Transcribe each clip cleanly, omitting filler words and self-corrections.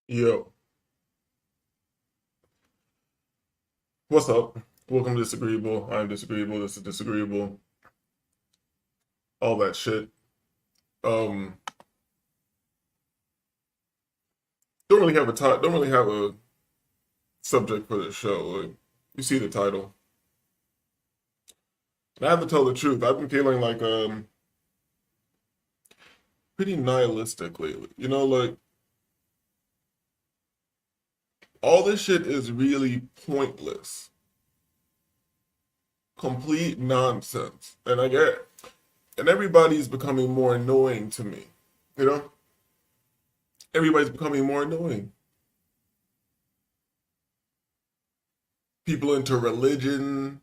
Yo, what's up? Welcome to Disagreeable. I'm Disagreeable. This is Disagreeable. All that shit. Um, don't really have a subject for this show. Like, you see the title. And I have to tell the truth. I've been feeling like pretty nihilistic lately. Like all this shit is really pointless, complete nonsense. And everybody's becoming more annoying to me. You know, everybody's becoming more annoying. People into religion,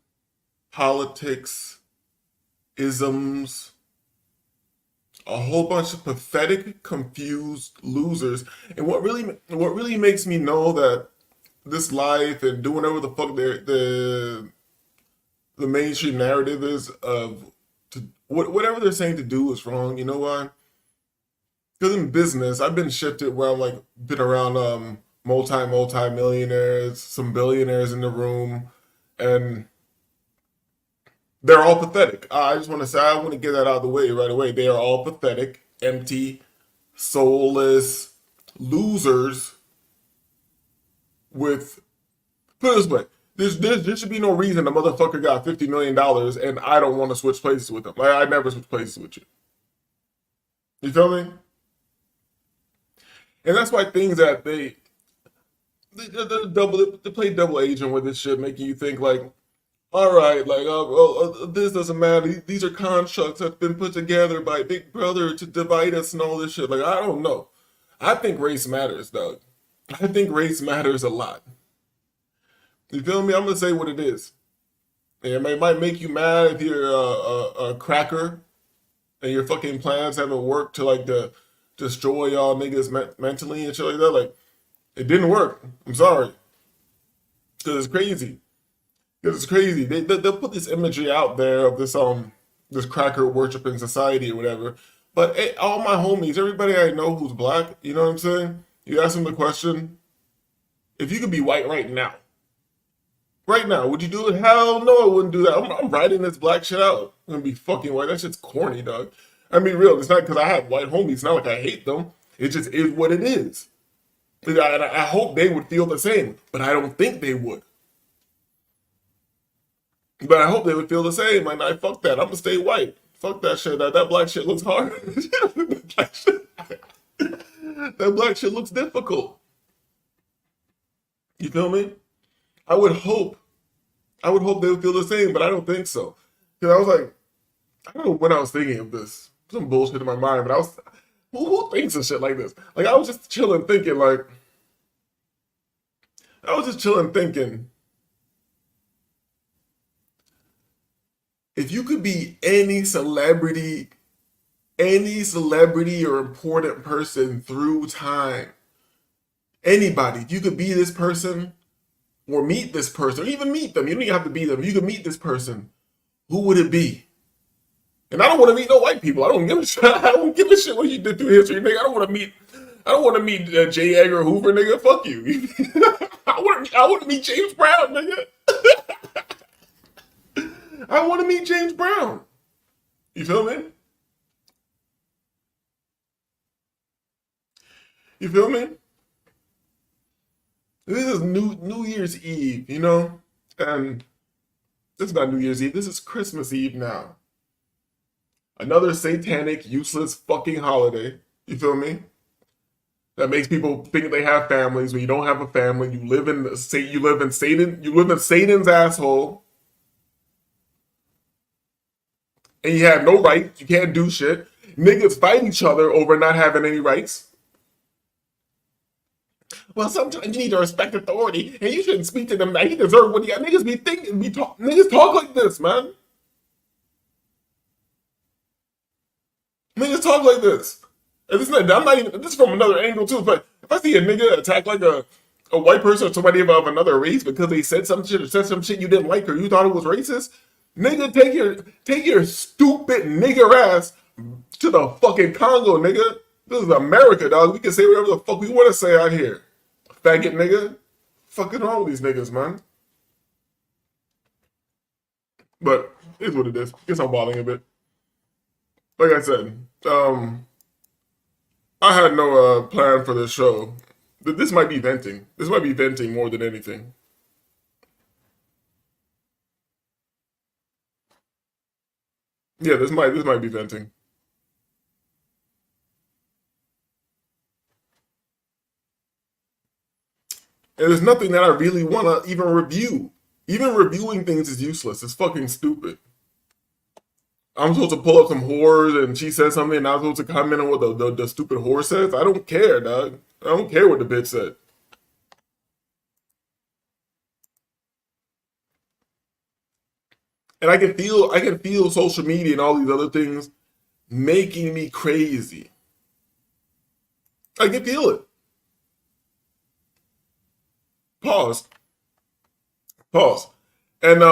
politics, isms, a whole bunch of pathetic, confused losers. And what really makes me know that this life and doing whatever the fuck the mainstream narrative is of whatever they're saying to do is wrong. You know why? Because in business, I've been shifted where I'm like been around multi millionaires, some billionaires in the room, and they're all pathetic. I just want to say, I want to get that out of the way right away. They are all pathetic, empty, soulless losers with, put it this way, there should be no reason a motherfucker got $50 million and I don't want to switch places with them. Like, I never switch places with you. You feel me? And that's why things that they play double agent with this shit, making you think like, all right, like, this doesn't matter. These are constructs that's been put together by Big Brother to divide us and all this shit. Like, I don't know. I think race matters, Doug. I think race matters a lot. You feel me? I'm gonna say what it is. And it might make you mad if you're a cracker and your fucking plans haven't worked to like to destroy y'all niggas mentally and shit like that. Like, it didn't work. I'm sorry, because it's crazy. It's crazy. They'll put this imagery out there of this cracker worshiping society or whatever. But all my homies, everybody I know who's black, you know what I'm saying? You ask them the question, if you could be white right now, would you do it? Hell no, I wouldn't do that. I'm writing this black shit out. I'm gonna be fucking white. That shit's corny, dog. I mean, real. It's not because I have white homies. It's not like I hate them. It just is what it is. And I hope they would feel the same, but I don't think they would. But I hope they would feel the same. Like, nah, fuck that. I'm gonna stay white. Fuck that shit. That black shit looks hard. That black shit looks difficult. You feel me? I would hope. I would hope they would feel the same, but I don't think so. Because I was like, I don't know when I was thinking of this. Some bullshit in my mind, but who thinks of shit like this? Like, I was just chilling thinking, like, I was just chilling thinking, if you could be any celebrity or important person through time, anybody, if you could be this person or meet this person, or even meet them, you don't even have to be them. If you could meet this person, who would it be? And I don't want to meet no white people. I don't give a shit. I don't give a shit what you did through history, nigga. I don't want to meet. I don't want to meet J. Edgar Hoover, nigga. Fuck you. I want to meet James Brown, nigga. I want to meet James Brown. You feel me? You feel me? This is New Year's Eve, you know, and this is not New Year's Eve. This is Christmas Eve now. Another satanic, useless fucking holiday. You feel me? That makes people think they have families when you don't have a family. You live in Satan's asshole, and you have no rights. You can't do shit. Niggas fight each other over not having any rights. Well, sometimes you need to respect authority, and you shouldn't speak to them. Now he deserve what he got. Niggas be thinking, niggas talk like this, man. Niggas talk like this. And this is not, I'm not even. This is from another angle too. But if I see a nigga attack like a white person or somebody of another race because they said some shit or said some shit you didn't like or you thought it was racist, nigga, take your stupid nigger ass to the fucking Congo, nigga. This is America, dog. We can say whatever the fuck we want to say out here. faggot nigga. Fucking wrong with these niggas, man. But it's what it is. Guess I'm balling a bit. Like I said, I had no plan for this show. This might be venting. This might be venting more than anything. Yeah, this might be venting. And there's nothing that I really want to even review. Even reviewing things is useless. It's fucking stupid. I'm supposed to pull up some horrors and she says something and I'm supposed to comment on what the stupid whore says? I don't care, dog. I don't care what the bitch said. And I can feel social media and all these other things making me crazy. I can feel it. Pause. Pause. And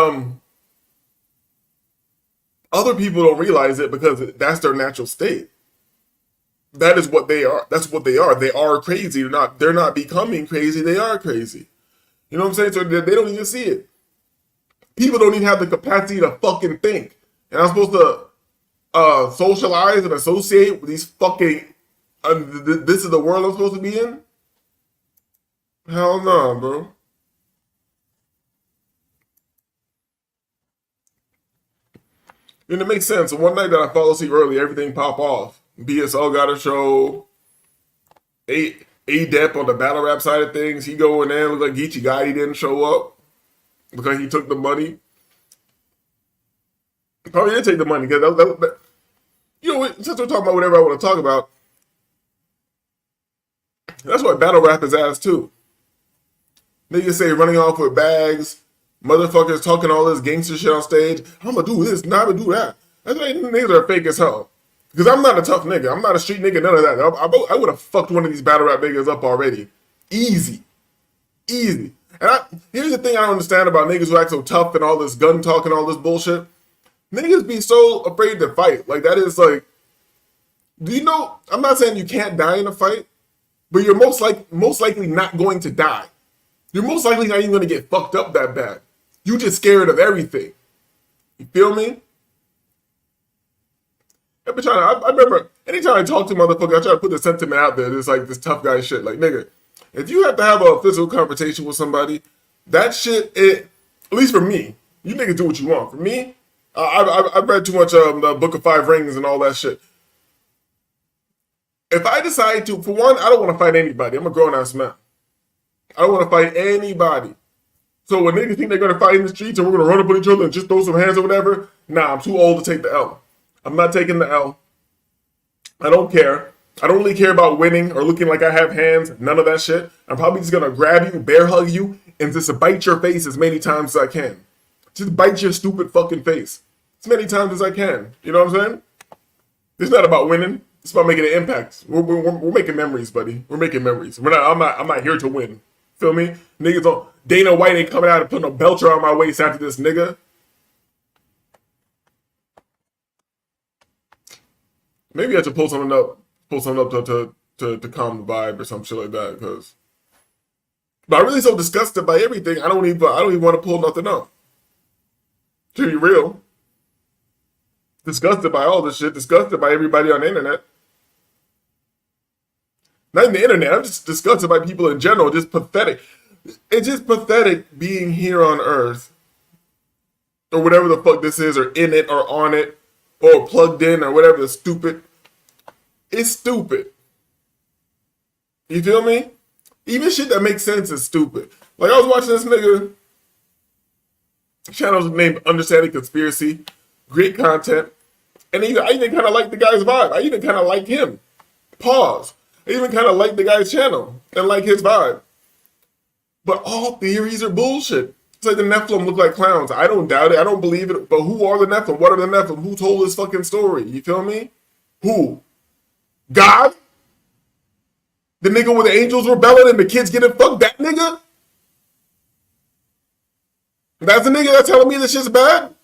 other people don't realize it because that's their natural state. That is what they are. That's what they are. They are crazy. They're not becoming crazy. They are crazy. You know what I'm saying? So they don't even see it. People don't even have the capacity to fucking think. And I'm supposed to socialize and associate with these fucking. This is the world I'm supposed to be in? Hell no, bro. And it makes sense. So one night that I fall asleep early, everything pop off. BSL got a show. A-Dep on the battle rap side of things. He going in, look like Geechee Gotti didn't show up because he took the money. Probably did take the money because you know what? Since we're talking about whatever I want to talk about, that's why battle rap is ass too. Niggas say running off with bags, motherfuckers talking all this gangster shit on stage. I'm gonna do this, not gonna do that. That's why niggas are fake as hell. Because I'm not a tough nigga. I'm not a street nigga, none of that. I would have fucked one of these battle rap niggas up already. Easy. Easy. And here's the thing I don't understand about niggas who act so tough and all this gun talk and all this bullshit. Niggas be so afraid to fight. Like, that is like, do you know, I'm not saying you can't die in a fight, but you're most likely not going to die. You're most likely not even going to get fucked up that bad. You just scared of everything. You feel me? I remember anytime I talk to motherfuckers, I try to put the sentiment out there. It's like this tough guy shit. Like, nigga, if you have to have a physical confrontation with somebody, that shit, at least for me, you niggas do what you want. For me, I've read too much the Book of Five Rings and all that shit. If I decide to, for one, I don't want to fight anybody. I'm a grown ass man. I don't want to fight anybody. So when niggas think they're going to fight in the streets and we're going to run up on each other and just throw some hands or whatever, nah, I'm too old to take the L. I'm not taking the L. I don't care. I don't really care about winning or looking like I have hands. None of that shit. I'm probably just going to grab you, bear hug you, and just bite your face as many times as I can. Just bite your stupid fucking face as many times as I can. You know what I'm saying? It's not about winning. It's about making an impact. We're making memories, buddy. We're making memories. I'm not here to win. Feel me? Niggas don't. Dana White ain't coming out and putting a belcher on my waist after this nigga. Maybe I have to pull something up to calm the vibe or some shit like that. But I'm really so disgusted by everything. I don't even want to pull nothing up. To be real, disgusted by all this shit. Disgusted by everybody on the internet. Not in the internet. I'm just disgusted by people in general. Just pathetic. It's just pathetic being here on Earth, or whatever the fuck this is, or in it, or on it, or plugged in, or whatever the stupid. It's stupid. You feel me? Even shit that makes sense is stupid. Like, I was watching this nigga, channel's named Understanding Conspiracy, great content, and I even kind of like the guy's vibe. I even kind of like him. Pause. I even kind of like the guy's channel and like his vibe. But all theories are bullshit. It's like the Nephilim look like clowns. I don't doubt it. I don't believe it. But who are the Nephilim? What are the Nephilim? Who told this fucking story? You feel me? Who? God? The nigga where the angels rebelling and the kids getting fucked? That nigga? That's the nigga that's telling me this shit's bad?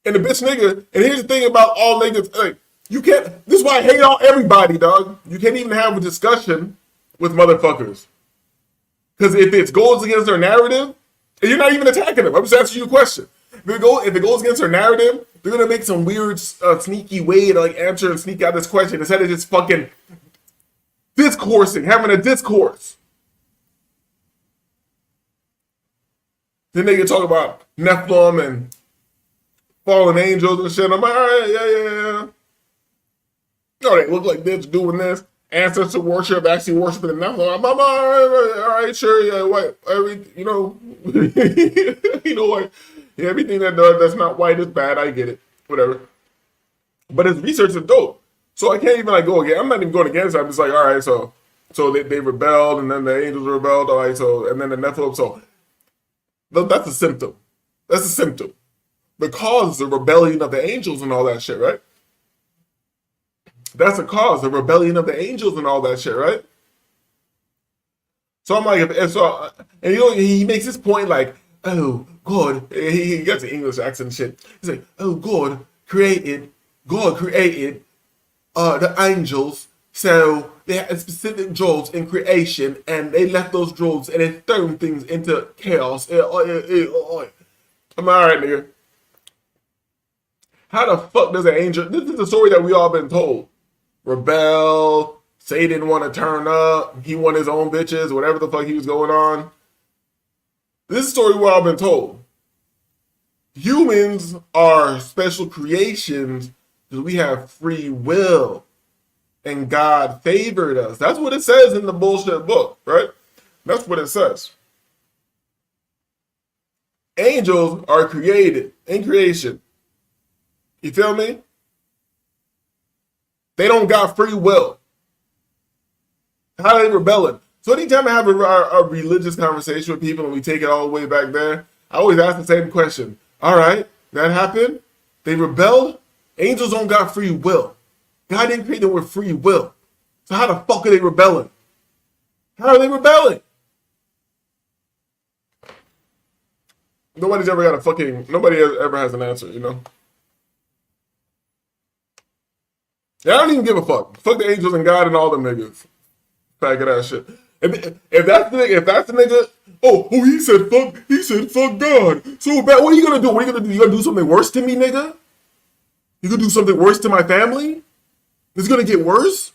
And the bitch nigga, and here's the thing about all niggas, like, You can't. This is why I hate on everybody, dog. You can't even have a discussion with motherfuckers. Because if it goes against their narrative, and you're not even attacking them, I'm just asking you a question. If it goes against their narrative, they're gonna make some weird, sneaky way to like answer and sneak out this question instead of just fucking discoursing, having a discourse. Then they can talk about Nephilim and fallen angels and shit. I'm like, all right, yeah. No, they look like this, doing this. Ancestor worship, actually worshiping the Nephilim. I'm all right, sure, yeah, what, you know, you know what, yeah, everything that's not white is bad. I get it, whatever. But his research is dope, so I can't even like go again. I'm not even going against it. I'm just like, all right, so they rebelled, and then the angels rebelled. All right, so and then the Nephilim. So that's a symptom. That's a symptom. The cause is the rebellion of the angels and all that shit, right? That's the cause, the rebellion of the angels and all that shit, right? So I'm like, and you know, he makes this point like, oh God, he gets an English accent and shit. He's like, oh God created the angels, so they had specific jobs in creation, and they left those jobs and they thrown things into chaos. I'm all right, nigga. How the fuck does an angel? This is the story that we all been told. Rebel, say he didn't want to turn up, he wanted his own bitches, whatever the fuck he was going on. This is a story we've all been told. Humans are special creations because we have free will and God favored us. That's what it says in the bullshit book, right? That's what it says. Angels are created in creation. You feel me? They don't got free will. How are they rebelling? So anytime I have a religious conversation with people and we take it all the way back there, I always ask the same question. All right, that happened. They rebelled. Angels don't got free will. God didn't create them with free will. So how the fuck are they rebelling? How are they rebelling? Nobody ever has an answer, you know? Yeah, I don't even give a fuck. Fuck the angels and God and all them niggas. Faggot ass shit. If that's the nigga, he said fuck God. So bad. What are you gonna do? You gonna do something worse to me, nigga? You gonna do something worse to my family? It's gonna get worse?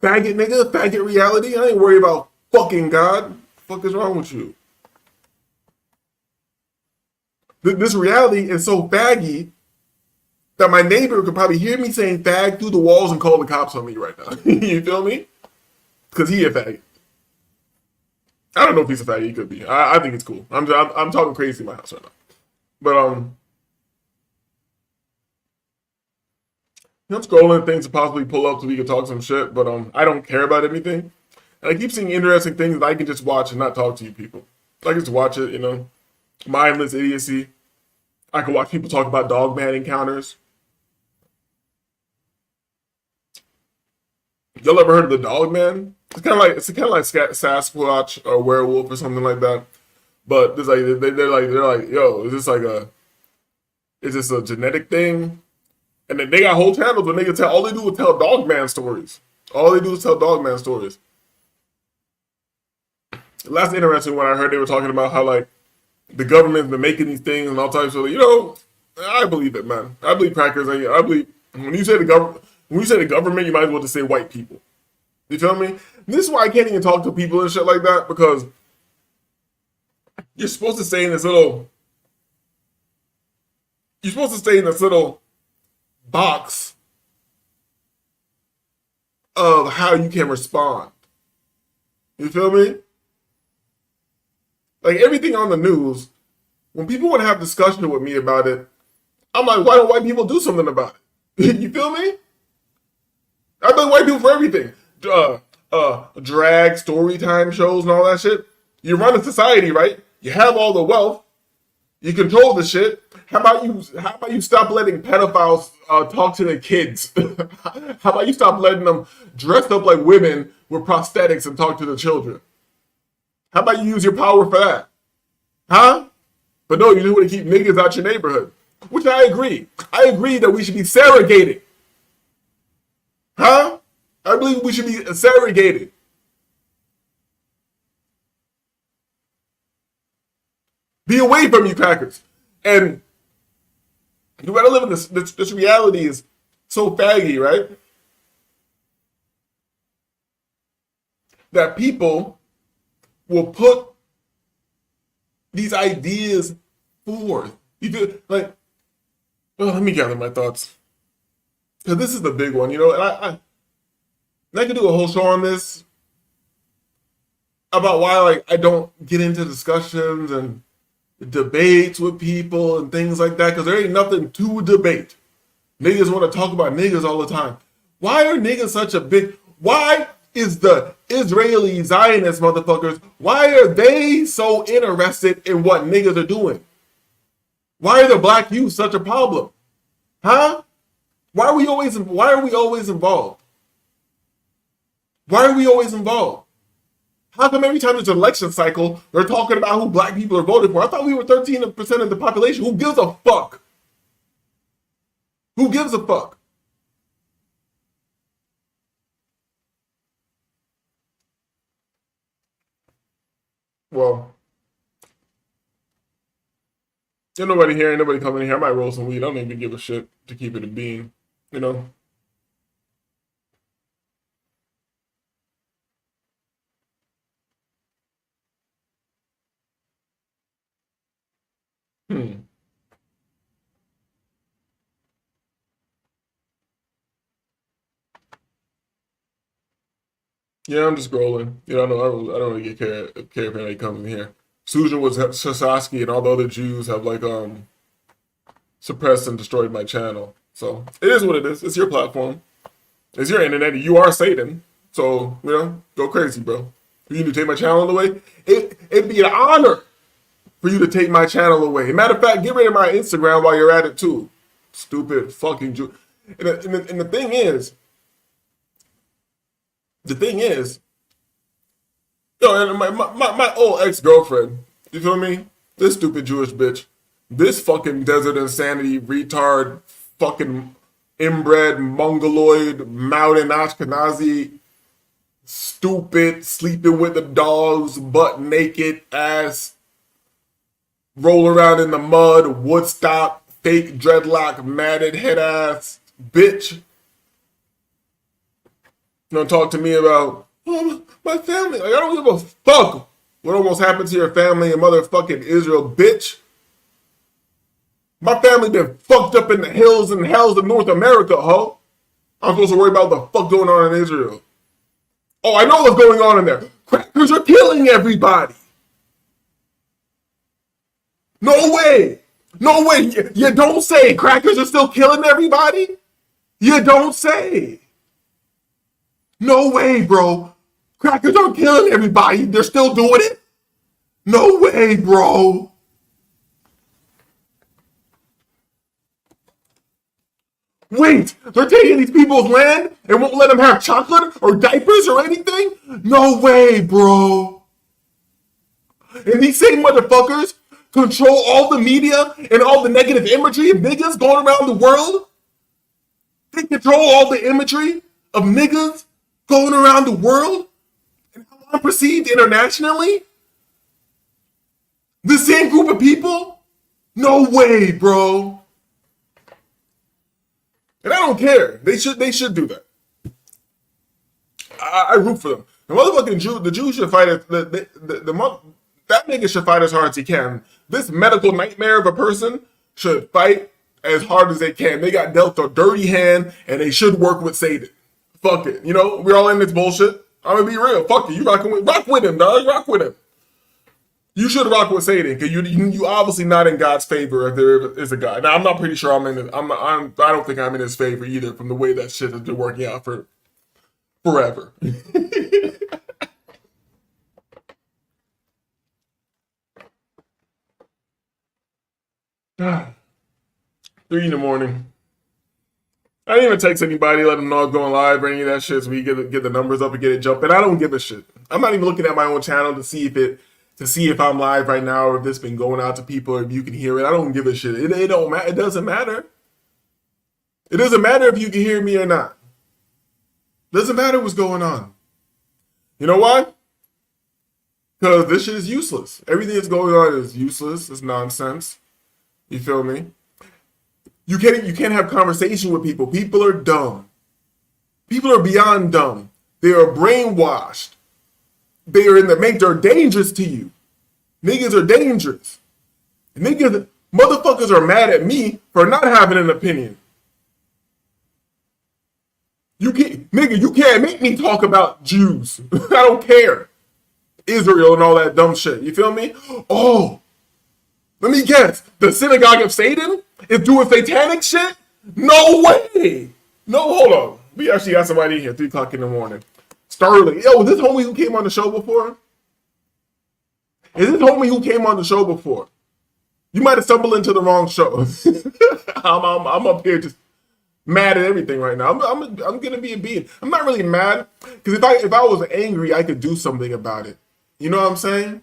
Faggot nigga, faggot reality. I ain't worried about fucking God. What the fuck is wrong with you? This reality is so faggy that my neighbor could probably hear me saying fag through the walls and call the cops on me right now. You feel me? Because he a faggot. I don't know if he's a faggot. He could be. I think it's cool. I'm talking crazy in my house right now. But I'm scrolling things to possibly pull up so we can talk some shit. But I don't care about anything. And I keep seeing interesting things that I can just watch and not talk to you people. I can just watch it, you know, mindless idiocy. I can watch people talk about dogman encounters. Y'all ever heard of the dog man? It's kind of like Sasquatch or werewolf or something like that. But there's like they're like, yo, is this a genetic thing? And then they got whole channels where they can tell. All they do is tell dog man stories. That's interesting when I heard they were talking about how like the government's been making these things and all types of, you know, I believe it, man. I believe crackers. I believe when you say the government. When you say the government, you might as well just say white people. You feel me? This is why I can't even talk to people and shit like that, because you're supposed to stay in this little box of how you can respond. You feel me? Like everything on the news, when people want to have discussion with me about it, I'm like, why don't white people do something about it? You feel me? I blame white people for everything. Drag, story time shows and all that shit. You run a society, right? You have all the wealth. You control the shit. How about you stop letting pedophiles talk to their kids? How about you stop letting them dress up like women with prosthetics and talk to the children? How about you use your power for that? Huh? But no, you do want to keep niggas out your neighborhood. Which I agree. I agree that we should be segregated. Huh? I believe we should be segregated. Be away from you crackers. And you gotta live in this reality is so faggy, right? That people will put these ideas forth. You do like, well, let me gather my thoughts. Because this is the big one, and I could do a whole show on this about why like I don't get into discussions and debates with people and things like that, because there ain't nothing to debate. Niggas want to talk about niggas all the time. Why are niggas such a big... Why is the Israeli Zionist motherfuckers, why are they so interested in what niggas are doing? Why are the black youth such a problem? Huh? Why are we always involved? Why are we always involved? How come every time there's an election cycle, they're talking about who black people are voting for? I thought we were 13% of the population. Who gives a fuck? Who gives a fuck? Well, ain't nobody here, ain't nobody coming in here. I might roll some weed. I don't even give a shit to keep it a bean, you know? Hmm. Yeah, I'm just scrolling. I don't really care if anybody comes in here. Susan was Sasaki and all the other Jews have like suppressed and destroyed my channel. So it is what it is. It's your platform. It's your internet. You are Satan. So, go crazy, bro. For you to take my channel away, it'd be an honor for you to take my channel away. Matter of fact, get rid of my Instagram while you're at it too. Stupid fucking Jew. And the thing is, and my old ex-girlfriend, you feel me? This stupid Jewish bitch. This fucking desert insanity, retard, fucking inbred, mongoloid, mountain Ashkenazi, stupid, sleeping with the dogs, butt naked ass, roll around in the mud, Woodstock, fake dreadlock, matted head ass bitch. Don't talk to me about my family. Like, I don't give a fuck what almost happened to your family in motherfucking Israel, bitch. My family been fucked up in the hills and hells of North America, ho. I'm supposed to worry about what the fuck going on in Israel. Oh, I know what's going on in there. Crackers are killing everybody. No way. No way. You don't say crackers are still killing everybody? You don't say. No way, bro. Crackers aren't killing everybody. They're still doing it? No way, bro. Wait, they're taking these people's land and won't let them have chocolate or diapers or anything? No way, bro. And these same motherfuckers control all the media and all the negative imagery of niggas going around the world? They control all the imagery of niggas going around the world and how I'm perceived internationally? The same group of people? No way, bro. And I don't care. They should do that. I root for them. The motherfucking the Jews should fight it. That nigga should fight as hard as he can. This medical nightmare of a person should fight as hard as they can. They got dealt a dirty hand and they should work with Satan. Fuck it. We're all in this bullshit. I'm gonna be real. Fuck it. You rock with him, dog. Rock with him. You should rock with Satan because you obviously not in God's favor if there is a God. Now I'm not pretty sure I don't think I'm in his favor either from the way that shit has been working out for forever. 3 in the morning. I didn't even text anybody, let them know I was going live or any of that shit so we get the numbers up and get it jumping. I don't give a shit. I'm not even looking at my own channel to see if I'm live right now or if this been going out to people or if you can hear it. I don't give a shit. It don't matter. It doesn't matter. It doesn't matter if you can hear me or not. Doesn't matter what's going on. You know why? Because this shit is useless. Everything that's going on is useless. It's nonsense. You feel me? You can't have conversation with people. People are dumb. People are beyond dumb. They are brainwashed. They are in the make. They're dangerous to you. Niggas are dangerous. Motherfuckers are mad at me for not having an opinion. You can't make me talk about Jews. I don't care. Israel and all that dumb shit. You feel me? Oh, let me guess. The synagogue of Satan is doing satanic shit? No way. No, hold on. We actually got somebody in here 3 o'clock in the morning. Sterling. Yo, is this homie who came on the show before? Is this homie who came on the show before? You might have stumbled into the wrong show. I'm up here just mad at everything right now. I'm gonna be a being. I'm not really mad because if I was angry, I could do something about it. You know what I'm saying?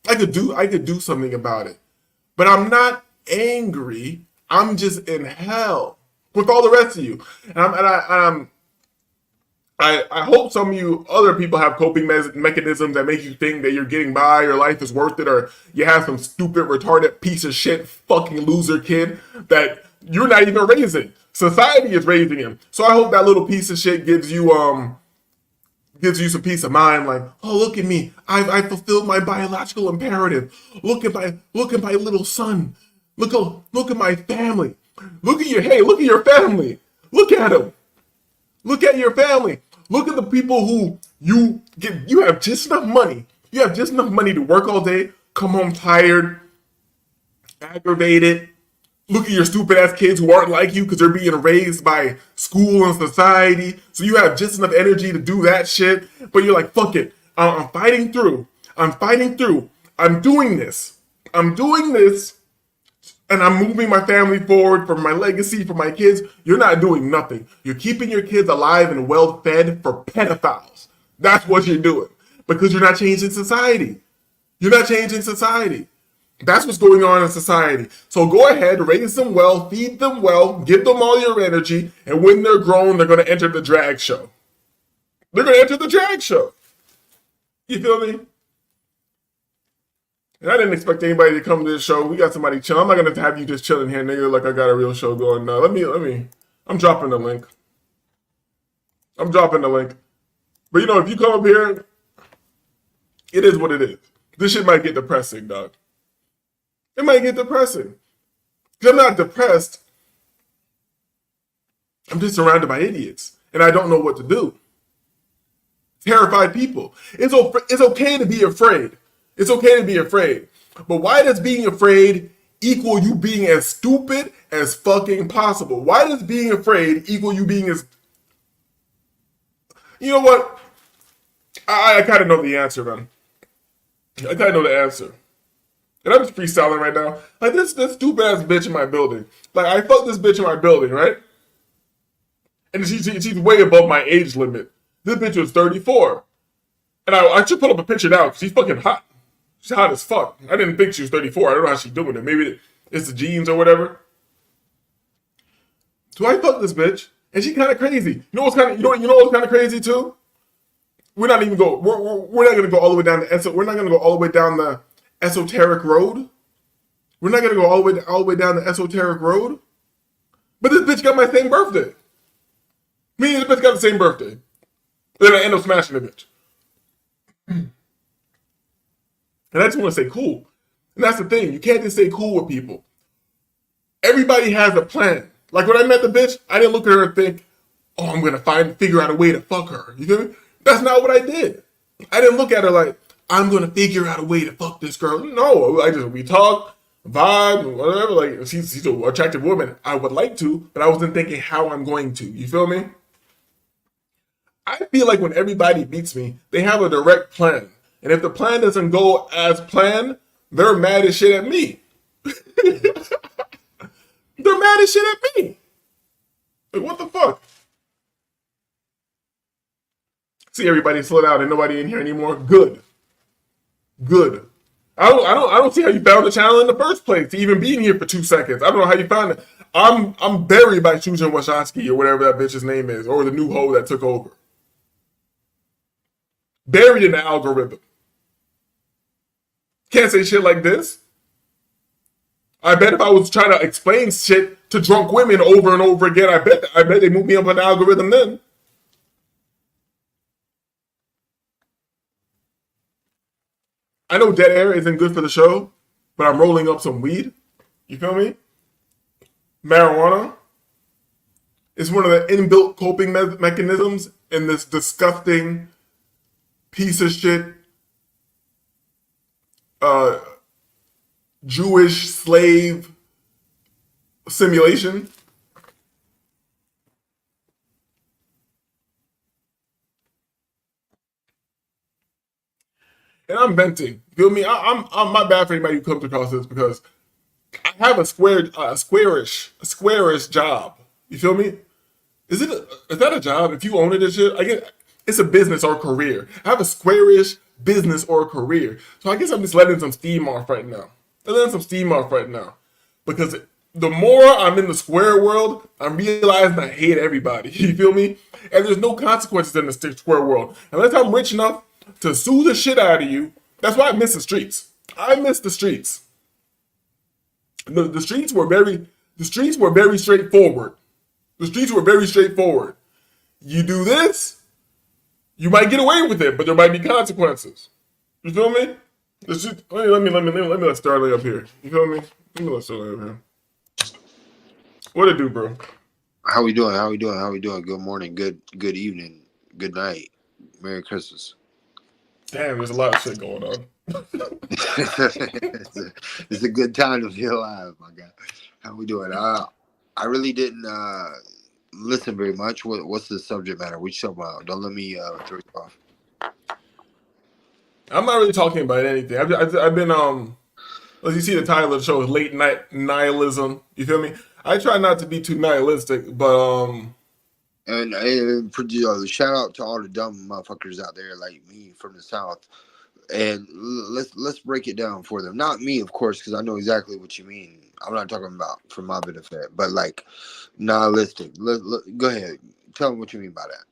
I could do something about it. But I'm not angry. I'm just in hell with all the rest of you. And I hope some of you other people have coping mechanisms that make you think that you're getting by, your life is worth it, or you have some stupid, retarded piece of shit, fucking loser kid that you're not even raising. Society is raising him. So I hope that little piece of shit gives you some peace of mind. Like, oh, look at me, I fulfilled my biological imperative. Look at my little son. Look at my family. Look at your family. Look at him. Look at your family. Look at the people who you have just enough money. You have just enough money to work all day, come home tired, aggravated. Look at your stupid ass kids who aren't like you because they're being raised by school and society. So you have just enough energy to do that shit. But you're like, fuck it. I'm fighting through. I'm doing this. And I'm moving my family forward for my legacy, for my kids. You're not doing nothing. You're keeping your kids alive and well fed for pedophiles. That's what you're doing. Because you're not changing society. You're not changing society. That's what's going on in society. So go ahead, raise them well, feed them well, give them all your energy, and when they're grown, they're going to enter the drag show. They're going to enter the drag show. You feel me? And I didn't expect anybody to come to this show. We got somebody chilling. I'm not going to have you just chilling here, nigga, like I got a real show going. No, let me. I'm dropping the link. But, if you come up here, it is what it is. This shit might get depressing, dog. It might get depressing. Because I'm not depressed. I'm just surrounded by idiots. And I don't know what to do. Terrified people. It's okay to be afraid. It's okay to be afraid. But why does being afraid equal you being as stupid as fucking possible? Why does being afraid equal you being as... You know what? I kind of know the answer, man. I kind of know the answer. And I'm just freestyling right now. Like, this stupid ass bitch in my building. Like, I fucked this bitch in my building, right? And she's way above my age limit. This bitch was 34. And I should put up a picture now because she's fucking hot. She's hot as fuck. I didn't think she was 34. I don't know how she's doing it. Maybe it's the genes or whatever. So I fucked this bitch. And she kind of crazy. You know what's kind of crazy too? We're not going to go all the way down the esoteric road. We're not gonna go all the way down the esoteric road. But this bitch got my same birthday. Me and this bitch got the same birthday. Then I end up smashing the bitch. And I just want to say cool. And that's the thing. You can't just say cool with people. Everybody has a plan. Like when I met the bitch, I didn't look at her and think, oh, I'm gonna figure out a way to fuck her. You feel me? That's not what I did. I didn't look at her like, I'm gonna figure out a way to fuck this girl. No, we talk, vibe, whatever. Like she's an attractive woman. I would like to, but I wasn't thinking how I'm going to. You feel me? I feel like when everybody meets me, they have a direct plan. And if the plan doesn't go as planned, they're mad as shit at me. They're mad as shit at me. Like, what the fuck? See, everybody slow down. Ain't nobody in here anymore. Good. I don't see how you found the channel in the first place to even be in here for 2 seconds. I don't know how you found it. I'm buried by Susan Wachowski or whatever that bitch's name is, or the new hoe that took over. buried in the algorithm. Can't say shit like this. I bet if I was trying to explain shit to drunk women over and over again, I bet they moved me up on the algorithm then. I know dead air isn't good for the show, but I'm rolling up some weed. You feel me? Marijuana is one of the inbuilt coping mechanisms in this disgusting piece of shit Jewish slave simulation. And I'm venting. Feel me? I'm my bad for anybody who comes across this because I have a squarish job. You feel me? Is that a job? If you own it and shit, I guess it's a business or career. I have a squarish business or career. So I guess I'm just letting some steam off right now. Because the more I'm in the square world, I'm realizing I hate everybody. You feel me? And there's no consequences in the square world. Unless I'm rich enough to sue the shit out of you. That's why I miss the streets. I miss the streets. The streets were very straightforward. The streets were very straightforward. You do this, you might get away with it, but there might be consequences. You feel me? Let me start up here. You feel me? Let's start up here. What it do, bro? How we doing? Good morning, good evening, good night, Merry Christmas. Damn, there's a lot of shit going on. It's a good time to be alive, my guy. How we doing? I really didn't listen very much. What's the subject matter? We talking about? Don't let me throw you off. I'm not really talking about anything. I've been as you see, the title of the show is Late Night Nihilism. You feel me? I try not to be too nihilistic, but and shout out to all the dumb motherfuckers out there like me from the South. And let's break it down for them. Not me, of course, because I know exactly what you mean. I'm not talking about for my benefit, but like nihilistic. Go ahead, tell them what you mean by that.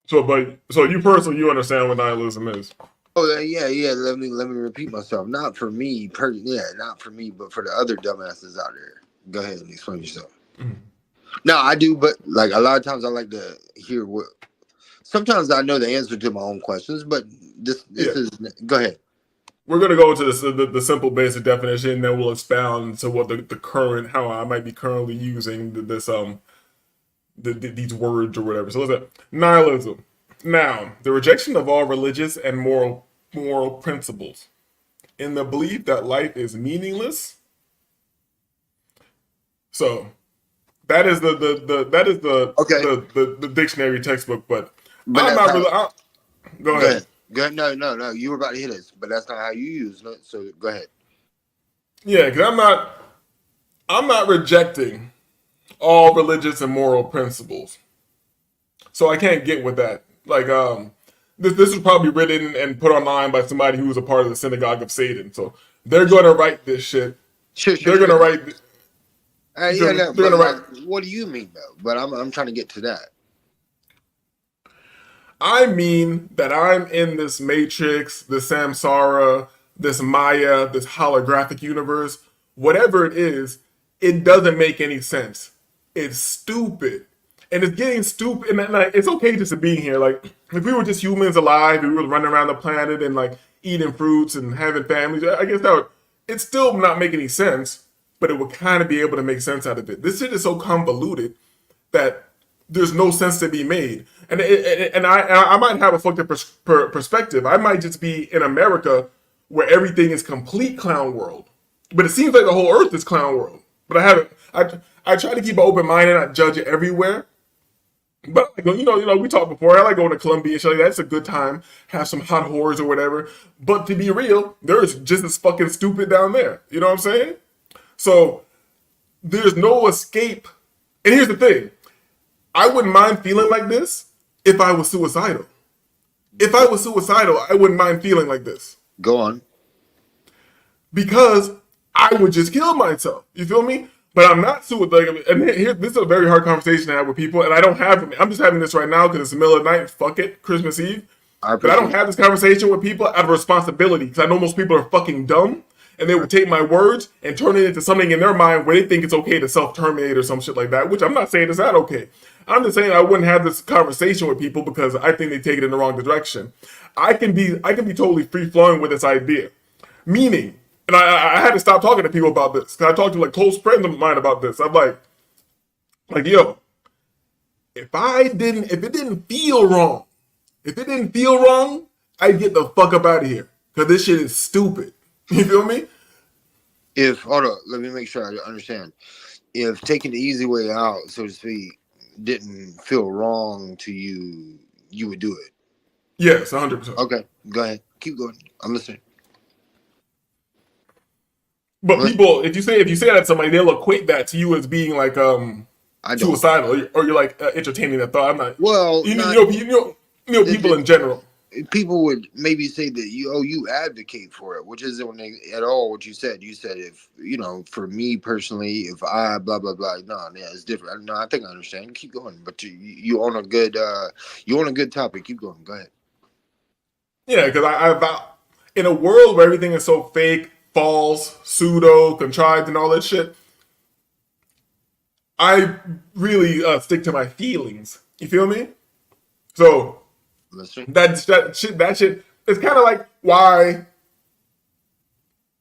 So you personally, you understand what nihilism is? Oh yeah. Let me repeat myself. Not for me, not for me, but for the other dumbasses out there. Go ahead and explain yourself. Mm-hmm. No, I do, but like a lot of times I like to hear what. Sometimes I know the answer to my own questions, but this is. Go ahead. We're gonna go into the simple basic definition, and then we'll expound to what the current, how I might be currently using these words or whatever. So let's say nihilism. Now, the rejection of all religious and moral principles, in the belief that life is meaningless. So that is the dictionary textbook, but I'm not really. Go ahead. No. You were about to hit us, but that's not how you use it. So go ahead. Yeah, because I'm not rejecting all religious and moral principles, so I can't get with that. Like this was probably written and put online by somebody who was a part of the synagogue of Satan. So they're gonna write this shit. They're gonna write. What do you mean though? But I'm trying to get to that. I mean that I'm in this matrix, this samsara, this Maya, this holographic universe. Whatever it is, it doesn't make any sense. It's stupid. And it's getting stupid. And like, it's okay just to be here. Like, if we were just humans alive and we were running around the planet and like eating fruits and having families, I guess it'd still not make any sense, but it would kind of be able to make sense out of it. This shit is so convoluted that there's no sense to be made. And I might have a fucked up perspective. I might just be in America where everything is complete clown world. But it seems like the whole earth is clown world. But I try to keep an open mind and not judge it everywhere. But we talked before. I like going to Colombia and shit like that. It's a good time. Have some hot whores or whatever. But to be real, there's just as fucking stupid down there. You know what I'm saying? So there's no escape. And here's the thing. I wouldn't mind feeling like this if I was suicidal. If I was suicidal, I wouldn't mind feeling like this. Go on. Because I would just kill myself. You feel me? But I'm not suicidal. And here, this is a very hard conversation to have with people, and I don't have it. I'm just having this right now because it's the middle of the night. Fuck it, Christmas Eve. I But I don't appreciate have this conversation with people out of responsibility because I know most people are fucking dumb, and they would take my words and turn it into something in their mind where they think it's okay to self-terminate or some shit like that. Which I'm not saying is not okay. I'm just saying I wouldn't have this conversation with people because I think they take it in the wrong direction. I can be totally free flowing with this idea, meaning. And I had to stop talking to people about this because I talked to like close friends of mine about this. I'm like, yo, if it didn't feel wrong, I'd get the fuck up out of here because this shit is stupid. You feel me? if hold on, let me make sure I understand. If taking the easy way out, so to speak, didn't feel wrong to you, you would do it. Yes, 100%. Okay, go ahead. Keep going. I'm listening. But people, if you say that to somebody, they'll equate that to you as being like I don't. suicidal, or you're like entertaining that thought. I'm not. Well, You not, know people in general. people would maybe say that you advocate for it, which isn't at all what you said. You said if for me personally, if I blah blah blah. No, yeah, it's different. No, I think I understand. Keep going, but you on a good topic. Keep going. Go ahead. Yeah, because I in a world where everything is so fake, false, pseudo, contrived, and all that shit, I really stick to my feelings. You feel me? So Listening. that shit. It's kind of like why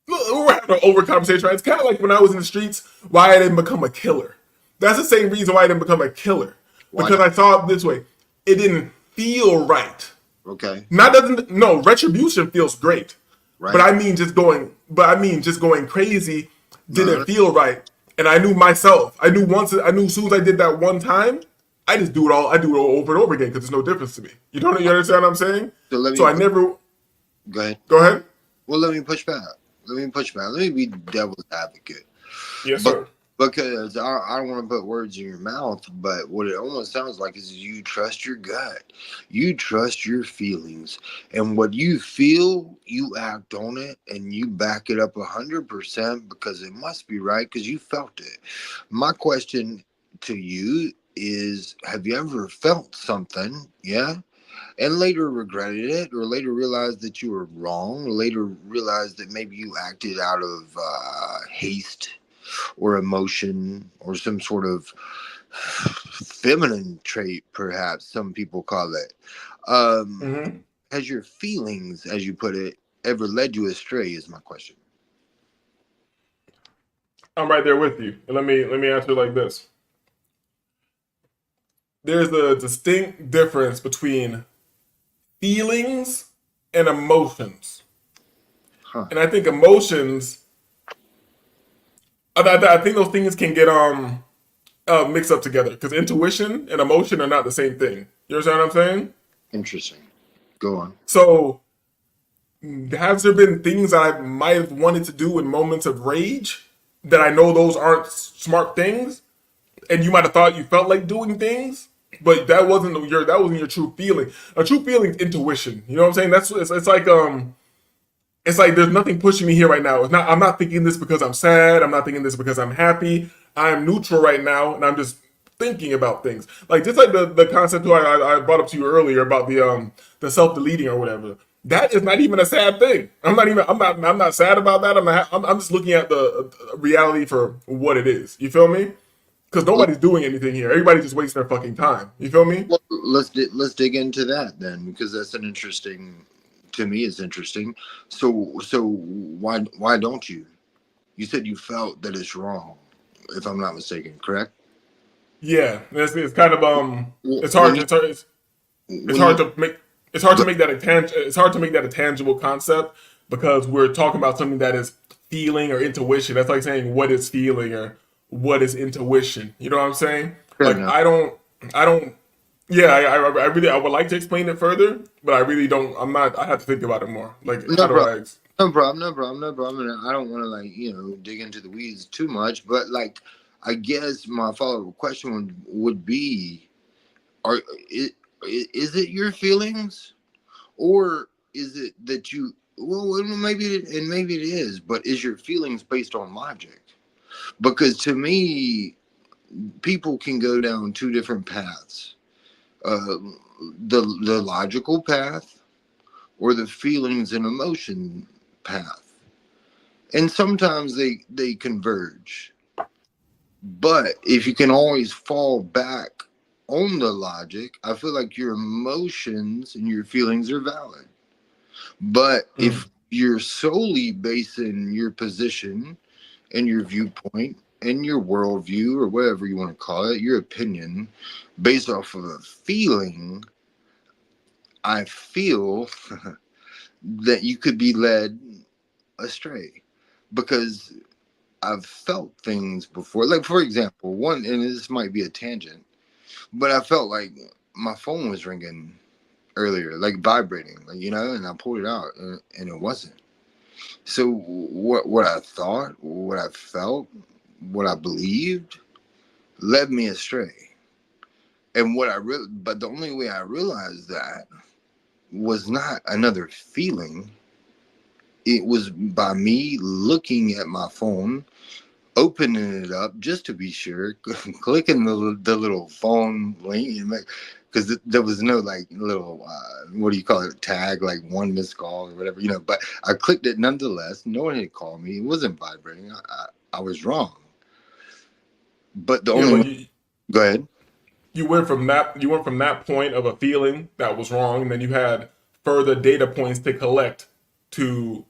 we're having an over conversation. Right? It's kind of like when I was in the streets, why I didn't become a killer. That's the same reason why I didn't become a killer Why because not? I saw it this way. It didn't feel right. Okay. Retribution feels great. Right. But I mean just going crazy didn't No. feel right. And I knew myself. I knew as soon as I did that one time, I just do it all over and over again because there's no difference to me. You understand what I'm saying? So I never go ahead. go ahead. Well, let me push back. Let me be devil's advocate. Yes, But sir. because I don't want to put words in your mouth, but what it almost sounds like is you trust your gut, you trust your feelings, and what you feel, you act on it, and you back it up 100% because it must be right because you felt it. My question to you is: have you ever felt something? Yeah. And later regretted it, or later realized that you were wrong, or later realized that maybe you acted out of haste or emotion or some sort of feminine trait, perhaps some people call it. hmm Has your feelings, as you put it, ever led you astray? Is my question. I'm right there with you. And let me answer it like this. There's a distinct difference between feelings and emotions. Huh. And I think emotions I think those things can get mixed up together because intuition and emotion are not the same thing. You understand what I'm saying? Interesting. Go on. So, has there been things that I might have wanted to do in moments of rage that I know those aren't smart things, and you might have thought you felt like doing things, but that wasn't your true feeling. A true feeling is intuition. You know what I'm saying? It's like there's nothing pushing me here right now. I'm not thinking this because I'm sad. I'm not thinking this because I'm happy. I am neutral right now, and I'm just thinking about things. Like just like the concept I brought up to you earlier about the self deleting or whatever. That is not even a sad thing. I'm not sad about that. I'm just looking at the reality for what it is. You feel me? Because nobody's doing anything here. Everybody's just wasting their fucking time. You feel me? Well, let's dig into that then, because that's an interesting. To me, it's interesting. So why don't you? You said you felt that it's wrong, if I'm not mistaken, correct? Yeah, it's kind of it's When hard. you It's when you hard to make it's hard to make that a tangible concept because we're talking about something that is feeling or intuition. That's like saying what is feeling or what is intuition. You know what I'm saying? fair Like enough. I don't. Yeah, I would like to explain it further, but I really don't. I'm not. I have to think about it more. Like how No do problem. I? No problem. No problem. No problem. And I don't want to dig into the weeds too much, but like I guess my follow up question would be: Are is, is it your feelings, or is it that you? Well, maybe it is, but is your feelings based on logic? Because to me, people can go down two different paths: uh, the logical path or the feelings and emotion path, and sometimes they converge. But if you can always fall back on the logic, I feel like your emotions and your feelings are valid. But Mm. if you're solely basing your position and your viewpoint and your worldview or whatever you want to call it, your opinion, based off of a feeling, I feel that you could be led astray because I've felt things before. Like, for example, one, and this might be a tangent, but I felt like my phone was ringing earlier, like vibrating, like, and I pulled it out and it wasn't. So what I thought, what I felt, what I believed led me astray. And but the only way I realized that was not another feeling. It was by me looking at my phone, opening it up just to be sure, clicking the little phone link, because there was no like little what do you call it, tag, like one missed call or whatever, But I clicked it nonetheless. No one had called me. It wasn't vibrating. I was wrong. But the Yeah, only but way, go ahead. you went from that point of a feeling that was wrong, and then you had further data points to collect to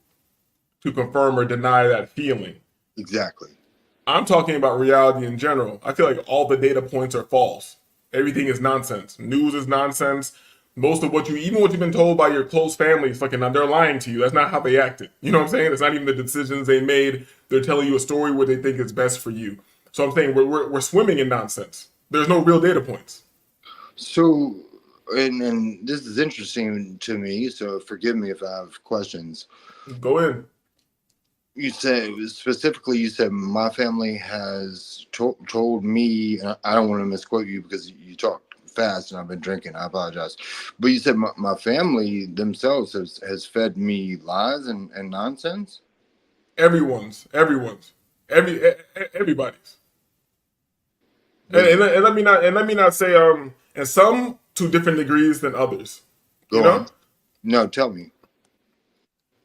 to confirm or deny that feeling. Exactly. I'm talking about reality in general. I feel like all the data points are false. Everything is nonsense. News is nonsense. Most of even what you've been told by your close family is fucking, they're lying to you. That's not how they acted. You know what I'm saying? It's not even the decisions they made. They're telling you a story where they think is best for you. So I'm saying we're swimming in nonsense. There's no real data points. So, and this is interesting to me, so forgive me if I have questions. Go in. You said specifically, you said my family has told me, and I don't want to misquote you because you talk fast and I've been drinking. I apologize. But you said my family themselves has fed me lies and nonsense. Everyone's, everybody's. And, Wait, and let me not say and some to different degrees than others. You go on. know, No, tell me.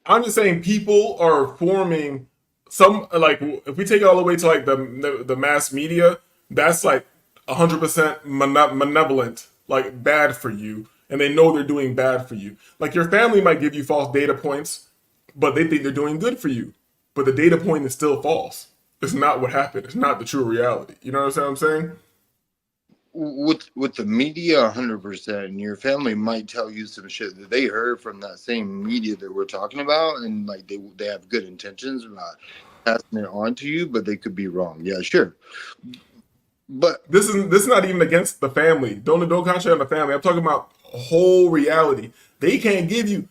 I'm just saying people are forming some, like, if we take it all the way to like the mass media, that's like 100% malevolent, like bad for you, and they know they're doing bad for you. Like your family might give you false data points, but they think they're doing good for you, but the data point is still false. It's not what happened. It's not the true reality. You know what I'm saying? With the media, 100%, and your family might tell you some shit that they heard from that same media that we're talking about, and like they have good intentions about passing it on to you, but they could be wrong. Yeah, sure. But This is not even against the family. Don't concentrate on the family. I'm talking about whole reality. They can't give you.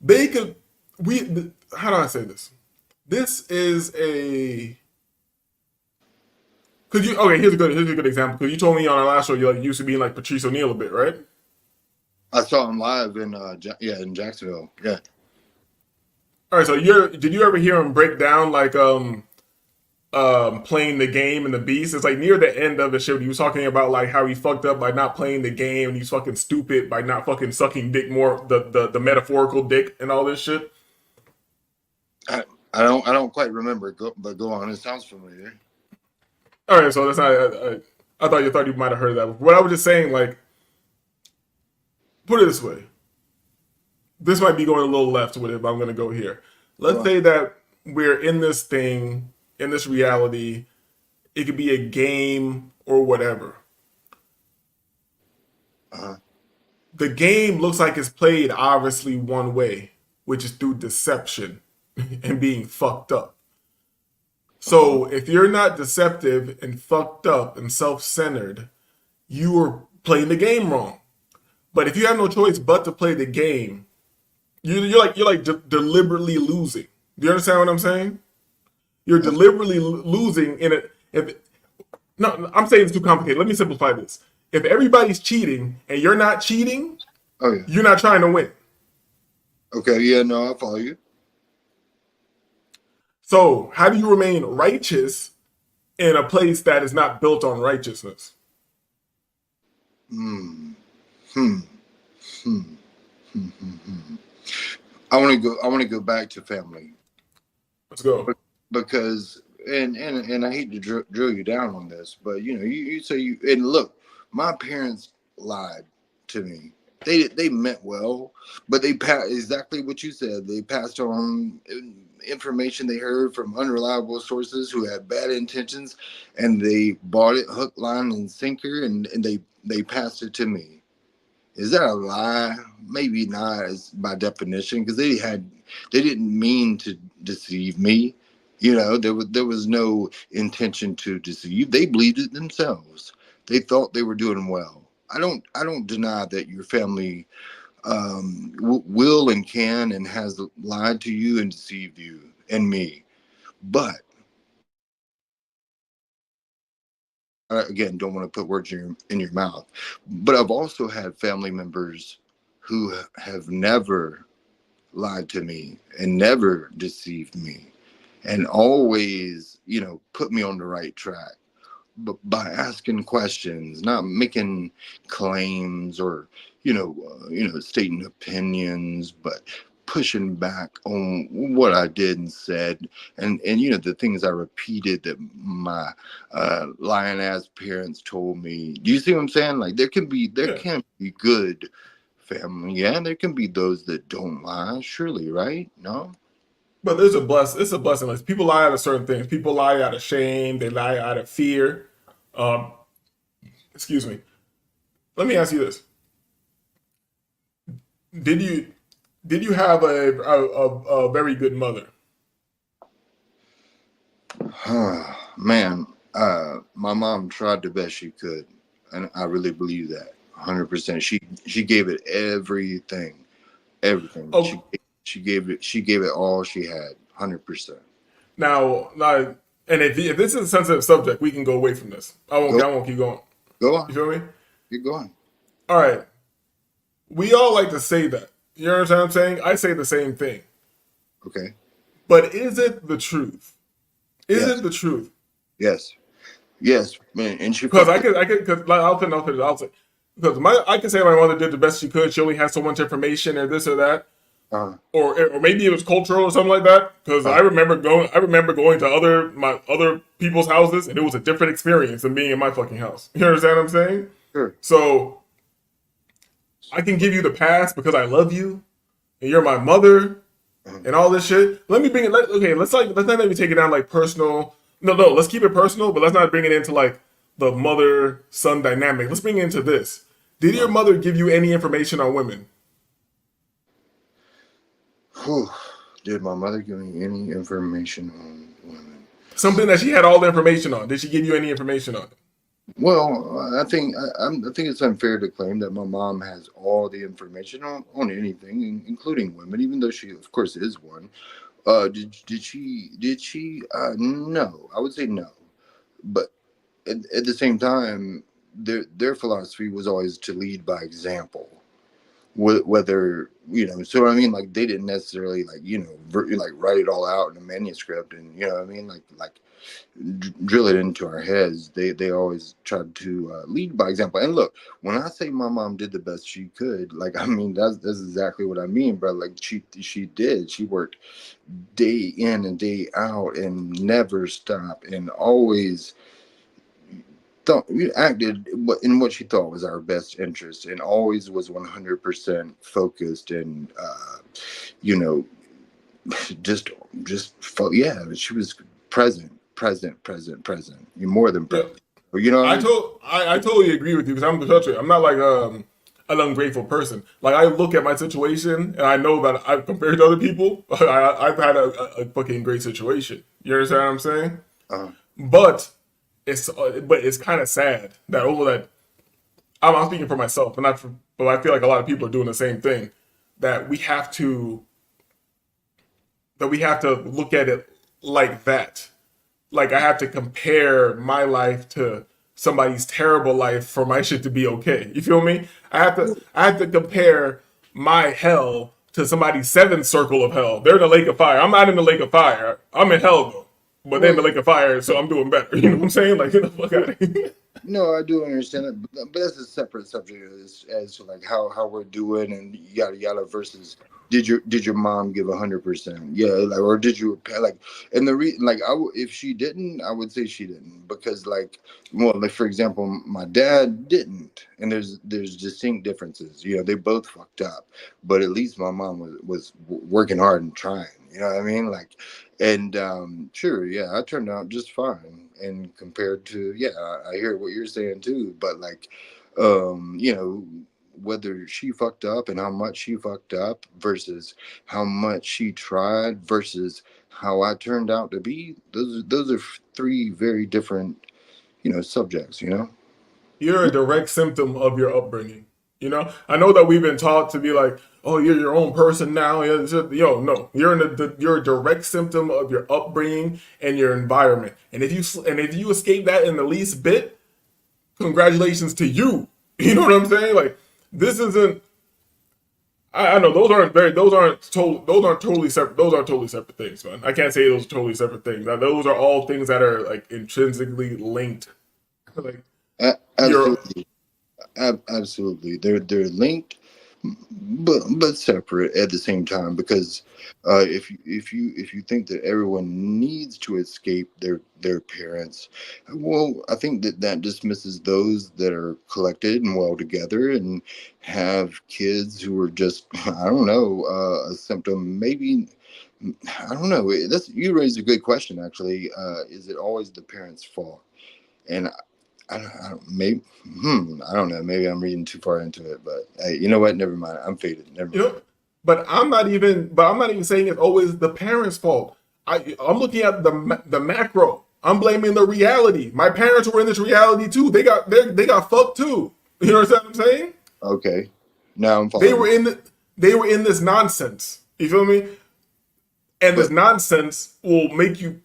They could. How do I say this? This is a. Cause you okay? Here's a good example. Cause you told me on our last show you like used to be like Patrice O'Neal a bit, right? I saw him live in in Jacksonville. Yeah. All right. So did you ever hear him break down like playing the game and the beast? It's like near the end of the show, he was talking about like how he fucked up by not playing the game and he's fucking stupid by not fucking sucking dick more, the metaphorical dick and all this shit. I, I don't quite remember, but go on. It sounds familiar. All right, so that's not. I thought you might have heard that. What I was just saying, like, put it this way. This might be going a little left with it, but I'm gonna go here. Go Let's on. say that we're in this thing, in this reality. It could be a game or whatever. Uh-huh. The game looks like it's played obviously one way, which is through deception and being fucked up. Uh-huh. So if you're not deceptive and fucked up and self-centered, you are playing the game wrong. But if you have no choice but to play the game, you're like deliberately losing. Do you understand what I'm saying? You're That's, deliberately losing in it. If no, I'm saying it's too complicated. Let me simplify this. If everybody's cheating and you're not cheating, oh yeah. you're not trying to win. Okay. Yeah. No, I follow you. So how do you remain righteous in a place that is not built on righteousness. Hmm. Hmm. Hmm. Hmm. Hmm. Hmm. I want to go. I want to go back to family. Let's go. Because and I hate to drill you down on this, but you say you and look, my parents lied to me. They meant well, but they passed exactly what you said. They passed on information they heard from unreliable sources who had bad intentions, and they bought it hook, line, and sinker, and they passed it to me. Is that a lie? Maybe not as by definition, because they didn't mean to deceive me. There was no intention to deceive. They believed it themselves. They thought they were doing well. I don't deny that your family will and can and has lied to you and deceived you and me. But I, again, don't want to put words in your mouth. But I've also had family members who have never lied to me and never deceived me and always, put me on the right track. But by asking questions, not making claims or, stating opinions, but pushing back on what I did and said, and the things I repeated that my lying ass parents told me. Do you see what I'm saying? Like there Yeah. can be good family, yeah, there can be those that don't lie, surely, right? No. But there's a bless. It's a blessing. Like people lie out of certain things. People lie out of shame. They lie out of fear. Um, excuse me. Let me ask you this: Did you did you have a very good mother? Man, my mom tried the best she could, and I really believe that 100%. She gave it everything, everything. She Oh, she gave it all she had, 100%. now, and if this is a sensitive subject, we can go away from this. I won't. Go I won't keep going. go You on, feel me? keep going. All right. We all like to say that. You understand what I'm saying? I say the same thing. Okay. But is it the truth? Is Yes, it the truth? yes, yes, man. And she Because fucked it. because like, I'll say, because I can say my mother did the best she could. She only had so much information, or this or that, Uh, or maybe it was cultural or something like that. Because uh, I remember going to other people's houses, and it was a different experience than being in my fucking house. You understand what I'm saying? sure. So I can give you the pass because I love you, and you're my mother, Uh, and all this shit. Let me bring it. Okay, let's not maybe take it down like personal. No, let's keep it personal, but let's not bring it into like the mother son dynamic. Let's bring it into this. Did your uh, mother give you any information on women? whew. Did my mother give me any information on women? Something that she had all the information on. Did she give you any information on it? Well, I think it's unfair to claim that my mom has all the information on anything, including women, even though she, of course, is one. Did she? No, I would say no. But at the same time, their philosophy was always to lead by example. Whether so I mean, like they didn't necessarily like like write it all out in a manuscript, and I mean, like drill it into our heads. They always tried to lead by example. And look, when I say my mom did the best she could, like I mean that's exactly what I mean, bro. Like she did. She worked day in and day out and never stopped and always thought acted in what she thought was our best interest and always was 100% focused and you know just yeah, she was present. You're more than Yeah, present. You know what I mean? I totally agree with you because I'm the country. I'm not like an ungrateful person. Like I look at my situation and I know that I compared to other people, I've had a fucking great situation. You understand what I'm saying? uh, But it's kind of sad that over that I'm speaking for myself, but I feel like a lot of people are doing the same thing. That we have to look at it like that. Like I have to compare my life to somebody's terrible life for my shit to be okay. You feel me? I have to compare my hell to somebody's seventh circle of hell. They're in the lake of fire. I'm not in the lake of fire. I'm in hell though. but then Well, the lake of fire, so I'm doing better. You know what I'm saying? Like, get the fuck out of here. no, I do understand it, but that's a separate subject as to like how we're doing and yada yada versus did your mom give 100%? Yeah, like or did you like and the like if she didn't, I would say she didn't because like well like for example, my dad didn't, and there's distinct differences. You know, they both fucked up, but at least my mom was working hard and trying. You know what I mean? Like and sure, yeah, I turned out just fine. And compared to, yeah, I hear what you're saying too. But like, you know, whether she fucked up and how much she fucked up versus how much she tried versus how I turned out to be, those are three very different, subjects. You know. You're a direct symptom of your upbringing. You know, I know that we've been taught to be like, oh, you're your own person now. Yeah, yo, no, you're a direct symptom of your upbringing and your environment. And if you escape that in the least bit, congratulations to you. You know what I'm saying? Like, this isn't. I know those aren't totally separate. Those are totally separate things, man. I can't say those are totally separate things. Now, those are all things that are like intrinsically linked. Like, you're Absolutely. Absolutely, they're linked, but separate at the same time. Because if you think that everyone needs to escape their parents, well, I think that dismisses those that are collected and well together and have kids who are just I don't know a symptom. Maybe I don't know. That's you raised a good question actually. Is it always the parents' fault? And maybe, I don't know. Maybe I'm reading too far into it, but hey, you know what? Never mind. I'm faded. Never You mind. know, but I'm not even saying it's always the parents' fault. I'm looking at the macro. I'm blaming the reality. My parents were in this reality too. They got fucked too. You know what I'm saying? Okay, now I'm They following. were in the, they were in this nonsense. You feel me? And this But nonsense will make you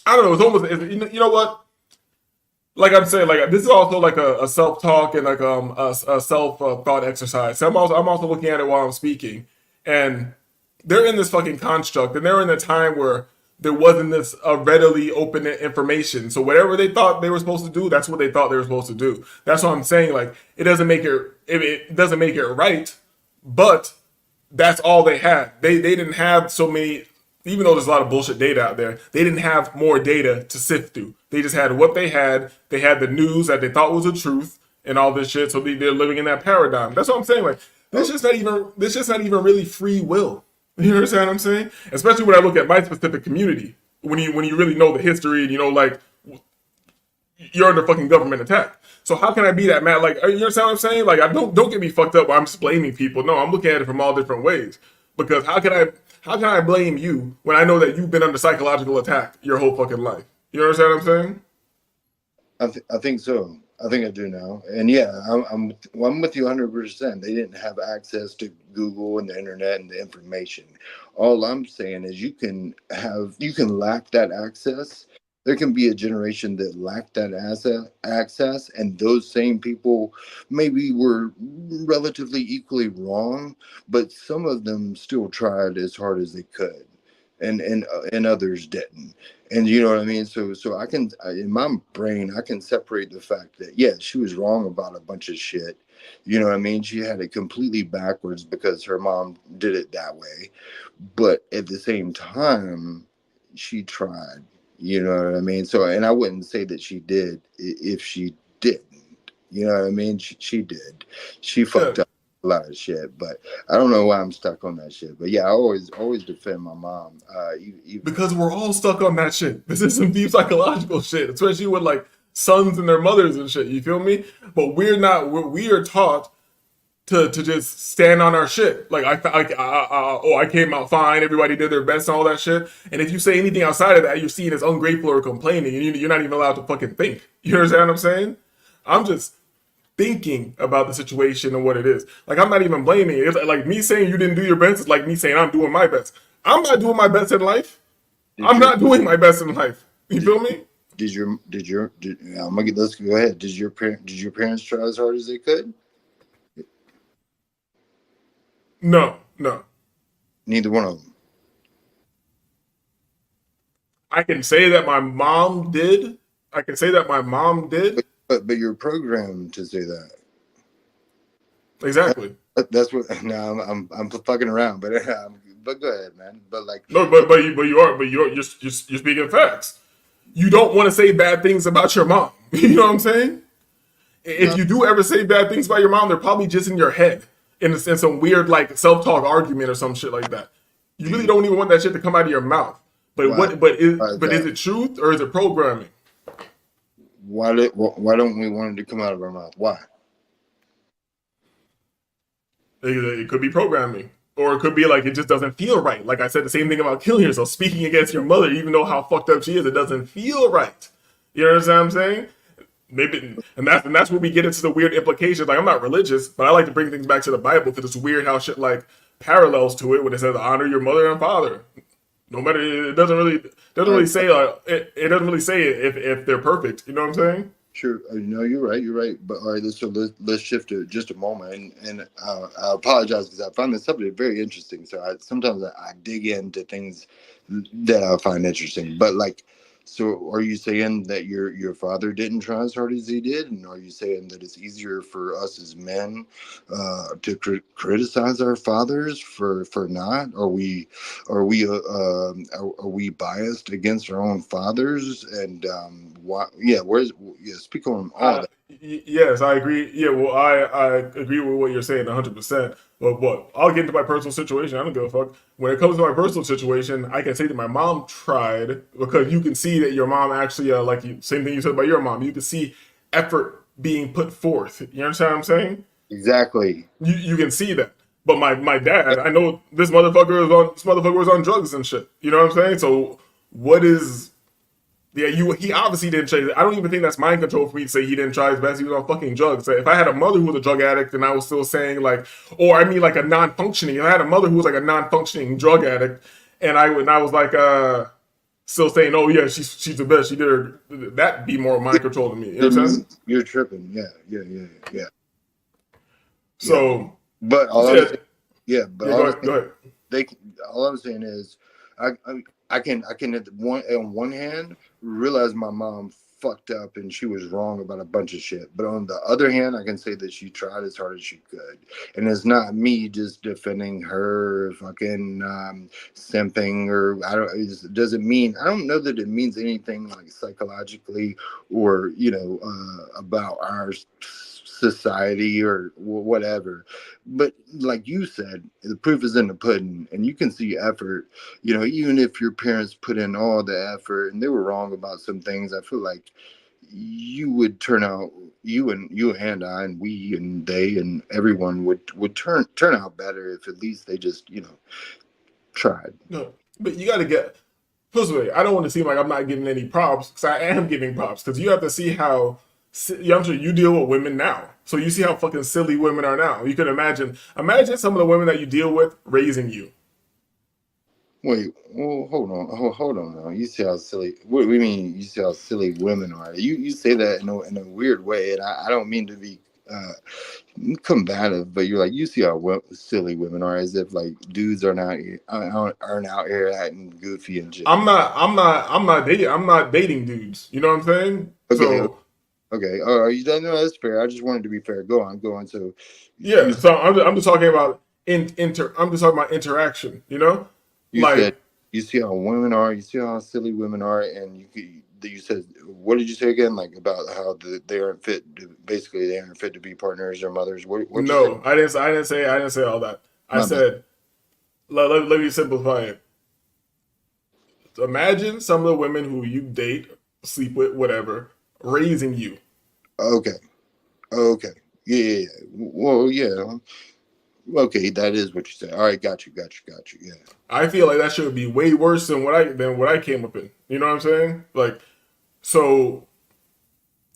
I don't know. It's almost you know what? Like I'm saying, like this is also like a self talk and like a self thought exercise. So I'm also looking at it while I'm speaking, and they're in this fucking construct, and they're in a time where there wasn't this readily open information. So whatever they thought they were supposed to do, that's what they thought they were supposed to do. That's what I'm saying. Like it doesn't make it right, but that's all they had. They didn't have so many, even though there's a lot of bullshit data out there, they didn't have more data to sift through. They just had what they had. They had the news that they thought was the truth and all this shit. So they're living in that paradigm. That's what I'm saying. Like oh, this just not even really free will. You understand what I'm saying? Especially when I look at my specific community. When you really know the history and you know like you're under fucking government attack. So how can I be that mad? Like, you understand what I'm saying? Like, I don't get me fucked up. Where I'm just blaming people. No, I'm looking at it from all different ways. Because how can I blame you when I know that you've been under psychological attack your whole fucking life? You understand what I'm saying? I think so. I think I do now. And yeah, I'm with you 100%. They didn't have access to Google and the internet and the information. All I'm saying is you can lack that access. There can be a generation that lacked that access, and those same people maybe were relatively equally wrong, but some of them still tried as hard as they could, and others didn't. And you know what I mean. So in my brain I can separate the fact that yeah, she was wrong about a bunch of shit. You know what I mean. She had it completely backwards because her mom did it that way, but at the same time she tried. You know what I mean. So and I wouldn't say that she did if she didn't. You know what I mean. She did. She Yeah. fucked up a lot of shit, but I don't know why I'm stuck on that shit. But yeah, I always defend my mom, even Because we're all stuck on that shit. This is some deep psychological shit, especially with like sons and their mothers and shit. You feel me? But we're not. We are taught to just stand on our shit. Like I came out fine. Everybody did their best and all that shit. And if you say anything outside of that, you're seen as ungrateful or complaining, and you're not even allowed to fucking think. You understand what I'm saying? I'm just thinking about the situation and what it is. Like I'm not even blaming it. It's like me saying you didn't do your best is like me saying I'm doing my best. I'm not doing my best in life. did I'm your not doing my best in life. You did feel me? I'm gonna get let's go ahead. Did your parents try as hard as they could? No, no. Neither one of them. I can say that my mom did. I can say that my mom did. But you're programmed to say that. Exactly. That's what. No, I'm fucking around, but but go ahead, man. But like, No, but you're speaking facts. You don't want to say bad things about your mom. You know what I'm saying? If no, you do ever say bad things about your mom, they're probably just in your head, in some weird like self-talk argument or some shit like that. You do really you? don't even want that shit to come out of your mouth. But Why? what? But is Why is but is that? it truth or is it programming? Why don't we want it to come out of our mouth? Why? It could be programming. Or it could be like it just doesn't feel right. Like I said, the same thing about killing yourself. Speaking against your mother, even though how fucked up she is, it doesn't feel right. You know what I'm saying? Maybe, and that's where we get into the weird implications. Like I'm not religious, but I like to bring things back to the Bible because it's weird how shit like parallels to it when it says honor your mother and father. No matter it doesn't All really right, say it doesn't really say if they're perfect. You know what I'm saying? sure. No, you're right. You're right. But all right, let's shift to just a moment, and I apologize because I find this subject very interesting. So sometimes I dig into things that I find interesting. But like, so are you saying that your father didn't try as hard as he did, and are you saying that it's easier for us as men to criticize our fathers for not? Are we biased against our own fathers? And why? Yeah, where's yeah? Speak on all Uh, that. yes, I agree. Yeah, well, I agree with what you're saying 100%. But what I'll get into my personal situation. I don't give a fuck. When it comes to my personal situation, I can say that my mom tried because you can see that your mom actually, same thing you said about your mom. You can see effort being put forth. You understand what I'm saying? Exactly. You can see that. But my Yeah, dad, I know this motherfucker was on drugs and shit. You know what I'm saying? So what is yeah, he obviously didn't try. I don't even think that's mind control for me to say he didn't try his best. He was on fucking drugs. So if I had a mother who was a drug addict, and I was still saying like, or I mean like a non-functioning. If I had a mother who was like a non-functioning drug addict, and I was like, still saying, oh yeah, she's the best. She did her. That'd be more mind control to me. You know what I'm saying? then you're tripping. Yeah, yeah, yeah, yeah, yeah. So, But all so I'm yeah, saying, yeah, but yeah. all Go I'm ahead. Go ahead. they all I'm saying is I can at one on one hand realize my mom fucked up and she was wrong about a bunch of shit, but on the other hand I can say that she tried as hard as she could, and it's not me just defending her fucking simping, or I don't, it doesn't mean, I don't know that it means anything like psychologically or about our society or whatever. But like you said, the proof is in the pudding, and you can see effort. Even if your parents put in all the effort and they were wrong about some things, I feel like you would turn out, you and I and we and they and everyone would turn out better if at least they just tried. No, but you got to get. First of all, I don't want to seem like I'm not giving any props because I am giving props because you have to see how I'm sure you deal with women now. So you see how fucking silly women are now. You can imagine some of the women that you deal with raising you. Wait, well, hold on now. You see how silly? What do you mean? You see how silly women are? You say that in a weird way, and I don't mean to be uh, combative, but you're like, you see how silly women are, as if like dudes aren't out here acting goofy and shit. I'm not dating dudes. You know what I'm saying? Okay, So okay. Oh, you don't know that's fair. I just wanted to be fair. Go on, go on. So you yeah. So I'm just talking about I'm just talking about interaction. you said Like you see how women are. You see how silly women are, and you said, what did you say again? Like about how they aren't fit. Basically, they aren't fit to be partners or mothers. What'd you say? no, I didn't say all that. I My bad. said let me simplify it. Imagine some of the women who you date, sleep with, whatever, raising you. Okay. Okay. Yeah, yeah, yeah. Well, yeah. Okay, that is what you said. All right, got you. Yeah. I feel like that should be way worse than what I came up in. You know what I'm saying? Like, so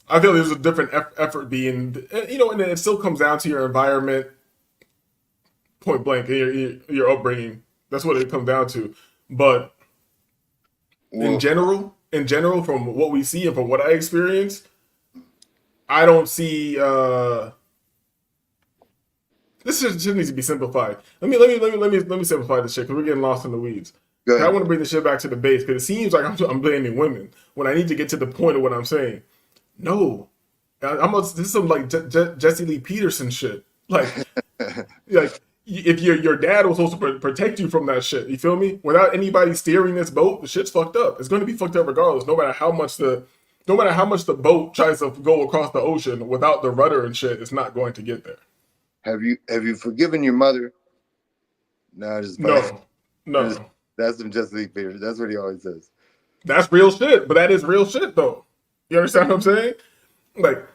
I feel there's a different effort being, and then it still comes down to your environment, point blank, and your upbringing. That's what it comes down to. But in Well, general, from what we see and from what I experience, I don't see. This shit needs to be simplified. Let me simplify this shit because we're getting lost in the weeds. Go I ahead. want to bring the shit back to the base because it seems like I'm blaming women when I need to get to the point of what I'm saying. No, this is some like Jesse Lee Peterson shit. Like if your dad was supposed to protect you from that shit, you feel me? Without anybody steering this boat, the shit's fucked up. It's going to be fucked up regardless, no matter how much the boat tries to go across the ocean without the rudder and shit. It's not going to get there. Have you forgiven your mother? No, just play. No, Just, no, that's some Just League Peter. That's what he always says. that's real shit. But that is real shit though. You understand what I'm saying? Like,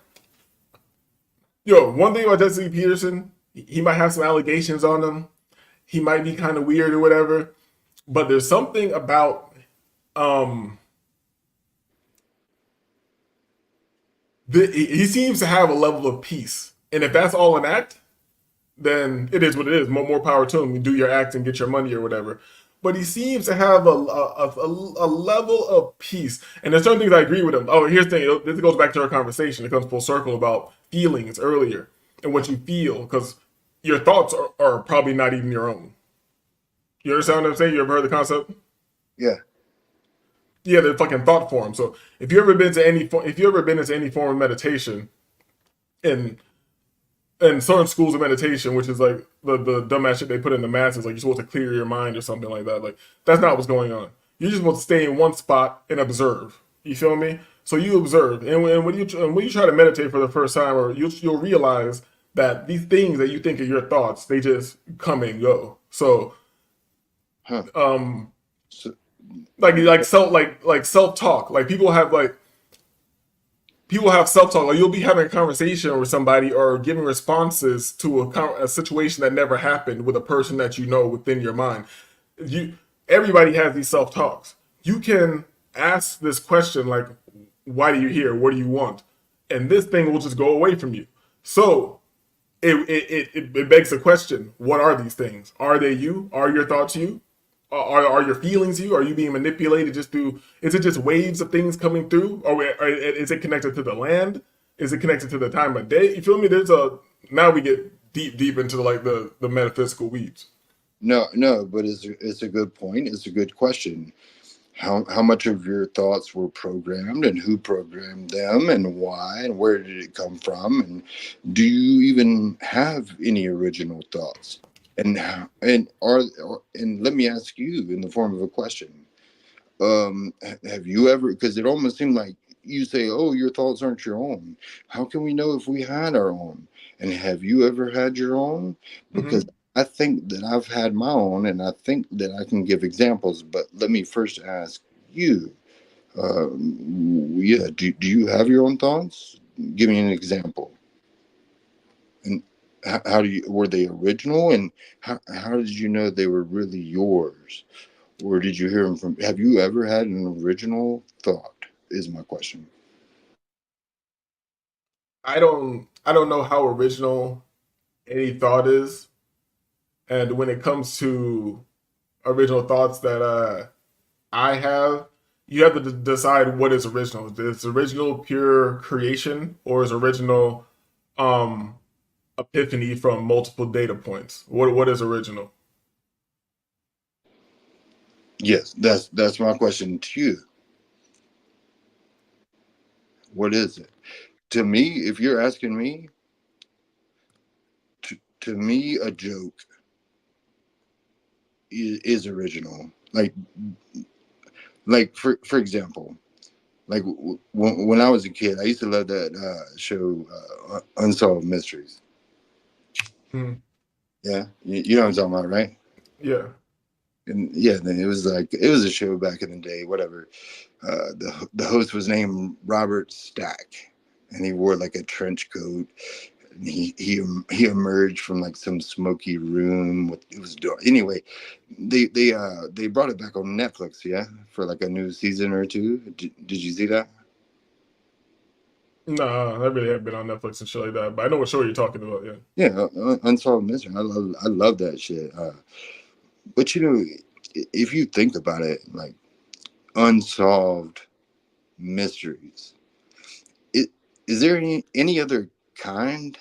yo, one thing about Jesse Peterson, he might have some allegations on him. He might be kind of weird or whatever. But there's something about um he seems to have a level of peace. And if that's all an act, then it is what it is. More power to him. You do your act and get your money or whatever. But he seems to have a level of peace. And there's certain things I agree with him. Oh, here's the thing. This goes back to our conversation. It comes full circle about feelings earlier and what you feel. Because your thoughts are probably not even your own. You understand what I'm saying? You ever heard the concept? Yeah. Yeah, they're fucking thought form. So if you ever been into any form of meditation, and certain schools of meditation, which is like the dumbass shit they put in the masses, like you're supposed to clear your mind or something like that. Like that's not what's going on. You're just supposed to stay in one spot and observe. You feel me? So you observe, and when you try to meditate for the first time, or you'll realize that these things that you think are your thoughts, they just come and go. So Huh. um, So, like self talk, like people have self talk. Like you'll be having a conversation with somebody or giving responses to a situation that never happened with a person that you know within your mind. You Everybody has these self talks. You can ask this question like, "Why do you here? What do you want?" And this thing will just go away from you. So it begs the question: what are these things? Are they you? Are your thoughts you? Are your feelings you? Are you being manipulated just through? Is it just waves of things coming through, or is it connected to the land? Is it connected to the time of day? You feel me? Now we get deep into like the metaphysical weeds. no, no, but it's a good point. It's a good question. How much of your thoughts were programmed, and who programmed them, and why, and where did it come from, and do you even have any original thoughts? And and let me ask you in the form of a question. Have you ever, because it almost seemed like you say, oh, your thoughts aren't your own. How can we know if we had our own? And have you ever had your own? Because Hmm. I think that I've had my own, and I think that I can give examples. But let me first ask you, yeah, do you have your own thoughts? Give me an example. And how do you, were they original? And how did you know they were really yours? Or did you hear them from? Have you ever had an original thought? Is my question. I don't know how original any thought is, and when it comes to original thoughts that I have, you have to decide what is original. Is original pure creation, or is original um epiphany from multiple data points? What is original? Yes, that's my question to you. What is it? To me, if you're asking me, to me, a joke is original. Like for example, like when I was a kid, I used to love that show, Unsolved Mysteries. Hmm. Yeah, you know what I'm talking about, right? Yeah. And yeah, then it was like it was a show back in the day. Whatever. The host was named Robert Stack, and he wore like a trench coat. And he emerged from like some smoky room with it was dark. Anyway, they brought it back on Netflix, yeah, for like a new season or two. Did you see that? Nah, I really haven't been on Netflix and shit like that, but I know what show you're talking about. Yeah. Yeah, Unsolved Mystery. I love that shit. But you know, if you think about it, like unsolved mysteries, it is there any other kind?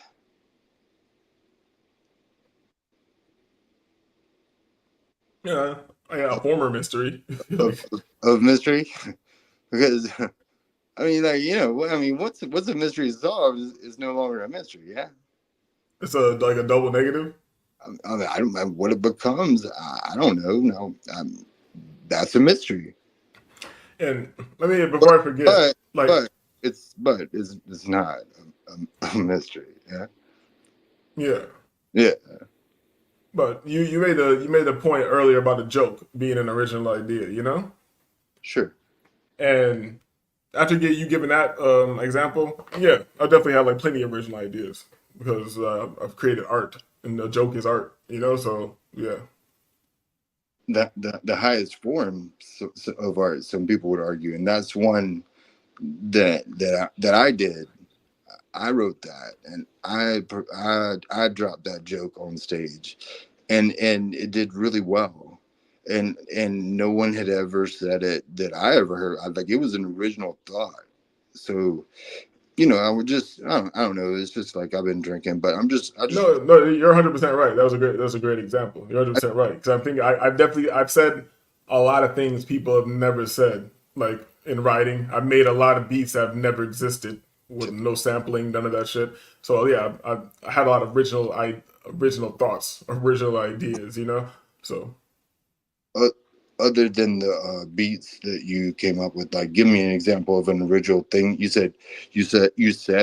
Yeah. Yeah, a former mystery. of, Like, of mystery because I mean, like I mean, what's a mystery solved is no longer a mystery. Yeah, it's a like a double negative. I mean, I don't know what it becomes. I don't know. No, that's a mystery. And let me But before I forget, but like, but it's not a mystery. Yeah, yeah. yeah, But you made the point earlier about the joke being an original idea, sure. And after you giving that example, yeah, I definitely have like plenty of original ideas because I've created art, and the joke is art, So yeah, That the highest form of art, some people would argue, and that's one that I did. I wrote that, and I dropped that joke on stage, and it did really well, and no one had ever said it that I ever heard. Like it was an original thought. So I would just I don't know. It's just like I've been drinking, but I just no, no, you're 100% right. That was a great example. You're 100% right because I'm thinking I've said a lot of things people have never said, like in writing. I've made a lot of beats that have never existed with no sampling, none of that shit. So yeah, I had a lot of original thoughts, original ideas, So uh, other than the beats that you came up with, like give me an example of an original thing. You said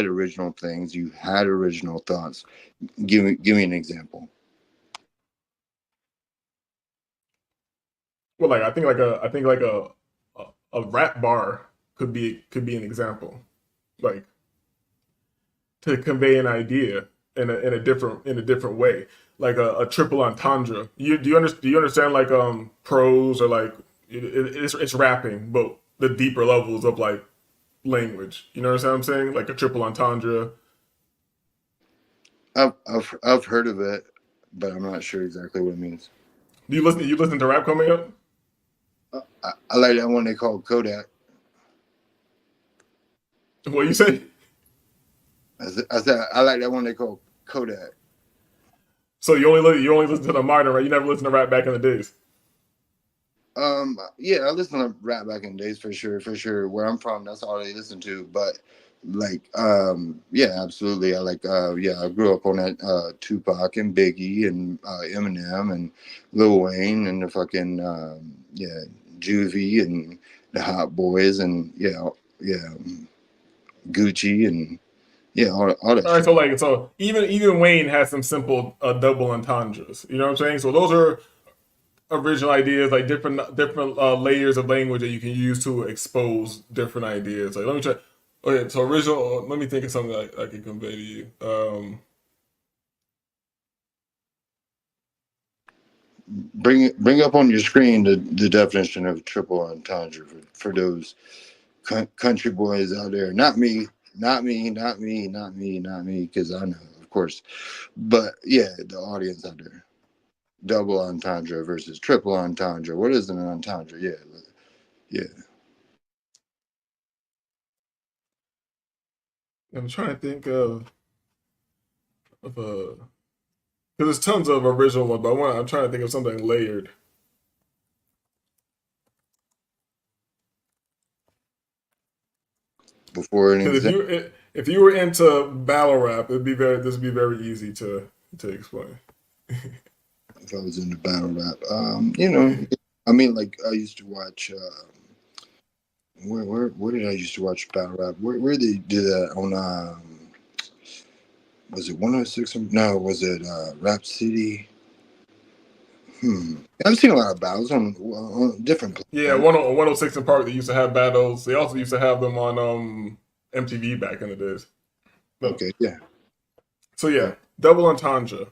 original things. You had original thoughts. Give me an example. well, like I think like a rap bar could be an example, like to convey an idea in a different way, like a triple entendre. Do you understand like prose or like it's rapping, but the deeper levels of like language. You know what I'm saying? Like a triple entendre. I've heard of it, but I'm not sure exactly what it means. Do you listen to rap coming up? I like that one they call Kodak. What you say? I said I like that one they call Kodak. So you only listen to the modern rap. You never listened to rap back in the days. Yeah, I listen to rap back in the days for sure, for sure. Where I'm from, that's all they listen to. But like, yeah, absolutely. Yeah, I grew up on that Tupac and Biggie and Eminem and Lil Wayne and the fucking yeah, Juvie and the Hot Boys and yeah, Gucci and yeah, all that All right, shit. so even Wayne has some simple double entendres. You know what I'm saying? So those are original ideas, like different layers of language that you can use to expose different ideas. Like let me try. Okay, so original. Let me think of something that I can convey to you. Bring up on your screen the definition of triple entendre for those country boys out there. Not me, not me, not me, not me, not me, because I know, of course. But yeah, the audience out there. Double entendre versus triple entendre. What is an entendre? Yeah, yeah. I'm trying to think of a because there's tons of original ones, but I'm trying to think of something layered. Before an Because if exam, you were into battle rap, this would be very easy to explain. if I was into battle rap, I mean, like I used to watch. Where did I used to watch battle rap? Where they did that on? Was it 106? No, was it Rap City? I've seen a lot of battles on different Yeah, platforms. 106 in Park. They used to have battles. They also used to have them on MTV back in the days. No. Okay, yeah. So yeah, double entendre.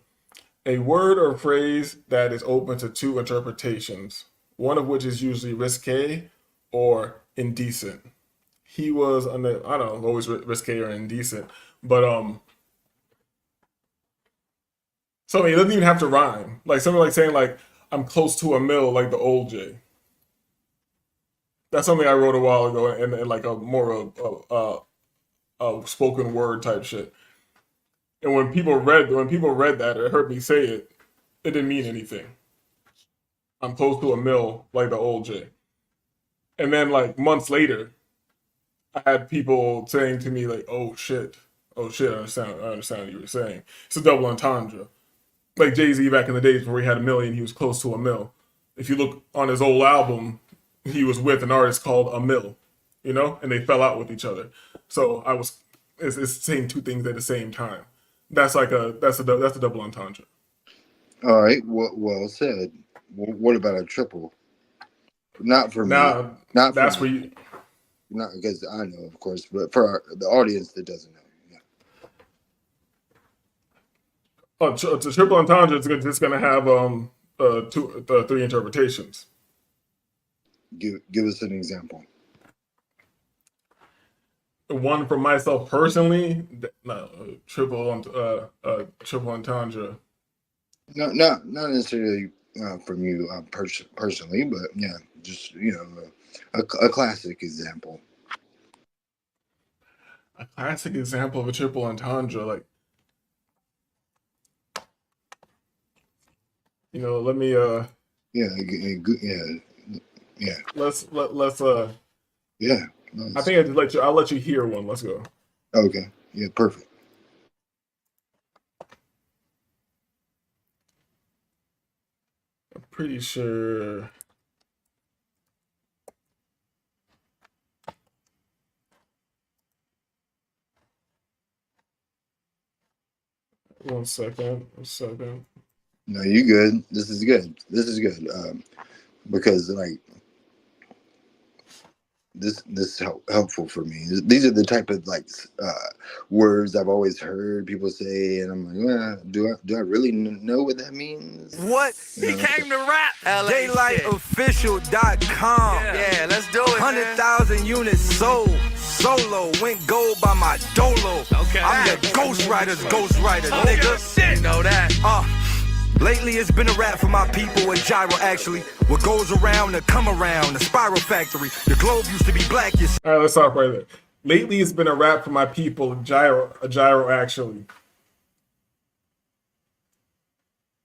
A word or phrase that is open to two interpretations, one of which is usually risque or indecent. He was under I don't know, always risque or indecent, but something it doesn't even have to rhyme. Like something like saying like I'm close to a mill, like the old J. That's something I wrote a while ago, and like a more a spoken word type shit. And when people read that or heard me say it, it didn't mean anything. I'm close to a mill, like the old J. And then like months later, I had people saying to me like, oh shit, I understand what you were saying. It's a double entendre. Like Jay-Z back in the days where he had a million, he was close to a mill. If you look on his old album, he was with an artist called A Mill, you know, and they fell out with each other. So it's saying two things at the same time. That's a double entendre. All right, well said. What about a triple? Not for me. Now Not for that's me. where you Not because I know, of course, but for the audience that doesn't know. Yeah. it's a triple entendre. It's going to have three interpretations. Give us an example. One for myself personally, no, triple entendre. No, not necessarily from you personally, but yeah, just a classic example. A classic example of a triple entendre, like, you know, let me yeah. let's Yeah. I Nice. think I'll let you hear one. Let's go. Okay. Yeah. Perfect. I'm pretty sure. One second. One second. No, you good. This is good. This is good. Because like this is helpful for me. These are the type of like words I've always heard people say, and I'm like, well, do I really know what that means? What? He came to rap. DaylightOfficial.com. Yeah, let's do it. 100,000 units sold. Solo went gold by my dolo. Okay. I'm the ghostwriter's ghostwriter, nigga. Shit. Know that. Lately it's been a rap for my people, a gyro actually. What goes around to come around, the spiral factory. The globe used to be black. All right, let's stop right there. Lately, it's been a rap for my people, a gyro actually.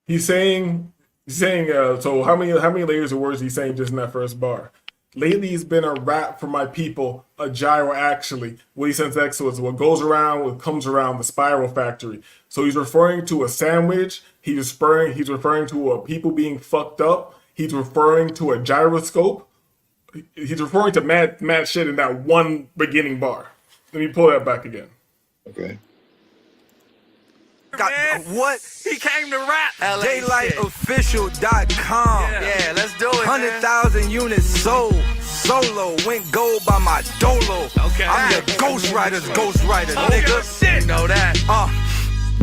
He's saying, so how many layers of words he's saying just in that first bar? Lately, it's been a rap for my people, a gyro actually. What he sends X to is what goes around, what comes around, the spiral factory. So he's referring to a sandwich. He's referring to a people being fucked up. He's referring to a gyroscope. He's referring to mad shit in that one beginning bar. Let me pull that back again. Okay. What? He came to rap. DaylightOfficial.com. Yeah, let's do it. 100,000 units sold. Solo went gold by my dolo. Okay. I'm the ghostwriter's ghostwriter, nigga. Shit. Know that.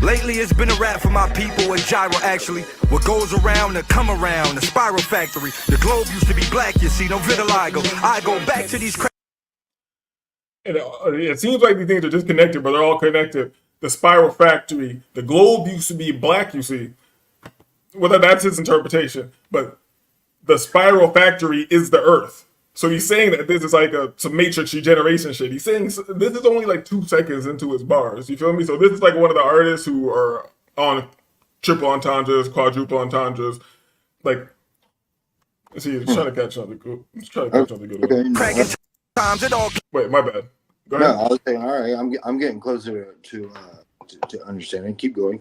Lately it's been a rap for my people, a gyro actually. What goes around to come around, the spiral factory. The globe used to be black, you see, no vitiligo. I go back to these And it seems like these things are disconnected, but they're all connected. The spiral factory, the globe used to be black, you see. Well, that's his interpretation. But the spiral factory is the earth. So he's saying that this is like some matrix regeneration shit. He's saying this is only like 2 seconds into his bars. You feel me? So this is like one of the artists who are on triple entendres, quadruple entendres. Like, see, he's trying to catch on the good. He's trying to catch on the good one. Okay. Wait, my bad. Go No, ahead. I was saying, all right. I'm getting closer to understanding. Keep going.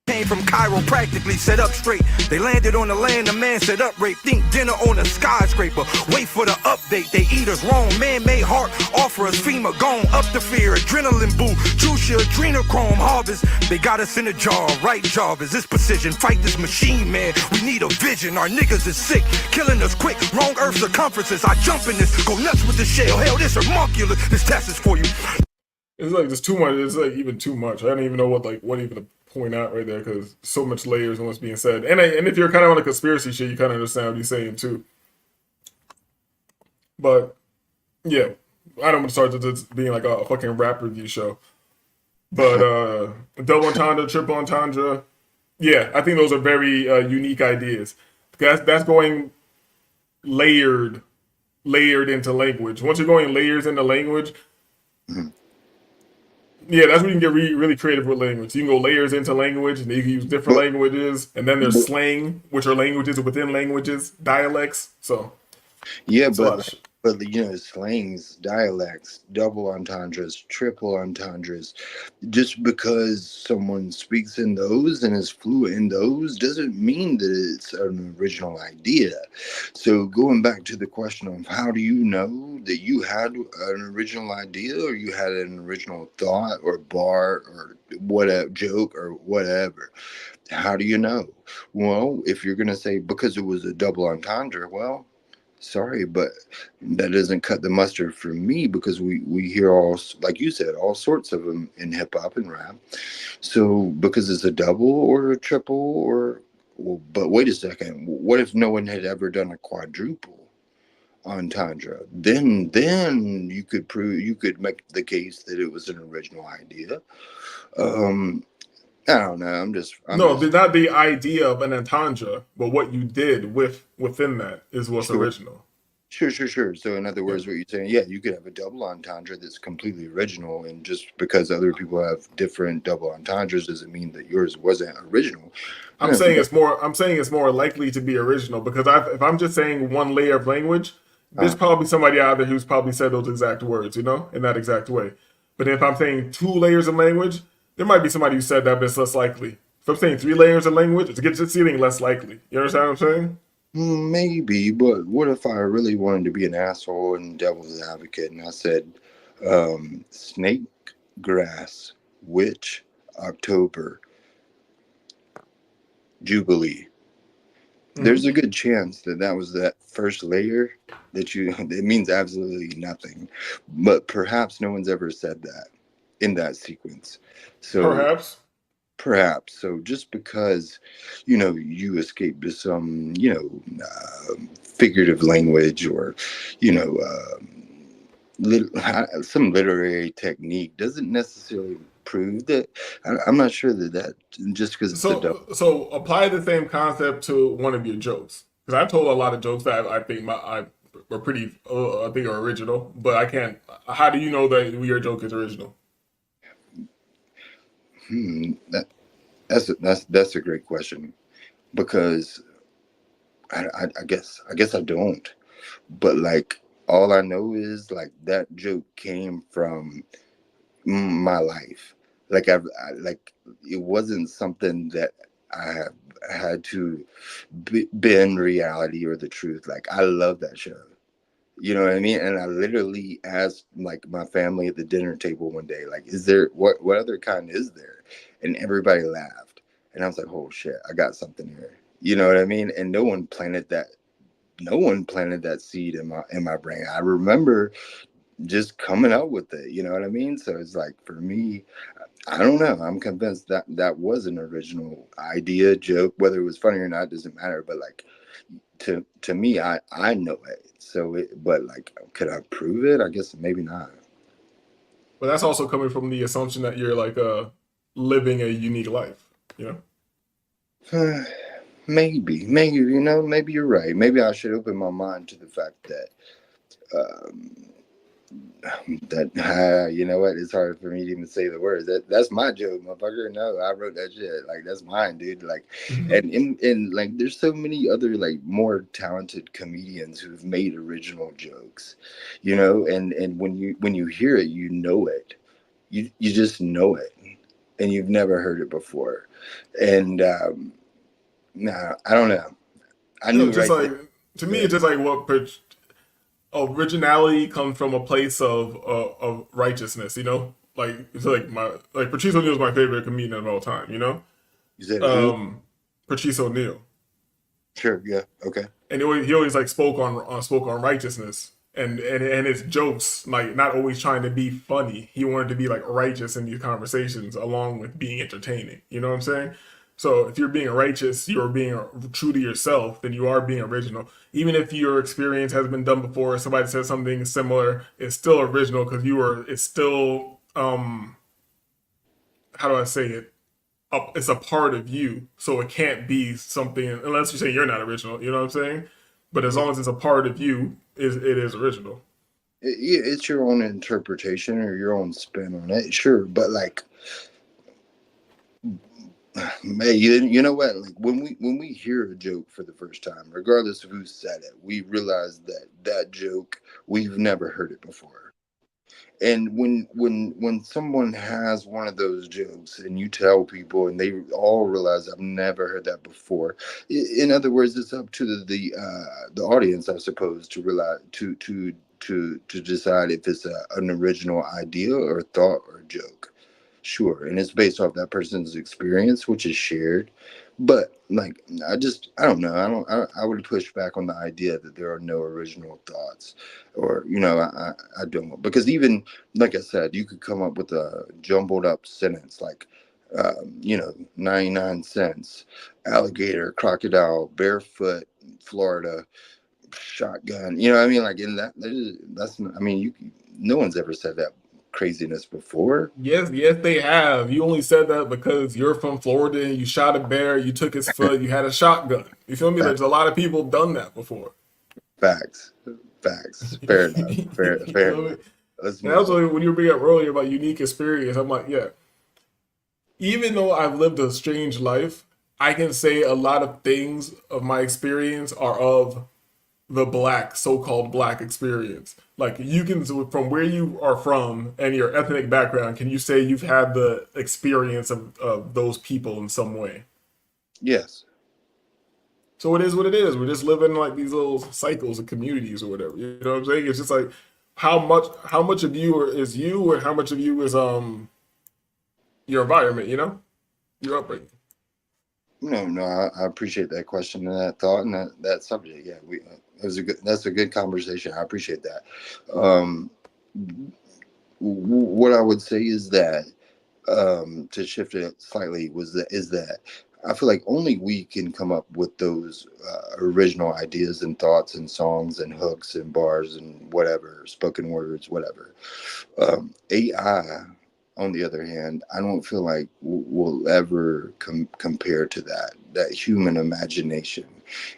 came from Cairo, practically set up straight. They landed on the land, the man set up rape. Think dinner on a skyscraper. Wait for the update, they eat us wrong. Man-made heart, offer us FEMA, gone up the fear. Adrenaline boo, juice your adrenochrome harvest. They got us in a jar, right job is this precision. Fight this machine, man, we need a vision. Our niggas is sick, killing us quick. Wrong earth circumferences, I jump in this, go nuts with the shell. Hell, this homunculus, this test is for you. It's like just too much. It's like even too much. I don't even know what even to point out right there because so much layers on what's being said. And if you're kind of on a conspiracy shit, you kind of understand what he's saying too. But yeah, I don't want to start to just being like a fucking rap review show. But double entendre, triple entendre, yeah, I think those are very unique ideas. That's going layered into language. Once you're going layers into language. Yeah, that's when you can get really creative with language. You can go layers into language, and you can use different But, languages, and then there's but slang, which are languages within languages, dialects. So yeah, it's a but lot of like, shit. but you know, slangs, dialects, double entendres, triple entendres. Just because someone speaks in those and is fluent in those doesn't mean that it's an original idea. So going back to the question of how do you know that you had an original idea or you had an original thought or bar or whatever joke or whatever, how do you know? Well, if you're going to say because it was a double entendre, well, sorry, but that doesn't cut the mustard for me because we hear all, like you said, all sorts of them in hip hop and rap. So because it's a double or a triple or, well, but wait a second, what if no one had ever done a quadruple entendre? Then you could prove, you could make the case that it was an original idea. Um, I don't know. I'm No, just not the idea of an entendre, but what you did within that is what's sure. original. Sure. So, in other Yeah. words, what you're saying, yeah, you could have a double entendre that's completely original, and just because other people have different double entendres doesn't mean that yours wasn't original. I'm Yeah, saying it's more. I'm saying it's more likely to be original because if I'm just saying one layer of language, there's uh, probably somebody out there who's probably said those exact words, in that exact way. But if I'm saying two layers of language, there might be somebody who said that, but it's less likely. If I'm saying three layers of language, it gets it's getting less likely. You understand what I'm saying? maybe, but what if I really wanted to be an asshole and devil's advocate, and I said, snake, grass, witch, October, Jubilee? There's Mm-hmm. a good chance that that was that first layer that you it means absolutely nothing, but perhaps no one's ever said that in that sequence. So Perhaps. perhaps, so just because you escape to some figurative language or you know some literary technique doesn't necessarily prove that. I'm not sure that just because it's a double. So apply the same concept to one of your jokes because I've told a lot of jokes that I think I were pretty I think are original, but I can't. How do you know that your joke is original? That, that's a great question because I guess I don't. But like all I know is like that joke came from my life. Like like it wasn't something that I have had to bend reality or the truth. Like I love that show. You know what I mean? And I literally asked like my family at the dinner table one day, like, is there what other kind is there? And everybody laughed. And I was like, oh shit, I got something here. You know what I mean? And no one planted that seed in my brain. I remember just coming up with it, you know what I mean? So it's like for me, I don't know. I'm convinced that that was an original idea, joke, whether it was funny or not doesn't matter, but like to me, I know it. So but like could I prove it? I guess maybe not. But that's also coming from the assumption that you're like living a unique life. You know. Maybe maybe you're right. Maybe I should open my mind to the fact that um, you know what? It's hard for me to even say the words. That's my joke, motherfucker. No, I wrote that shit. Like that's mine, dude. Like, Mhm. and like, there's so many other like more talented comedians who've made original jokes, and when you hear it, you know it. You just know it, and you've never heard it before. And nah, I don't know. I No, knew just right like there to me, it's that just like originality comes from a place of righteousness. Like it's like Patrice O'Neal is my favorite comedian of all time. you said who? Um, Patrice O'Neal, Sure, yeah, okay. and he always like spoke on righteousness and his jokes like not always trying to be funny. He wanted to be like righteous in these conversations along with being entertaining. You know what I'm saying? So if you're being righteous, you're being true to yourself, then you are being original. Even if your experience has been done before, somebody says something similar, it's still original because it's still how do I say it? It's a part of you, so it can't be something unless you say you're not original. You know what I'm saying? But as long as it's a part of you, it is original. It's your own interpretation or your own spin on it, sure. But like, man, you know what? Like when we hear a joke for the first time, regardless of who said it, we realize that that joke we've never heard it before. And when someone has one of those jokes and you tell people and they all realize I've never heard that before, in other words, it's up to the audience, I suppose, to realize to decide if it's an original idea or thought or joke. Sure, and it's based off that person's experience, which is shared. But like, I don't know. I would push back on the idea that there are no original thoughts, or I don't, because even like I said, you could come up with a jumbled up sentence like, 99 cents, alligator, crocodile, barefoot, Florida, shotgun. You know what I mean? Like in that's I mean, no one's ever said that craziness before. Yes, yes, they have. You only said that because you're from Florida and you shot a bear, you took his foot, you had a shotgun. You feel me? There's a lot of people done that before. Facts, facts. Fair enough. You Fair feel me? enough. Let's And move that's on. why when you bring up earlier about unique experience, I'm like, yeah, even though I've lived a strange life, I can say a lot of things of my experience are of the black, so-called black experience. Like you can, from where you are from and your ethnic background, can you say you've had the experience of those people in some way? Yes. So it is what it is. We're just living like these little cycles of communities or whatever. You know what I'm saying? It's just like how much of you is you and how much of you is your environment, your upbringing. No, no. I appreciate that question and that thought and that subject. Yeah, that's a good conversation. I appreciate that. Um, what I would say is that, to shift it slightly, is that I feel like only we can come up with those original ideas and thoughts and songs and hooks and bars and whatever, spoken words, whatever. AI, on the other hand, I don't feel like will ever compare to that human imagination.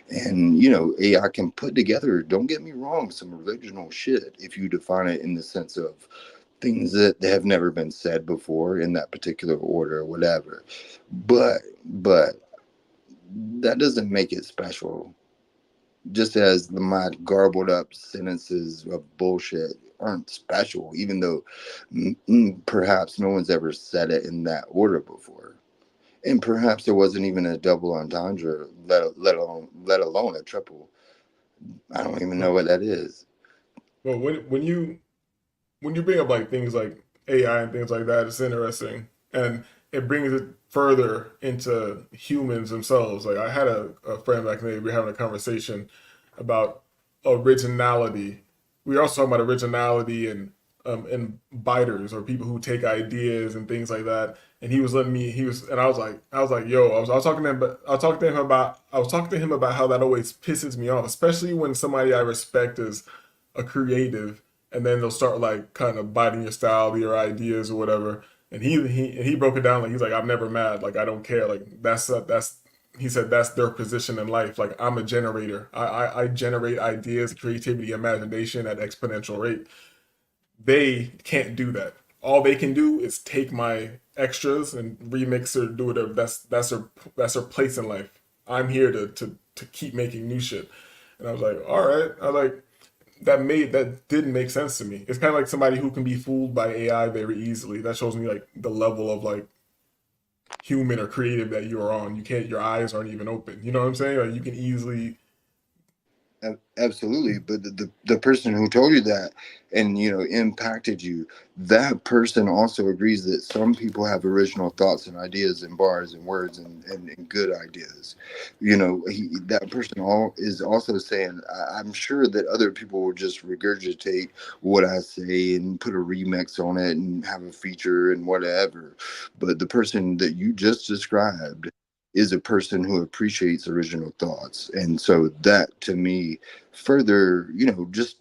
And AI can put together, don't get me wrong, some original shit if you define it in the sense of things that have never been said before in that particular order or whatever. But that doesn't make it special. Just as my garbled up sentences of bullshit aren't special, even though perhaps no one's ever said it in that order before. And perhaps there wasn't even a double entendre, let alone a triple. I don't even know Well, what that is. well, when you bring up like things like AI and things like that, it's interesting, and it brings it further into humans themselves. Like I had a friend back in the day, we were having a conversation about originality. We were also talking about originality and biters or people who take ideas and things like that. And he was letting me, he was, and I was like, yo, I was talking to him, but I was talking to him about how that always pisses me off, especially when somebody I respect is a creative, and then they'll start like kind of biting your style, your ideas or whatever. And he broke it down like he's like, I'm never mad, like I don't care, like that's he said that's their position in life. Like I'm a generator. I generate ideas, creativity, imagination at exponential rate. They can't do that. All they can do is take my extras and remix or do whatever. That's their place in life. I'm here to keep making new shit. And I was like, all right. I was like, that didn't make sense to me. It's kind of like somebody who can be fooled by AI very easily. That shows me like the level of like human or creative that you are on. You can't, your eyes aren't even open. You know what I'm saying? Like you can easily. Absolutely, but the person who told you that and impacted you, that person also agrees that some people have original thoughts and ideas and bars and words and good ideas. That person is also saying, I'm sure that other people will just regurgitate what I say and put a remix on it and have a feature and whatever. But the person that you just described is a person who appreciates original thoughts. And so that to me further, just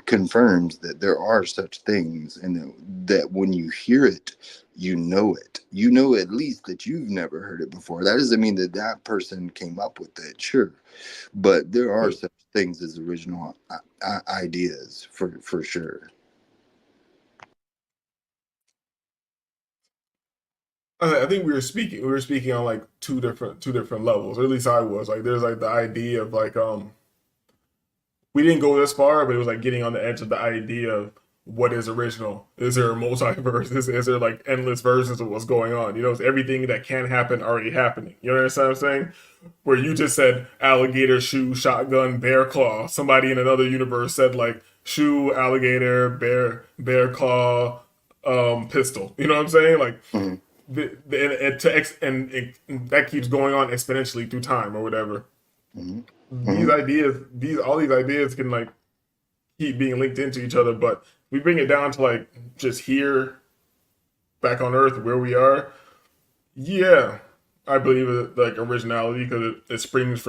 confirms that there are such things, and that when you hear it, you know at least that you've never heard it before. That doesn't mean that that person came up with it, sure, but there are such things as original ideas for sure. I think we were speaking on like two different levels, or at least I was. Like there's like the idea of like we didn't go this far, but it was like getting on the edge of the idea of what is original. Is there a multiverse? Is there like endless versions of what's going on? You know, is everything that can happen already happening? You understand what I'm saying? Where you just said alligator, shoe, shotgun, bear claw. Somebody in another universe said like shoe, alligator, bear claw, pistol. You know what I'm saying? Like Mm-hmm. and that keeps going on exponentially through time or whatever. Mm-hmm. These ideas, all these ideas can like keep being linked into each other, but we bring it down to like just here, back on Earth, where we are. Yeah, I believe it like originality because it springs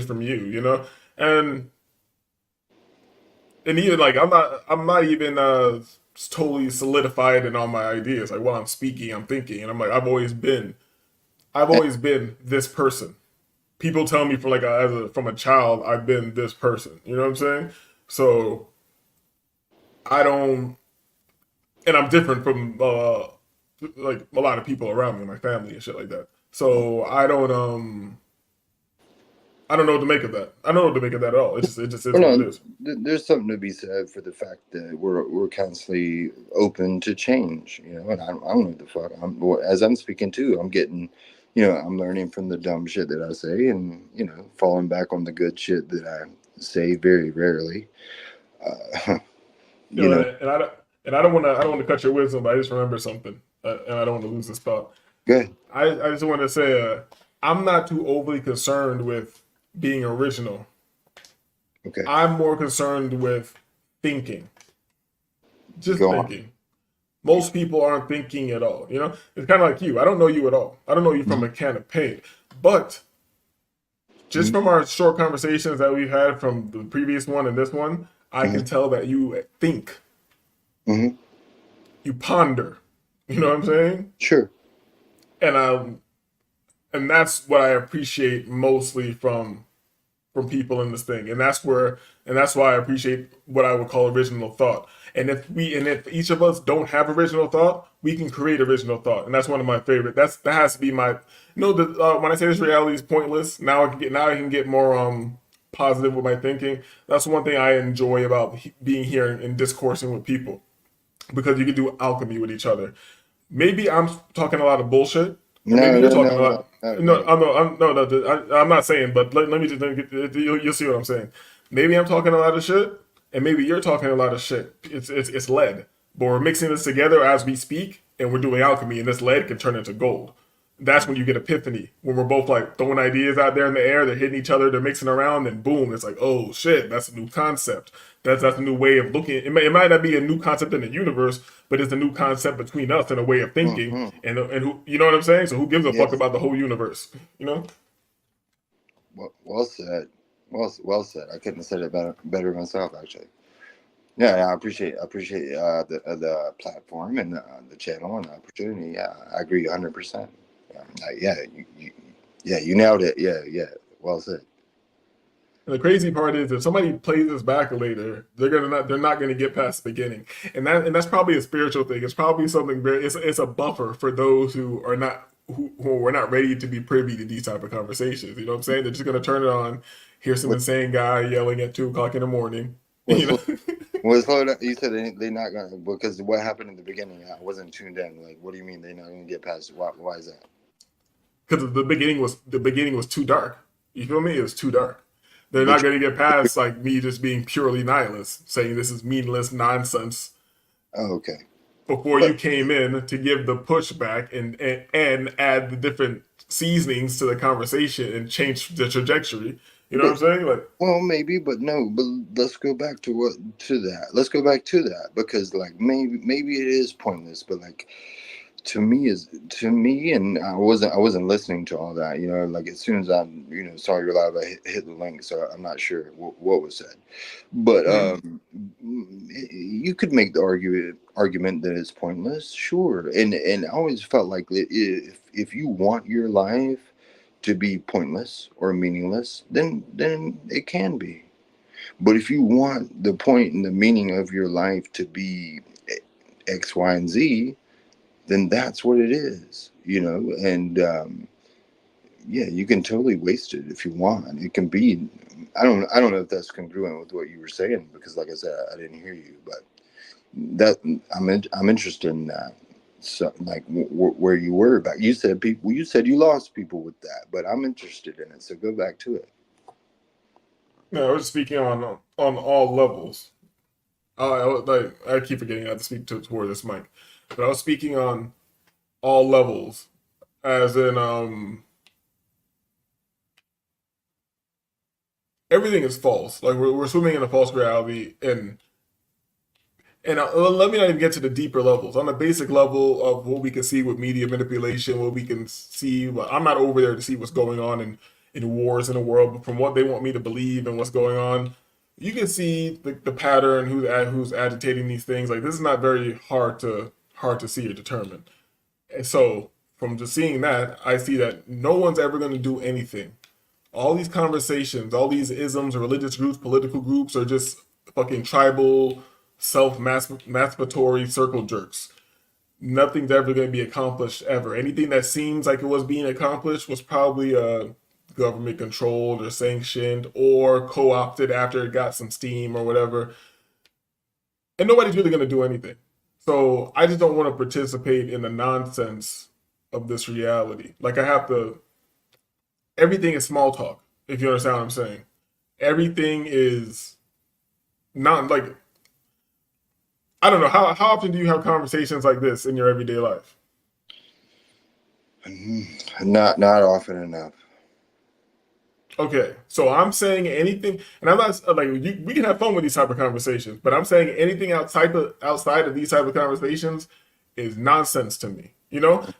from you, you know, and even like I'm not even totally solidified in all my ideas. Like while I'm speaking, I'm thinking, and I'm like I've always been this person. People tell me from a child I've been this person. You know what I'm saying? So I don't, and I'm different from like a lot of people around me, my family and shit like that. So I don't know what to make of that. I don't know what to make of that at all. It just is Well, what it no, is. there's something to be said for the fact that we're constantly open to change, and I don't know what the fuck. As I'm speaking too, I'm getting, I'm learning from the dumb shit that I say, and falling back on the good shit that I say very rarely. Uh, You you know, know, and I don't want to cut your wisdom, but I just remember something, and I don't want to lose this thought. good. I just want to say, I'm not too overly concerned with being original. Okay, I'm more concerned with thinking, just go on. thinking. Most people aren't thinking at all. You know, it's kind of like you. I don't know you at all. I don't know you from Mhm, a can of paint, but just mhm, from our short conversations that we've had from the previous one and this one, I mhm, can tell that you think, mhm. you ponder. You know what I'm saying? Sure. And and that's what I appreciate mostly from people in this thing, and that's why I appreciate what I would call original thought. And if each of us don't have original thought, we can create original thought, and that's one of my favorite. That has to be my. When I say this reality is pointless, now I can get more positive with my thinking. That's one thing I enjoy about being here and discoursing with people because you can do alchemy with each other. Maybe I'm talking a lot of bullshit, or maybe No, you're no, talking no, a no, lot. no, No, no. I'm no, I'm no, no. I'm not saying, but let me just you'll see what I'm saying. Maybe I'm talking a lot of shit, and maybe you're talking a lot of shit. It's lead, but we're mixing this together as we speak, and we're doing alchemy, and this lead can turn into gold. That's when you get epiphany. When we're both like throwing ideas out there in the air, they're hitting each other, they're mixing around, and boom, it's like, oh shit, that's a new concept. That's a new way of looking. It might not be a new concept in the universe, but it's a new concept between us and a way of thinking. Hmm. And who, you know what I'm saying? So who gives a fuck Yes. about the whole universe? You know? Well said. Well said. I couldn't have said it better myself, actually. Yeah, yeah, I appreciate the platform and the channel and the opportunity. Yeah, I agree 100%. Yeah, yeah, you nailed it. Yeah, yeah, well said. And the crazy part is, if somebody plays this back later, they're not gonna get past the beginning, and that's probably a spiritual thing. It's probably something very. It's a buffer for those who are not ready to be privy to these type of conversations. You know what I'm saying? They're just gonna turn it on, hear some What insane guy yelling at 2 o'clock in the morning. was You slow? know. Was slow down? You said they not gonna, because what happened in the beginning? I wasn't tuned in. Like, what do you mean they not gonna get past? Why is that? Because the beginning was too dark. You feel me? It was too dark. They're The not tr- going to get past like me just being purely nihilist, saying this is meaningless nonsense. oh, okay, Before you but came in to give the pushback and add the different seasonings to the conversation and change the trajectory. You know what but I'm saying? Like, well, maybe, but no. But let's go back to that. Let's go back to that, because like maybe it is pointless, but like to me, and I wasn't listening to all that. Like as soon as I saw your live, I hit the link, so I'm not sure what was said. But Mm. you could make the argument that it's pointless, sure. And I always felt like if you want your life to be pointless or meaningless, then it can be. But if you want the point and the meaning of your life to be X, Y, and Z, then that's what it is. And yeah, you can totally waste it if you want. It can be. I don't know if that's congruent with what you were saying because, like I said, I didn't hear you. But that I'm interested in that. So, like where you were back, you said people. You said you lost people with that, but I'm interested in it. So go back to it. No, I was speaking on all levels. I keep forgetting I have to speak toward this mic, but I was speaking on all levels, as in everything is false. Like we're swimming in a false reality, and let me not even get to the deeper levels. On the basic level of what we can see with media manipulation, what we can see. Well, I'm not over there to see what's going on in wars in the world, but from what they want me to believe and what's going on, you can see the pattern who's agitating these things. Like this is not very hard to see or determine. And so from just seeing that, I see that no one's ever going to do anything. All these conversations, all these isms, religious groups, political groups are just fucking tribal, self-masturbatory circle jerks. Nothing's ever going to be accomplished ever. Anything that seems like it was being accomplished was probably government controlled or sanctioned or co-opted after it got some steam or whatever. And nobody's really going to do anything. So I just don't want to participate in the nonsense of this reality. Like I have to. Everything is small talk. If you understand what I'm saying, everything is not like I don't know how often do you have conversations like this in your everyday life? Not often enough. Okay, so I'm saying anything, and I'm not like we can have fun with these type of conversations, but I'm saying anything outside of these type of conversations is nonsense to me.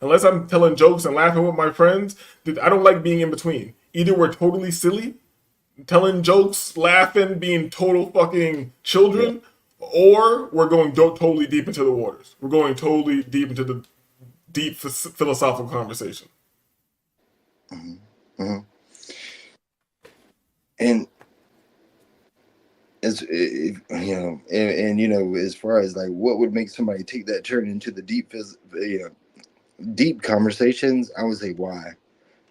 Unless I'm telling jokes and laughing with my friends, I don't like being in between. Either we're totally silly, telling jokes, laughing, being total fucking Yeah. children, or we're going totally deep into the waters. We're going totally deep into the deep philosophical conversation. Hmm. Hmm. And as as far as like what would make somebody take that turn into the deep conversations, I would say why.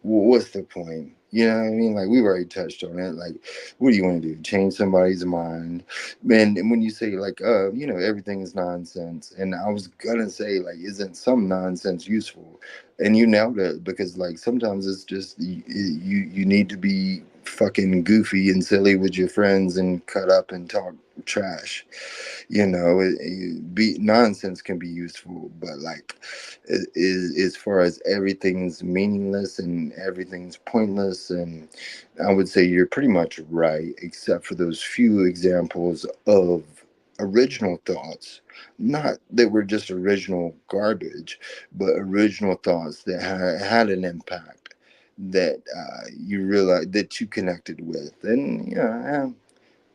What's the point? You know what I mean? Like we've already touched on it. Like, what do you want to do? Change somebody's mind? Man, and when you say like, everything is nonsense, and I was gonna say like, isn't some nonsense useful? And you nailed it because like sometimes it's just you need to be fucking goofy and silly with your friends and cut up and talk trash. Be nonsense can be useful, but like as far as everything's meaningless and everything's pointless, and I would say you're pretty much right, except for those few examples of original thoughts, not that were just original garbage, but original thoughts that had an impact that you realize that you connected with, and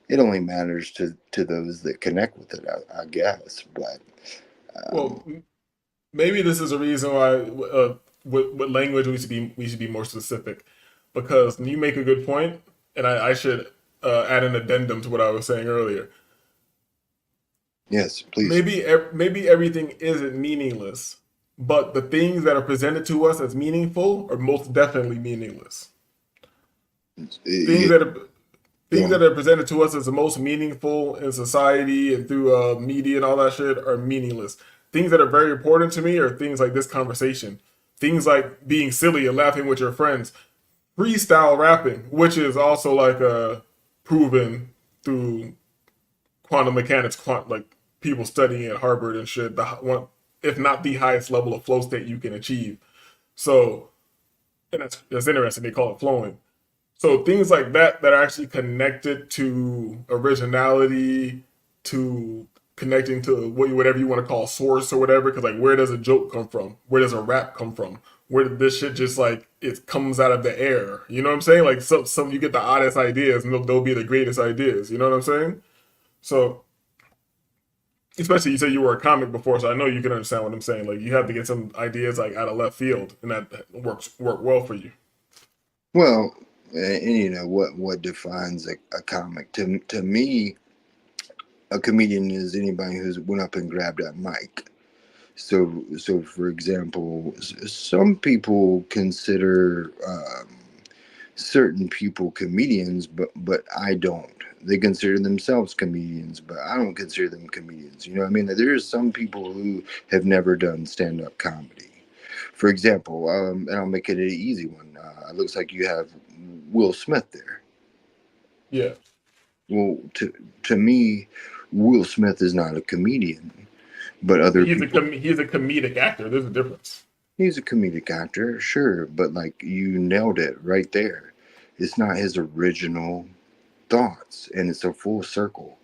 it only matters to those that connect with it, I guess. But Well, maybe this is a reason why with language we should be more specific, because you make a good point, and I should add an addendum to what I was saying earlier. yes, please. Maybe everything isn't meaningless, but the things that are presented to us as meaningful are most definitely meaningless. Things Yeah, that are go things that on. are presented to us as the most meaningful in society and through media and all that shit are meaningless. Things that are very important to me are things like this conversation, things like being silly and laughing with your friends, freestyle rapping, which is also like proven through quantum mechanics, like people studying at Harvard and shit. The one, if not the highest level of flow state you can achieve. So, and that's interesting. They call it flowing. So things like that are actually connected to originality, to connecting to whatever you want to call source or whatever. Because like, where does a joke come from? Where does a rap come from? Where did this shit just like it comes out of the air? You know what I'm saying? Like some you get the oddest ideas and they'll be the greatest ideas. You know what I'm saying? So especially you said you were a comic before, so I know you can understand what I'm saying. Like you have to get some ideas like out of left field, and that work well for you. Well, and you know what defines a comic to me, a comedian is anybody who's went up and grabbed that mic. So for example, some people consider certain people comedians, but I don't. They consider themselves comedians, but I don't consider them comedians. You know what I mean? There's some people who have never done stand-up comedy. For example, and I'll make it an easy one. It looks like you have Will Smith there. Yeah, Well, to me, Will Smith is not a comedian, but other people. he's a comedic actor. There's a difference. He's a comedic actor, sure, but like you nailed it right there. It's not his original thoughts, and it's a full circle.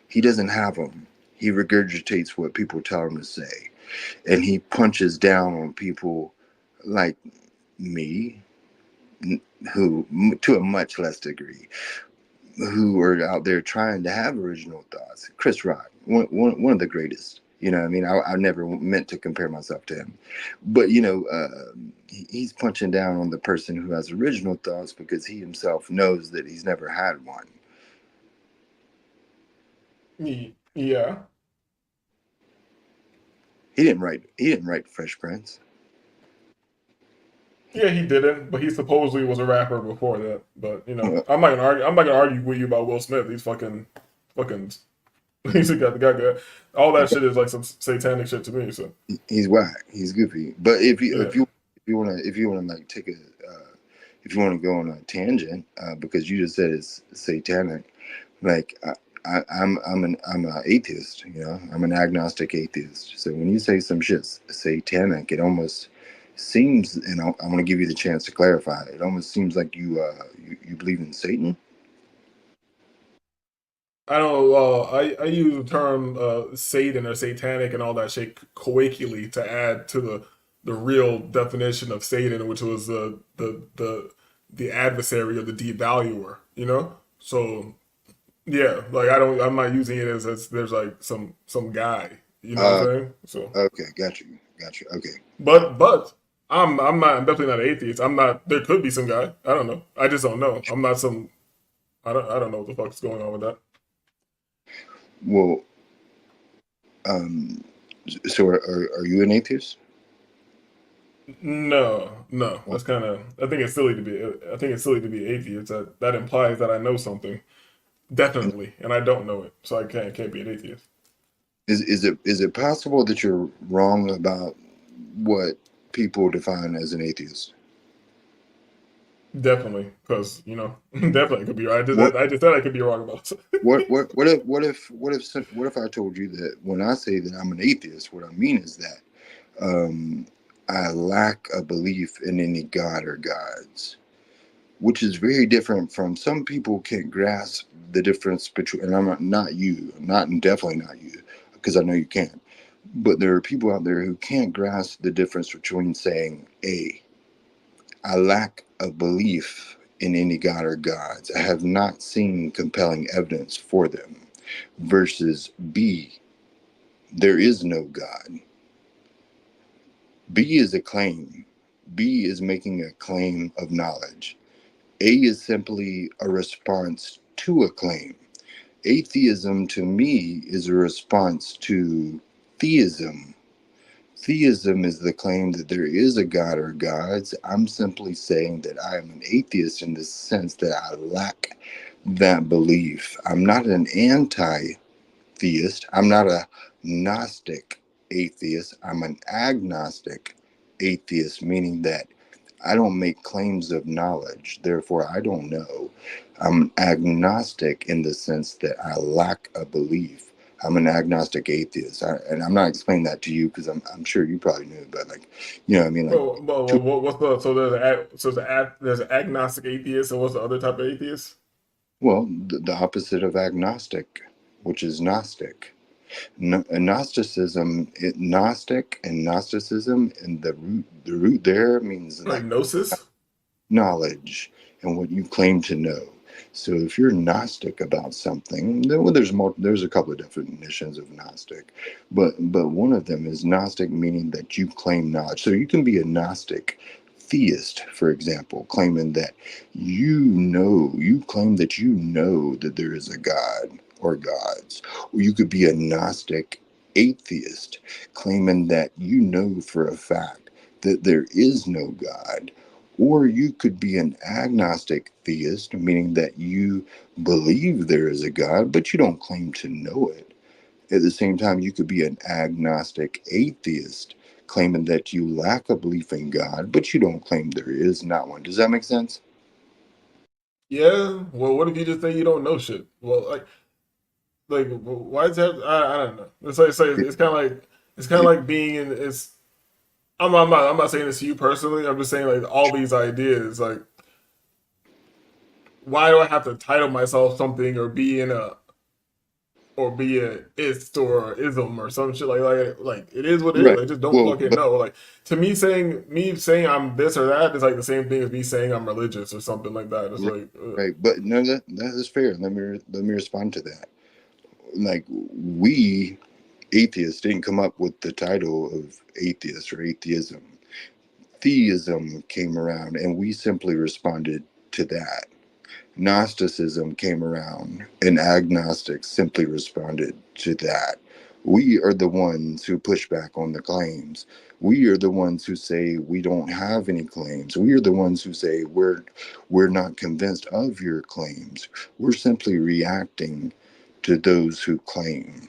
He doesn't have them. He regurgitates what people tell him to say, and he punches down on people like me, who, to a much less degree, who are out there trying to have original thoughts. Chris Rock, one of the greatest. You know what I mean? I never meant to compare myself to him. But, you know, he's punching down on the person who has original thoughts because he himself knows that he's never had one. Yeah, He didn't write Fresh Prince. yeah, he didn't, but he supposedly was a rapper before that. But you know, Uh, I'm not gonna argue. I'm not gonna argue with you about Will Smith. He's fucking. He's got all that shit is like some satanic shit to me. So he's whack. He's goofy. But if you yeah, if you wanna like take a if you want to go on a tangent, because you just said it's satanic, like I'm an atheist, you know. I'm an agnostic atheist. So when you say some shit's satanic, it almost seems, and I'm going to give you the chance to clarify. It almost seems like you believe in Satan. I don't. I use the term Satan or satanic and all that shit colloquially to add to the real definition of Satan, which was the adversary or the devaluer. You know, so yeah, like I'm not using it as there's like some guy. You know what I'm Uh, saying? So, okay, got you. Okay, but I'm definitely not an atheist. I'm not. There could be some guy. I don't know. I just don't know. I'm not some. I don't know what the fuck's going on with that. well, um, so are you an atheist? No, no. Well, That's kind of. I think it's silly to be. I think it's silly to be atheist. That implies that I know something definitely, and I don't know it, so I can't be an atheist. is it possible that you're wrong about what people define as an atheist? Definitely, because you know, definitely could be. What I just said I could be wrong about it. what if I told you that when I say that I'm an atheist, what I mean is that um, I lack a belief in any god or gods, which is very different from some people can't grasp the difference between. And I'm not you, not definitely not you, because I know you can't. But there are people out there who can't grasp the difference between saying a I lack a belief in any god or gods. I have not seen compelling evidence for them. Versus B, there is no God. B is a claim. B is making a claim of knowledge. A is simply a response to a claim. Atheism to me is a response to theism. Theism is the claim that there is a God or gods. I'm simply saying that I am an atheist in the sense that I lack that belief. I'm not an anti theist. I'm not a Gnostic atheist. I'm an agnostic atheist, meaning that I don't make claims of knowledge. Therefore, I don't know. I'm agnostic in the sense that I lack a belief. I'm an agnostic atheist. And I'm not explaining that to you because I'm sure you probably knew, but like, you know what I mean? Like, What's the so there's an agnostic atheist, and what's the other type of atheist? well, the opposite of agnostic, which is Gnostic. Gnosticism, Gnostic and Gnosticism, and the root there means Like like gnosis. knowledge and what you claim to know. So if you're Gnostic about something, well, there's a couple of definitions of Gnostic, but one of them is Gnostic, meaning that you claim knowledge. So you can be a Gnostic theist, for example, claiming that you claim that you know that there is a God or gods. Or you could be a Gnostic atheist, claiming that you know for a fact that there is no God. Or you could be an agnostic theist, meaning that you believe there is a God, but you don't claim to know it. At the same time, you could be an agnostic atheist, claiming that you lack a belief in God, but you don't claim there is not one. Does that make sense? Yeah. Well, what if you just say you don't know shit? Well, like why is that? I don't know. It, It's kind of it, like being in it's. I'm not saying this to you personally. I'm just saying like all these ideas. Like, why do I have to title myself something or be in a or be a ist or ism or some shit like it is what it is. right. I just don't Well, fucking know. Like to me saying I'm this or that is like the same thing as me saying I'm religious or something like that. It's right, like right. But no, that is fair. Let me respond to that. Like we atheists didn't come up with the title of atheist or atheism. Theism came around, and we simply responded to that. Gnosticism came around, and agnostics simply responded to that. We are the ones who push back on the claims. We are the ones who say we don't have any claims. We are the ones who say we're not convinced of your claims. We're simply reacting to those who claim.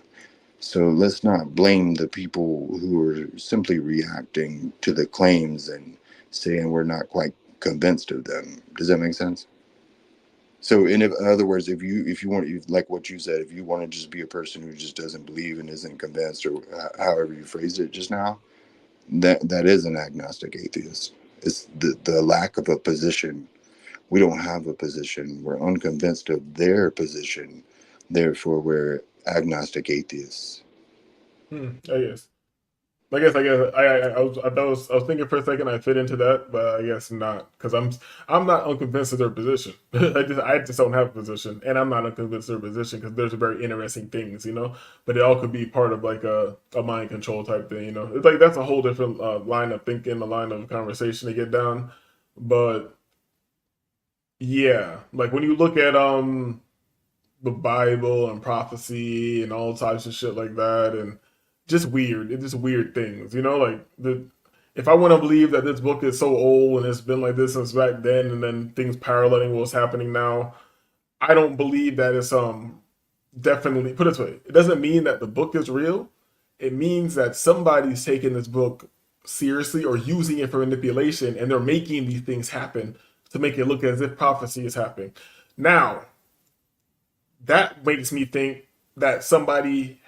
So let's not blame the people who are simply reacting to the claims and saying we're not quite convinced of them. Does that make sense? So, in other words, if you want, like what you said, if you want to just be a person who just doesn't believe and isn't convinced, or however you phrased it just now, that is an agnostic atheist. It's the lack of a position. We don't have a position. We're unconvinced of their position. Therefore, we're agnostic atheists. I guess. I guess I was thinking for a second I fit into that, but I guess not because I'm not unconvinced of their position. I just don't have a position, and I'm not unconvinced of their position because there's very interesting things, you know. But it all could be part of like a mind control type thing, you know. It's like that's a whole different line of thinking, a line of conversation to get down. But yeah, like when you look at the Bible and prophecy and all types of shit like that, and it's just weird things, you know. Like the if I want to believe that this book is so old and it's been like this since back then, and then things paralleling what's happening now, I don't believe that it's definitely put it this way. It doesn't mean that the book is real. It means that somebody's taking this book seriously or using it for manipulation, and they're making these things happen to make it look as if prophecy is happening. Now, that makes me think that somebody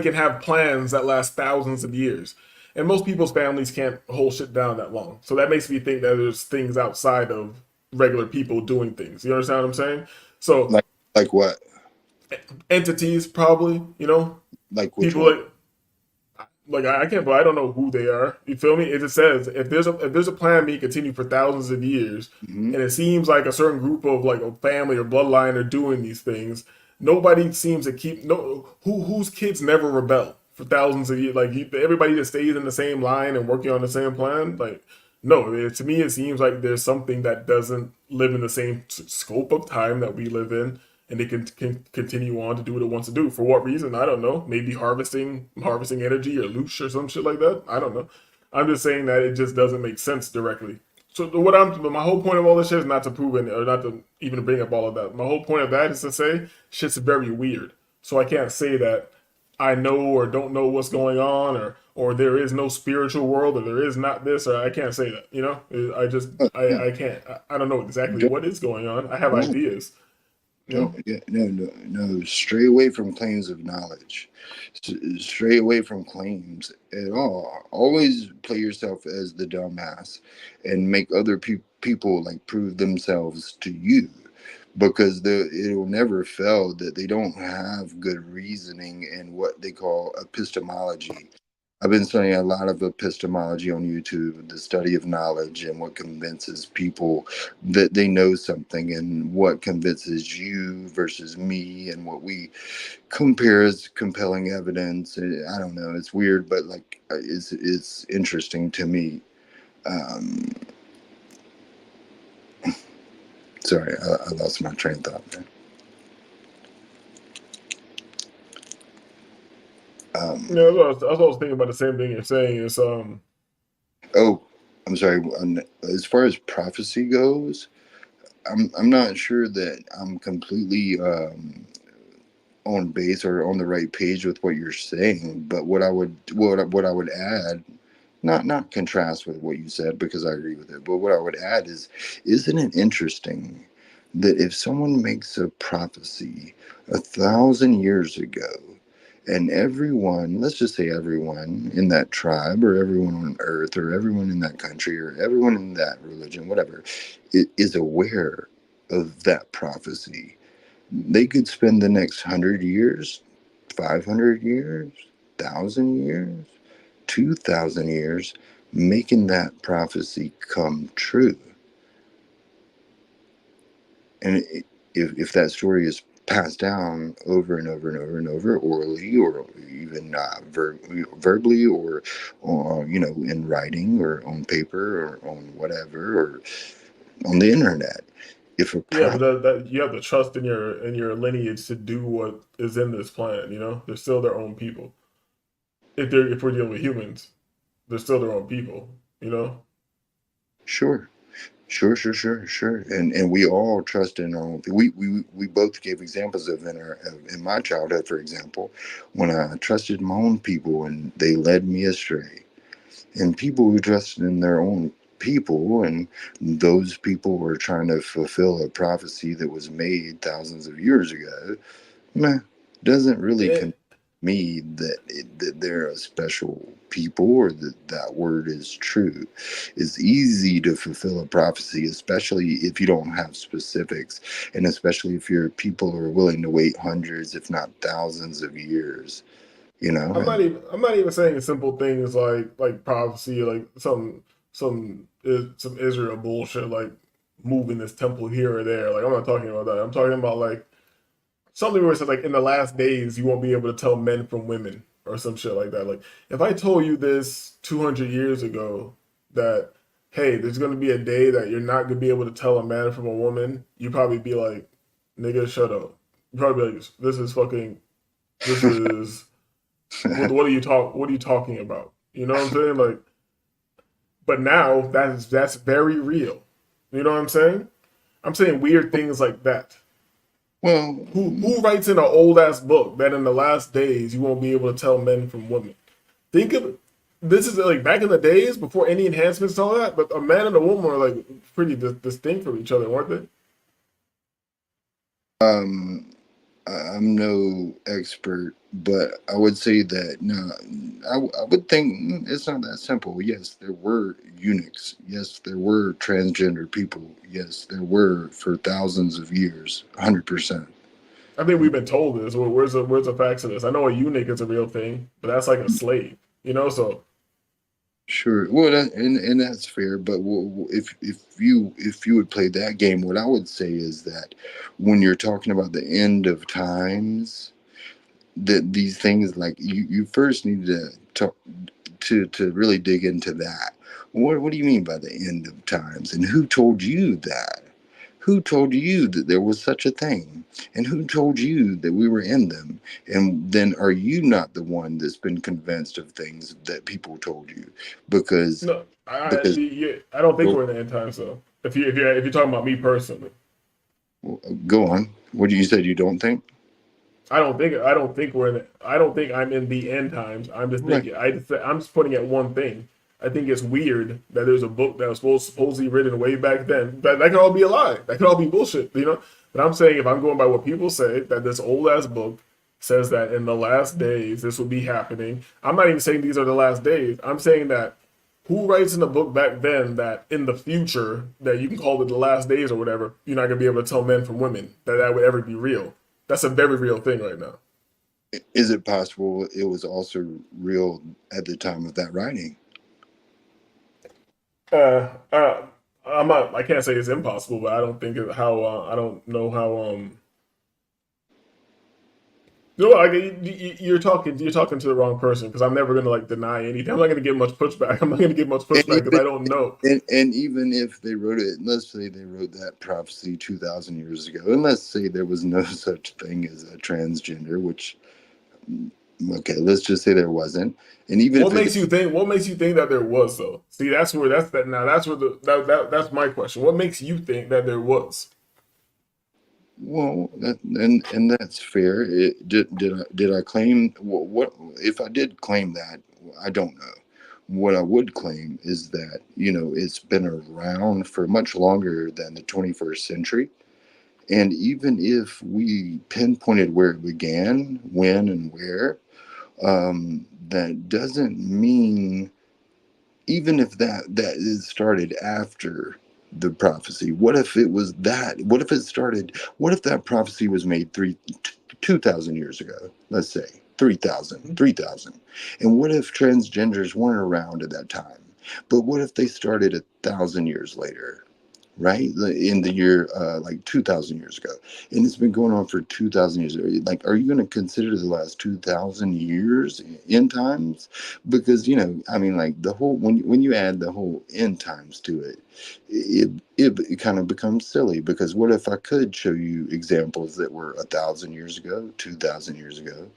can have plans that last thousands of years. And most people's families can't hold shit down that long. So that makes me think that there's things outside of regular people doing things. You understand what I'm saying? So Like like what? entities probably, you know, Like which people one? like I can't, but I don't know who they are. You feel me? It just says if there's a plan being continued for thousands of years, Hmm. and it seems like a certain group of like a family or bloodline are doing these things. Nobody seems to keep no whose kids never rebel for thousands of years. Like everybody just stays in the same line and working on the same plan. Like no, to me it seems like there's something that doesn't live in the same scope of time that we live in, and it can continue on to do what it wants to do. For what reason? I don't know. Maybe harvesting energy or loosh or some shit like that. I don't know. I'm just saying that it just doesn't make sense directly. So my whole point of all this shit is not to prove it or not to even bring up all of that. My whole point of that is to say shit's very weird. So I can't say that I know or don't know what's going on, or there is no spiritual world, or there is not this, or I can't say that. You know, I just Yeah. I can't. I don't know exactly Don't, what is going on. I have don't, ideas. You don't, know. yeah, no. Stray away from claims of knowledge. Stray away from claims at all. Always play yourself as the dumbass and make other people like prove themselves to you. because it'll never fail that they don't have good reasoning and what they call epistemology. I've been studying a lot of epistemology on YouTube, the study of knowledge and what convinces people that they know something, and what convinces you versus me, and what we compare as compelling evidence. I don't know. It's weird, but like it's interesting to me. Um, Sorry, I lost my train of thought there. Yeah, I was thinking about the same thing you're saying. Is Oh, I'm sorry. As far as prophecy goes, I'm not sure that I'm completely on base or on the right page with what you're saying. But what I would add, not contrast with what you said because I agree with it. But what I would add is, isn't it interesting that if someone makes a prophecy 1,000 years ago, and everyone, let's just say everyone in that tribe, or everyone on earth, or everyone in that country, or everyone in that religion, whatever, is aware of that prophecy, they could spend the next 100 years, 500 years, 1,000 years, 2,000 years making that prophecy come true. And if that story is passed down over and over and over and over, orally, or even verbally, or in writing, or on paper, or on whatever, or on the internet, if a yeah, pro but that you have to trust in your lineage to do what is in this plan. You know, they're still their own people. If we're dealing with humans, they're still their own people. You know. sure. Sure. And we all trust in our own. We both gave examples of in my childhood, for example, when I trusted my own people and they led me astray. And people who trusted in their own people, and those people were trying to fulfill a prophecy that was made thousands of years ago, meh, doesn't really Eh, convince me that they're a special people, or that word is true. It's easy to fulfill a prophecy, especially if you don't have specifics, and especially if your people are willing to wait hundreds, if not thousands of years. And I'm not even saying simple things like prophecy, like some Israel bullshit, like moving this temple here or there. Like I'm not talking about that. I'm talking about like something where it says like in the last days you won't be able to tell men from women or some shit like that. Like if I told you this 200 years ago that hey, there's gonna be a day that you're not gonna be able to tell a man from a woman, you'd probably be like, nigga, shut up. You'd probably be like, this is what are you talking about? You know what I'm saying? Like, but now that's very real. You know what I'm saying? I'm saying weird things like that. well, Who writes in an old ass book that in the last days you won't be able to tell men from women? Think of this is like back in the days before any enhancements and all that, but a man and a woman are like pretty distinct from each other, weren't they? um, I'm no expert, but I would say that no, I would think it's not that simple. Yes, there were eunuchs. Yes, there were transgender people. Yes, there were for thousands of years, 100%. I think we've been told this. Where's the facts of this? I know a eunuch is a real thing, but that's like a slave, you know. So Sure. Well, and that's fair. But if you would play that game, what I would say is that when you're talking about the end of times, that these things, like, you first need to talk to really dig into that. What do you mean by the end of times? And who told you that? Who told you that there was such a thing? And who told you that we were in them? And then are you not the one that's been convinced of things that people told you? Because no, because yeah, I don't think go, we're in the end times though. If you're talking about me personally, go on. What you said you don't think? I don't think we're in. I don't think I'm in the end times. I'm just Right. thinking. I'm just putting at one thing. I think it's weird that there's a book that was supposedly written way back then. That could all be a lie. That could all be bullshit. You know. But I'm saying if I'm going by what people say, that this old ass book says that in the last days this will be happening. I'm not even saying these are the last days. I'm saying that who writes in a book back then that in the future that you can call it the last days or whatever, you're not gonna be able to tell men from women that that would ever be real? That's a very real thing right now. Is it possible it was also real at the time of that writing? Uh, uh, I'm not. I can't say it's impossible, but I don't think it, how. I don't know how. You know, like you're talking. You're talking to the wrong person because I'm never gonna like deny anything. I'm not gonna get much pushback. I'm not gonna get much And pushback because even I don't know. and even if they wrote it, let's say they wrote that prophecy 2,000 years ago, and let's say there was no such thing as a transgender, which okay, let's just say there wasn't, and even What if it, makes you think? What makes you think that there was though? See, that's where that's that. Now that's where that's my question. What makes you think that there was? well, and that's fair. Did I claim what if I did claim that? I don't know. What I would claim is that it's been around for much longer than the 21st century. And even if we pinpointed where it began, when and where, that doesn't mean, even if that is started after the prophecy. What if it was that? What if it started? What if that prophecy was made 2,000 years ago? Let's say 3,000. And what if transgenders weren't around at that time? But what if they started 1,000 years later? Right, in the year like 2,000 years ago, and it's been going on for 2,000 years. Like, are you going to consider the last 2,000 years end times? Because I mean, like, the whole, when you add the whole end times to it, it kind of becomes silly. Because what if I could show you examples that were 1,000 years ago, 2,000 years ago?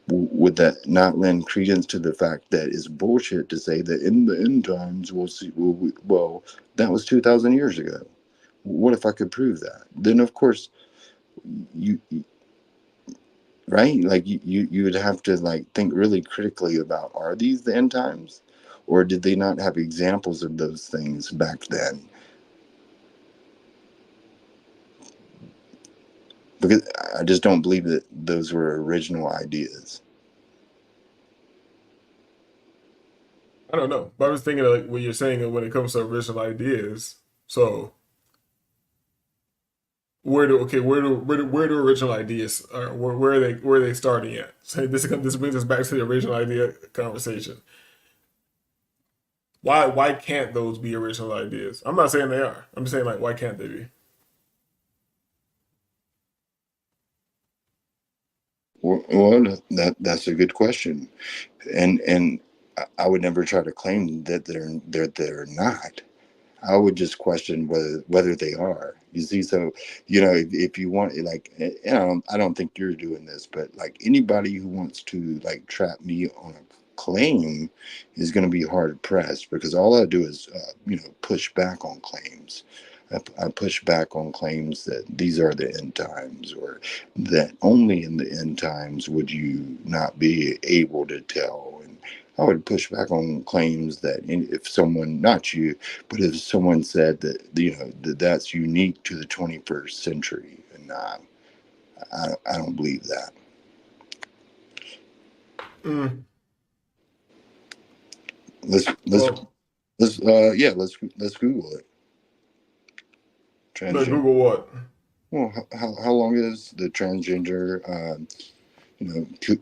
Would that not lend credence to the fact that it's bullshit to say that in the end times we'll see? Well, that was 2,000 years ago. What if I could prove that? Then of course you right, like you would have to like think really critically about, are these the end times, or did they not have examples of those things back then? Because I just don't believe that those were original ideas. I don't know, but I was thinking of, like what you're saying when it comes to original ideas. So where do original ideas where are they starting at? So this brings us back to the original idea conversation. Why can't those be original ideas? I'm not saying they are. I'm just saying like why can't they be? Well, that's a good question, and I would never try to claim that they're not. I would just question whether they are. You see, so if you want, like, I don't think you're doing this, but like anybody who wants to like trap me on a claim is going to be hard pressed, because all I do is push back on claims. I push back on claims that these are the end times, or that only in the end times would you not be able to tell. And I would push back on claims that if someone, not you, but if someone said that that's unique to the 21st century, and I don't believe that. Mm, Let's let's well, yeah, let's Google it. no, Transgender. Google what? Well, how long has the transgender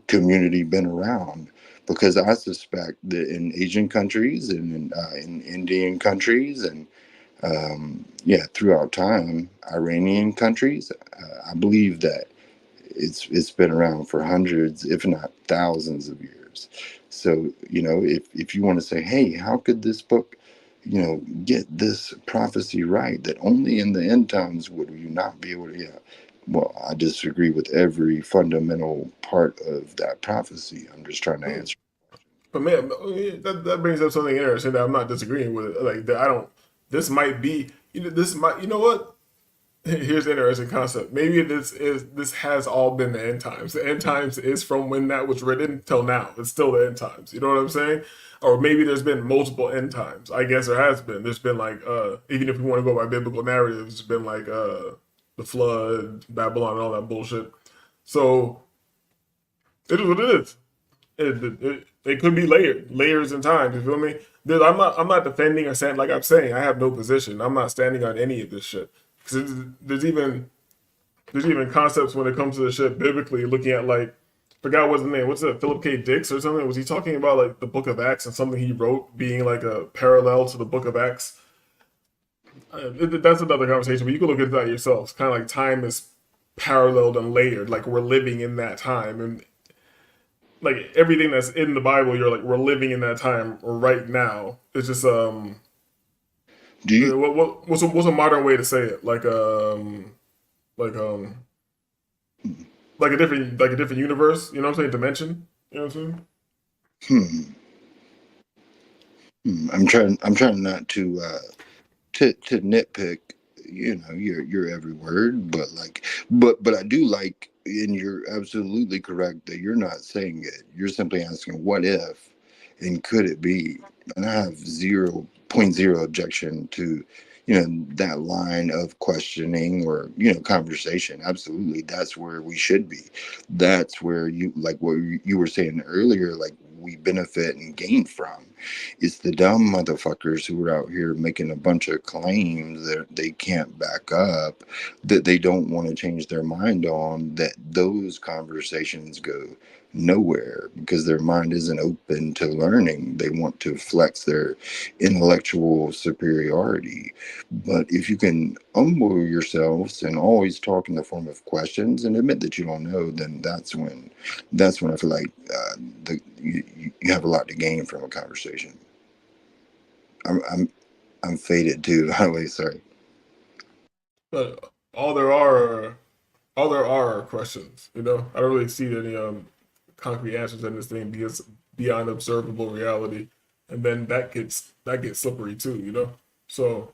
community been around? Because I suspect that in Asian countries and in Indian countries and yeah, throughout time, Iranian countries, I believe that it's been around for hundreds, if not thousands of years. So if you want to say, hey, how could this book get this prophecy right, that only in the end times would you not be able to, yeah, well, I disagree with every fundamental part of that prophecy. I'm just trying to answer. But man, that brings up something interesting that I'm not disagreeing with. Like that, I don't. This might be. This might. You know what? Here's an interesting concept. Maybe this has all been the end times. The end times is from when that was written till now. It's still the end times. You know what I'm saying? Or maybe there's been multiple end times. I guess there has been. There's been like even if we want to go by biblical narratives, it's been like the flood, Babylon, and all that bullshit. So it is what it is. It could be layers in time. You feel me? I'm not defending or saying, like I'm saying, I have no position. I'm not standing on any of this shit. Because there's even concepts when it comes to the shit biblically, looking at like, forgot what's the name. What's it? Philip K. Dix or something? Was he talking about like the Book of Acts and something he wrote being like a parallel to the Book of Acts? That's another conversation, but you can look into that yourself. It's kind of like time is paralleled and layered, like we're living in that time, and like everything that's in the Bible, you're like we're living in that time right now. It's just Do you what's a modern way to say it? Like like a different universe. You know what I'm saying? Dimension. You know what I'm saying? hmm, I'm trying not to nitpick, your every word, but like, but I do like, and you're absolutely correct that you're not saying it. You're simply asking what if and could it be? And I have 0.0 objection to, that line of questioning or, conversation. Absolutely. That's where we should be. That's where you, like what you were saying earlier, like we benefit and gain from. It's the dumb motherfuckers who are out here making a bunch of claims that they can't back up, that they don't want to change their mind on, that those conversations go nowhere because their mind isn't open to learning. They want to flex their intellectual superiority. But if you can humble yourselves and always talk in the form of questions and admit that you don't know, then that's when I feel like you have a lot to gain from a conversation. I'm faded too. By the way, sorry. But all there are questions. You know, I don't really see any concrete answers in this thing because beyond observable reality, and then that gets slippery too. You know, so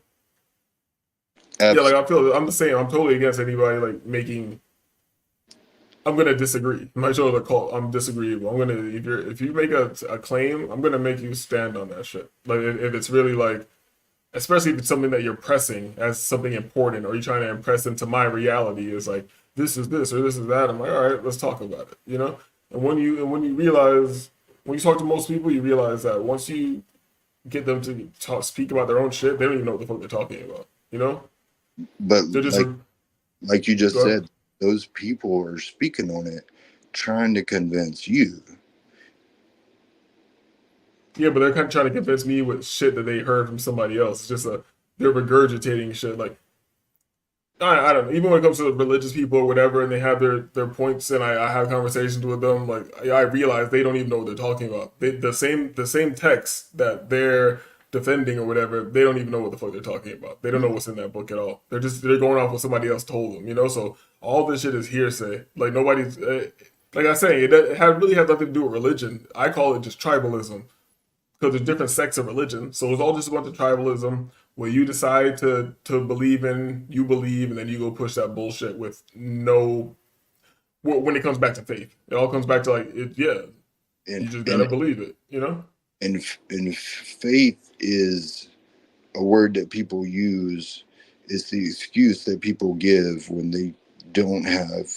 yeah, like Abs- I'm the same. I'm totally against anybody like making. I'm gonna disagree. My show is called I'm disagreeable. I'm gonna if you make a claim, I'm gonna make you stand on that shit. Like if it's really like, especially if it's something that you're pressing as something important, or you're trying to impress into my reality is like this is this or this is that. I'm like, all right, let's talk about it. You know, and when you realize when you talk to most people, you realize that once you get them to speak about their own shit, they don't even know what the fuck they're talking about. You know, but they're just like you just go ahead. said, those people are speaking on it, trying to convince you. Yeah, but they're kind of trying to convince me with shit that they heard from somebody else. It's just they're regurgitating shit. Like I don't know. Even when it comes to religious people or whatever, and they have their points, and I have conversations with them, like I realize they don't even know what they're talking about. The same text that they're defending or whatever, they don't even know what the fuck they're talking about. They don't know what's in that book at all. They're going off what somebody else told them. You know, so all this shit is hearsay. Like nobody's. Like I say, really has nothing to do with religion. I call it just tribalism because there's different sects of religion. So it's all just a bunch of tribalism where you decide to believe in, you believe, and then you go push that bullshit with no. When it comes back to faith, it all comes back to like, yeah, And you just gotta and believe it, you know? and faith is a word that people use. It's the excuse that people give when they don't have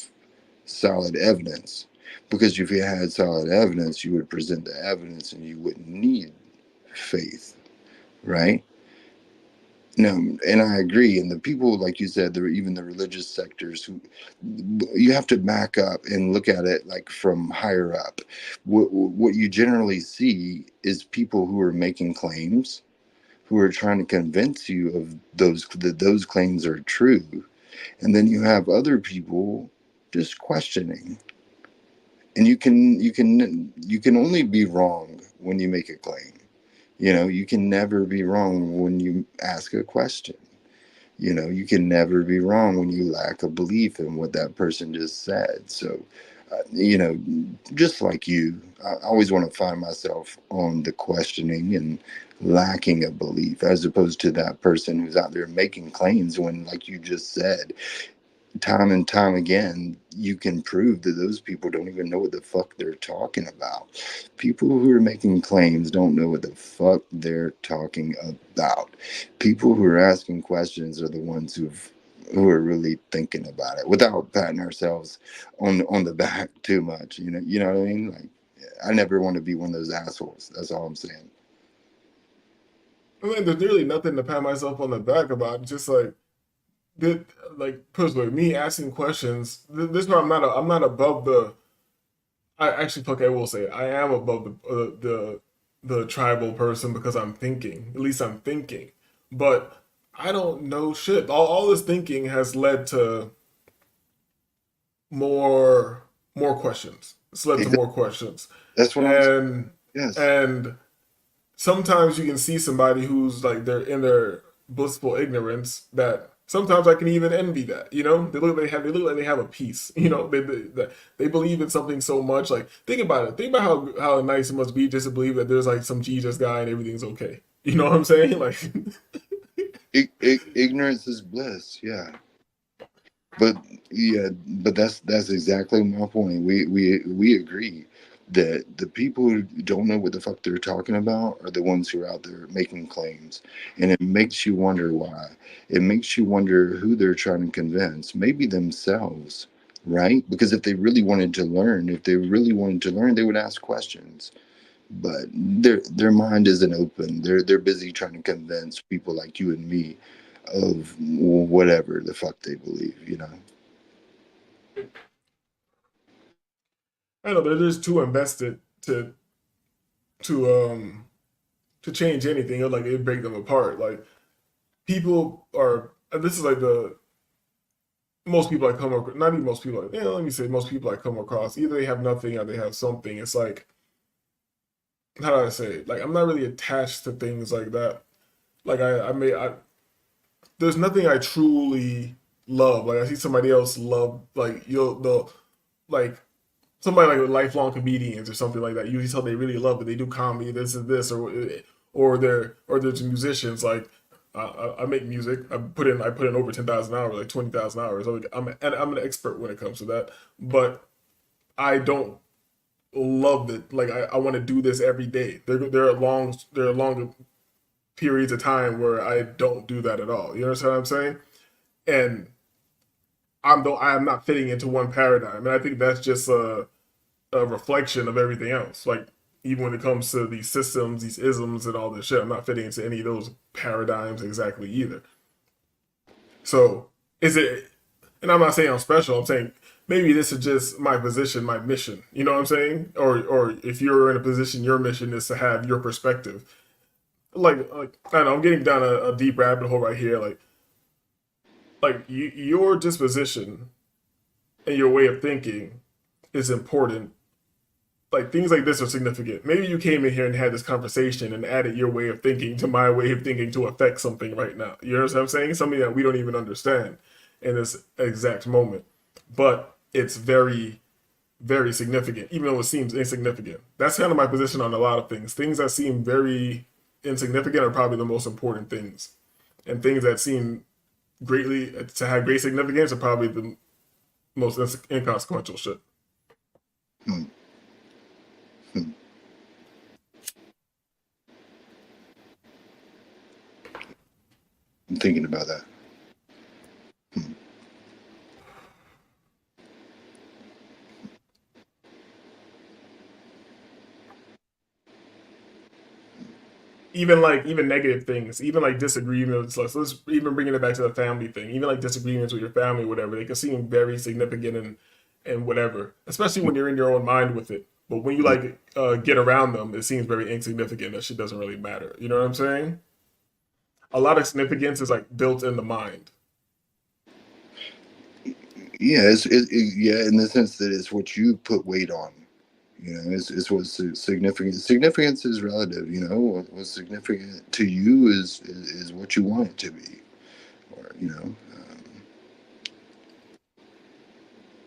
solid evidence. Because if you had solid evidence, you would present the evidence and you wouldn't need faith, right? No, and I agree. And the people, like you said, there even the religious sectors who you have to back up and look at it like from higher up. What you generally see is people who are making claims, who are trying to convince you of those claims are true, and then you have other people just questioning. And you can only be wrong when you make a claim. You can never be wrong when you ask a question. You can never be wrong when you lack a belief in what that person just said. So, just like you, I always want to find myself on the questioning and lacking a belief as opposed to that person who's out there making claims when, like you just said, time and time again, you can prove that those people don't even know what the fuck they're talking about. People who are making claims don't know what the fuck they're talking about. People who are asking questions are the ones who are really thinking about it without patting ourselves on the back too much. You know what I mean? Like, yeah. I never want to be one of those assholes. That's all I'm saying. I mean, there's really nothing to pat myself on the back about. Just like did like personally me asking questions. This is why I'm not above the. I actually, fuck, I will say it. I am above the tribal person because I'm thinking. At least I'm thinking, but I don't know shit. All this thinking has led to more questions. It's led to more questions, That's what I'm saying. and Yes. and sometimes you can see somebody who's like they're in their blissful ignorance that sometimes I can even envy that. They look like they have a peace. They believe in something so much. Like think about it. Think about how nice it must be just to believe that there's like some Jesus guy and everything's okay. You know what I'm saying? Like Ignorance is bliss. Yeah. But yeah, but that's exactly my point. We agree that the people who don't know what the fuck they're talking about are the ones who are out there making claims, and it makes you wonder why. It makes you wonder who they're trying to convince. Maybe themselves, right? Because if they really wanted to learn, they would ask questions. But their mind isn't open. They're busy trying to convince people like you and me of whatever the fuck they believe. You know. I don't know they're just too invested to um to change anything. Like it break them apart. Like people are. This is like the most people I come across. Not even most people. Let me say most people I come across. Either they have nothing or they have something. It's like how do I say it? Like I'm not really attached to things like that. Like there's nothing I truly love. Like I see somebody else love like they'll like somebody like with lifelong comedians or something like that. You can tell they really love it. They do comedy, this and this, or there's musicians like I make music. I put in over 10,000 hours, like 20,000 hours. I'm an expert when it comes to that, but I don't love it. Like I want to do this every day. There are long periods of time where I don't do that at all. You understand what I'm saying? And I am not fitting into one paradigm, and I think that's just a reflection of everything else. Like even when it comes to these systems, these isms, and all this shit, I'm not fitting into any of those paradigms exactly either. So is it? And I'm not saying I'm special. I'm saying maybe this is just my position, my mission. You know what I'm saying? Or if you're in a position, your mission is to have your perspective. Like I don't know, I'm getting down a deep rabbit hole right here. Your disposition and your way of thinking is important. Like things like this are significant. Maybe you came in here and had this conversation and added your way of thinking to my way of thinking to affect something right now. You know what I'm saying? Something that we don't even understand in this exact moment. But it's very, very significant, even though it seems insignificant. That's kind of my position on a lot of things. Things that seem very insignificant are probably the most important things. And things that seem greatly to have great significance are probably the most inconsequential shit. Hmm. Hmm. I'm thinking about that. Hmm. Even negative things, even like disagreements. Let's even bringing it back to the family thing. Even like disagreements with your family, whatever, they can seem very significant and whatever, especially when you're in your own mind with it. But when you like get around them, it seems very insignificant. That shit doesn't really matter. You know what I'm saying? A lot of significance is like built in the mind. Yeah, yeah, in the sense that it's what you put weight on. You know, it's what's significant. Significance is relative. You know, what's significant to you is what you want it to be, or you know.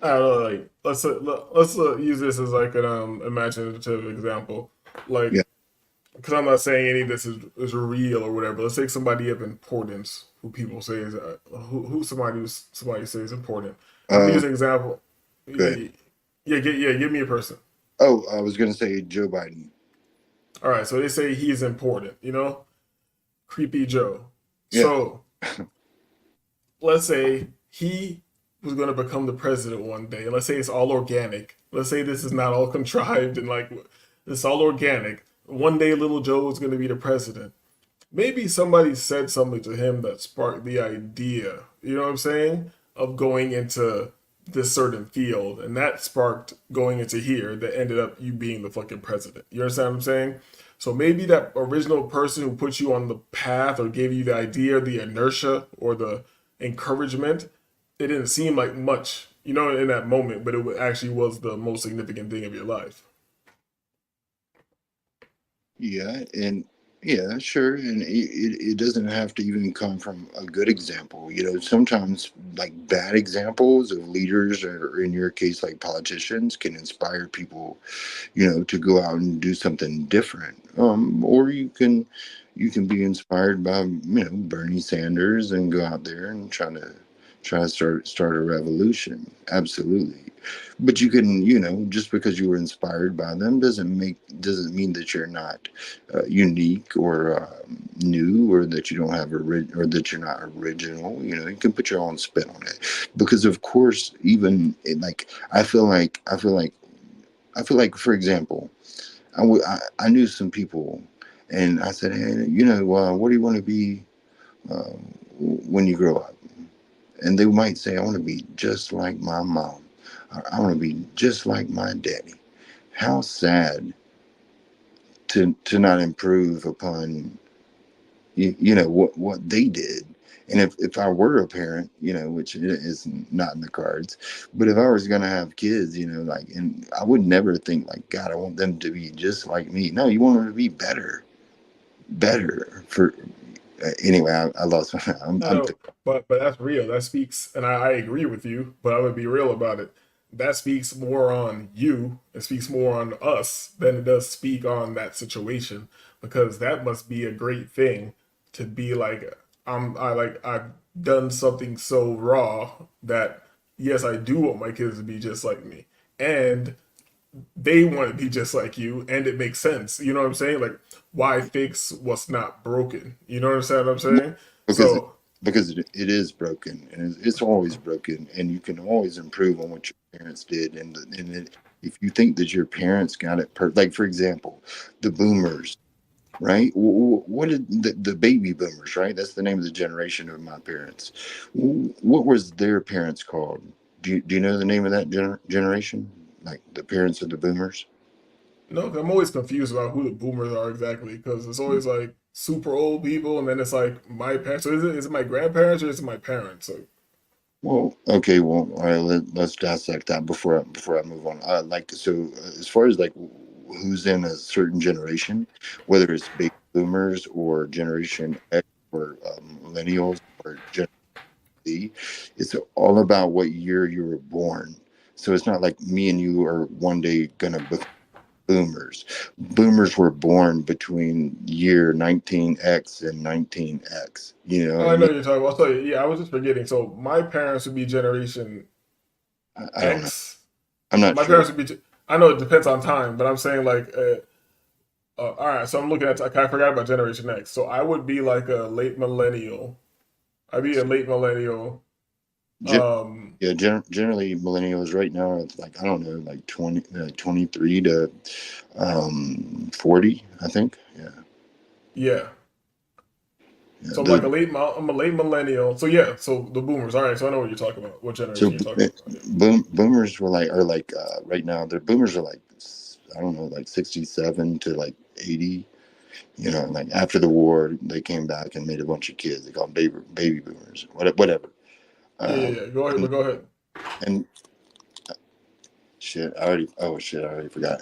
I don't know. Like let's use this as like an imaginative example. Yeah. Like because I'm not saying any of this is real or whatever. Let's take somebody of importance who people say is who somebody says is important. I'm gonna use an example. Good. Yeah, give me a person. Oh, I was gonna say Joe Biden. All right, so they say he's important. Creepy Joe. Yeah. So let's say he was going to become the president one day. And let's say it's all organic. Let's say this is not all contrived and like It's all organic. One day, little Joe is going to be the president. Maybe somebody said something to him that sparked the idea, you know what I'm saying, of going into this certain field. And that sparked going into here that ended up you being the fucking president. You understand what I'm saying? So maybe that original person who put you on the path or gave you the idea, the inertia, or the encouragement, it didn't seem like much, you know, in that moment, but it actually was the most significant thing of your life. Yeah, and yeah, sure. And it doesn't have to even come from a good example. You know, sometimes like bad examples of leaders, or in your case, like politicians, can inspire people, to go out and do something different. Or you can be inspired by, Bernie Sanders and go out there and try to start a revolution. Absolutely. But you can, just because you were inspired by them doesn't mean that you're not unique or new, or that you don't have or that you're not original. You can put your own spin on it, because of course, even like I feel like, for example, I knew some people, and I said, hey, what do you want to be uh, when you grow up? And they might say, I want to be just like my mom. I want to be just like my daddy. How sad to not improve upon what they did. And if I were a parent, which is not in the cards, but if I was going to have kids, and I would never think like, God, I want them to be just like me. No, you want them to be better for, anyway, I lost my, I know, but that's real. That speaks, and I agree with you. But I'm gonna be real about it. That speaks more on you. It speaks more on us than it does speak on that situation, because that must be a great thing to be like I've done something so raw that yes, I do want my kids to be just like me, and they want to be just like you, and it makes sense. You know what I'm saying? Like, why fix what's not broken? You know what I'm saying? because So it is broken, and it's always broken, and you can always improve on what your parents did. If you think that your parents got it like, for example, the boomers, right? What did the baby boomers, right? That's the name of the generation of my parents. What was their parents called? Do you know the name of that generation, like the parents of the boomers? no, I'm always confused about who the boomers are exactly, because it's always like super old people, and then it's like my parents. So is it my grandparents or is it my parents? So, Well, okay. Well, all right. Let's dissect that before I move on. Like, so, as far as like who's in a certain generation, whether it's baby boomers or Generation X or millennials or Gen Z, it's all about what year you were born. So it's not like me and you are one day gonna become boomers. Boomers were born between year 19X and 19X. oh, I know what you're talking about. So yeah, I was just forgetting. So my parents would be Generation I don't know. X. I'm not My sure. parents would be. I know it depends on time, but I'm saying like, all right. So I'm looking at. I forgot about Generation X. So I would be like a late millennial. I'd be a late millennial. Um, Yeah, generally millennials right now it's like, I don't know, like 23 to 40, I think. Yeah, yeah. yeah. So I'm like I'm a late millennial. So yeah, so the boomers. All right, so I know what you're talking about. What So generation you're talking about? boomers are like right now, their boomers are like, I don't know, like 67 to like 80. Like after the war, they came back and made a bunch of kids. They call them baby boomers, whatever. Yeah, yeah, Um, yeah. Go ahead, and but go ahead. and shit, I already forgot.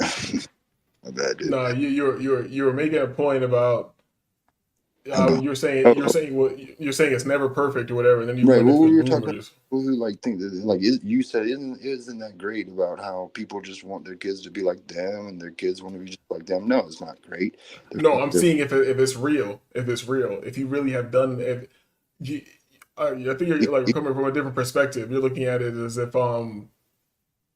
My bad, dude. No, you were making a point about I'm going. you're saying Oh, you're oh, saying what you're saying it's never perfect or whatever, and then you right. went Well, into the we were talking about boomers. people who like think that, like, you said, isn't that great about how people just want their kids to be like them, and their kids want to be just like them? No, it's not great. No, I'm seeing if it's real, if you really have done if you, I think you're like They're, coming from a different perspective. You're looking at it as if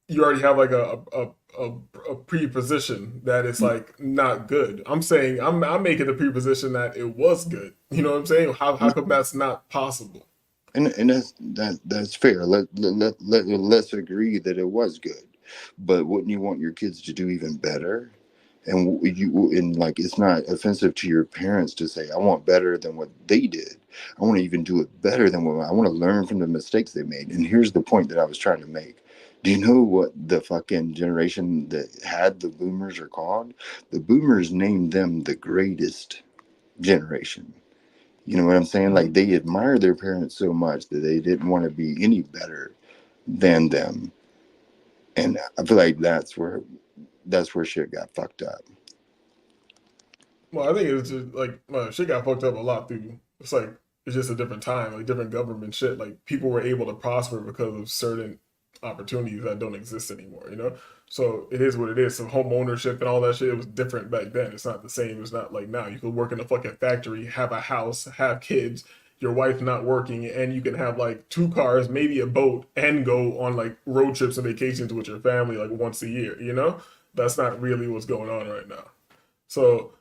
you already have like a preposition that it's like not good. I'm saying I'm making the preposition that it was good. You know what I'm saying? How come that's not possible? and that's fair. Let's agree that it was good, but wouldn't you want your kids to do even better? And like, it's not offensive to your parents to say, I want better than what they did. I want to even do it better than what I want to learn from the mistakes they made. And here's the point that I was trying to make. Do you know what the fucking generation that had the boomers are called? The boomers named them the greatest generation. You know what I'm saying? Mhm. Like, they admire their parents so much that they didn't want to be any better than them. And I feel like that's where shit got fucked up. Well, I think it's just like shit got fucked up a lot through. It's like it's just a different time, like different government shit. Like people were able to prosper because of certain opportunities that don't exist anymore. So it is what it is. So home ownership and all that shit, it was different back then. It's not the same. It's not like now. You could work in a fucking factory, have a house, have kids, your wife not working, and you can have like two cars, maybe a boat, and go on like road trips and vacations with your family like once a year. That's not really what's going on right now. So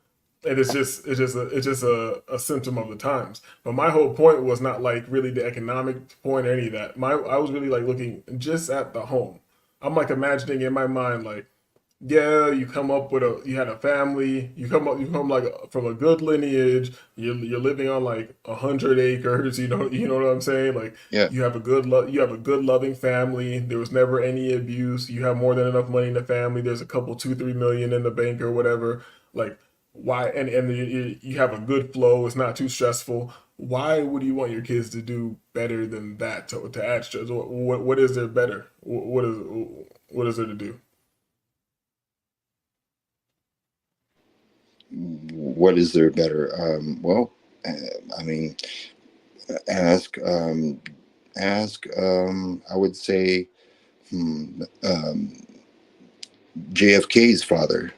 and it's just a symptom of the times. But my whole point was not like really the economic point or any of that. I was really like looking just at the home. I'm like imagining in my mind like, yeah, you had a family, you come like from a good lineage. You're living on like 100 acres. You know what I'm saying? Like Yeah. you have a good loving family. There was never any abuse. You have more than enough money in the family. There's a couple 2-3 million in the bank or whatever. Like why? And you have a good flow. It's not too stressful. Why would you want your kids to do better than that to add stress? What is there better? What is there to do? What is there better? Well, I mean, ask, I would say, JFK's father,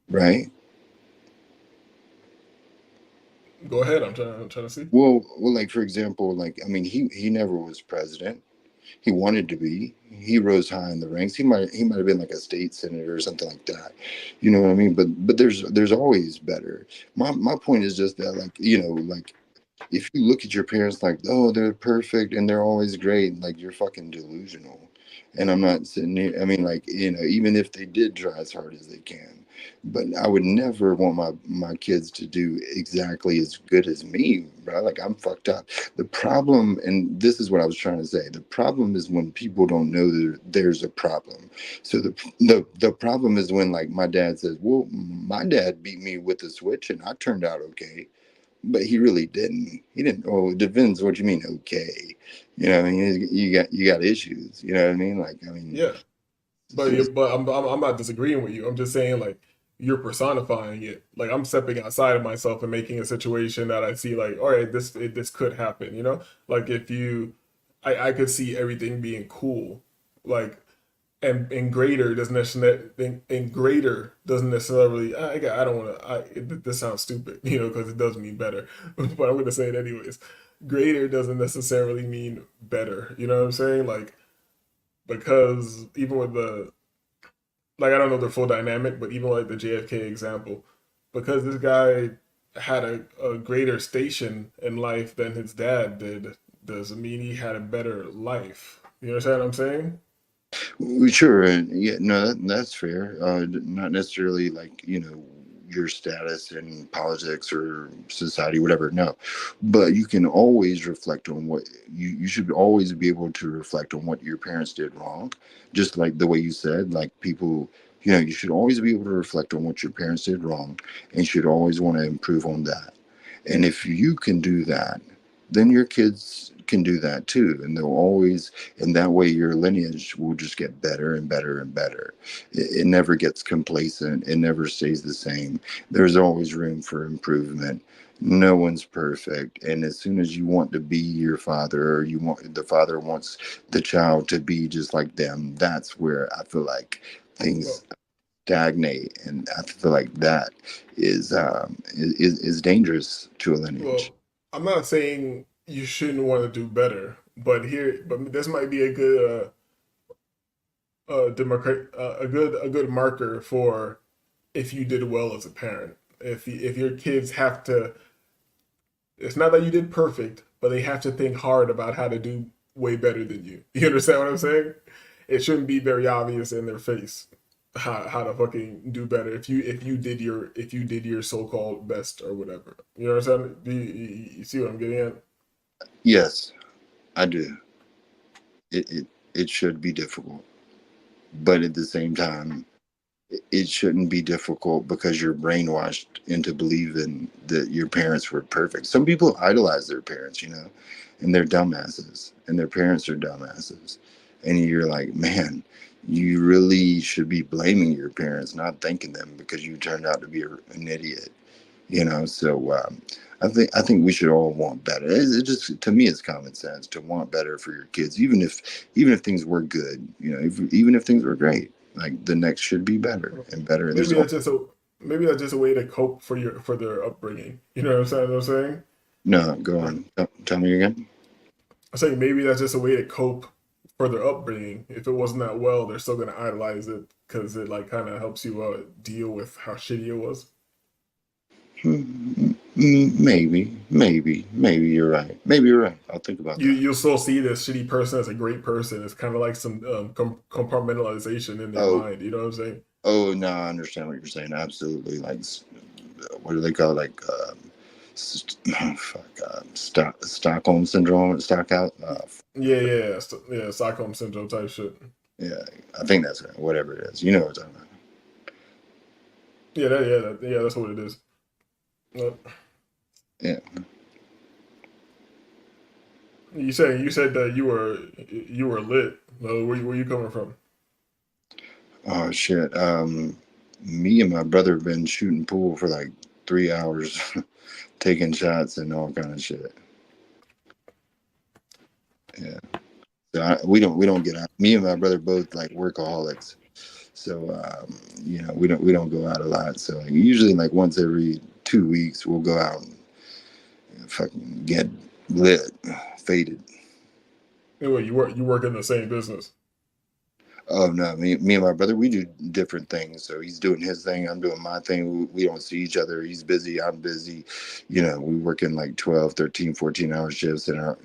right? Go ahead. I'm trying to see. Well, like, for example, like, I mean, he never was president. He wanted to be. He rose high in the ranks. He might have been like a state senator or something like that. You know what I mean? But there's always better. My point is just that, like, like, if you look at your parents like, oh, they're perfect and they're always great, like, you're fucking delusional. And I'm not sitting here, I mean, like, even if they did try as hard as they can, but I would never want my kids to do exactly as good as me, bro. Like, I'm fucked up. The problem, and this is what I was trying to say, the problem is when people don't know that there's a problem. So the problem is when, like, my dad says, well, my dad beat me with a switch and I turned out okay, but he really didn't. He didn't. Oh, it depends what you mean. Okay, what I mean, you got issues. You know what I mean? Like, I mean, Yeah, but not disagreeing with you. I'm just saying like you're personifying it. Like I'm stepping outside of myself and making a situation that I see like, all right, this could happen. Like if I could see everything being cool, like and greater doesn't necessarily. I don't want to. This sounds stupid, because it does mean better, but I'm going to say it anyways. Greater doesn't necessarily mean better. You know what I'm saying? Like because even with the like I don't know the full dynamic, but even like the JFK example, because this guy had a greater station in life than his dad did, doesn't mean he had a better life. You understand what I'm saying? sure, and yeah, no, that's fair. Not necessarily like, your status in politics or society, whatever. No, but you can always reflect on what you should always be able to reflect on what your parents did wrong. Just like the way you said, like, people, you should always be able to reflect on what your parents did wrong, and you should always want to improve on that. And if you can do that, then your kids can do that too, and they'll always, and that way your lineage will just get better and better and better. It never gets complacent. It never stays the same. There's always room for improvement. No one's perfect, and as soon as you want to be your father, or the father wants the child to be just like them, that's where I feel like things Well, stagnate, and I feel like that is dangerous to a lineage. well, I'm not saying you shouldn't want to do better, but this might be a good a good marker for if you did well as a parent. If your kids have to, it's not that you did perfect, but they have to think hard about how to do way better than you. You understand what I'm saying? It shouldn't be very obvious in their face. how to fucking do better if you did your so called best or whatever. You know what I'm saying? You see what I'm getting at? Yes, I do. It should be difficult, but at the same time, it shouldn't be difficult because you're brainwashed into believing that your parents were perfect. Some people idolize their parents, and they're dumbasses, and their parents are dumbasses. And you're like, man, you really should be blaming your parents, not thanking them because you turned out to be an idiot. So I think we should all want better. It just, to me, it's common sense to want better for your kids, even if things were good, even if things were great. Like, the next should be better and better. Maybe that's just a maybe that's just a way to cope for their upbringing. You know what I'm saying? What I'm saying? No, go Like, on. Tell me again. I'm saying maybe that's just a way to cope for their upbringing. If it wasn't that well, they're still gonna idolize it because it like kind of helps you deal with how shitty it was. Maybe you're right. Maybe you're right. I'll think about that. You'll still see this shitty person as a great person. It's kind of like some compartmentalization in their Oh, mind. You know what I'm saying? oh, no, I understand what you're saying. Absolutely. Like, what do they call it? Like, Stockholm syndrome, stock out. Stockholm syndrome type shit. Yeah, I think that's right. Whatever it is, you know what I'm talking about. That's what it is. Uh, Yeah. you said that you were lit. Where you coming from? Oh shit. Me and my brother have been shooting pool for like 3 hours, taking shots and all kind of shit. Yeah. So we don't get out. Me and my brother both like workaholics. So we don't go out a lot. So like, usually like once every 2 weeks we'll go out and fucking get lit, faded. Anyway, you work in the same business. Oh no, me and my brother, we do different things. So he's doing his thing, I'm doing my thing. We don't see each other. He's busy, I'm busy. We work in like 12, 13, 14-hour shifts in our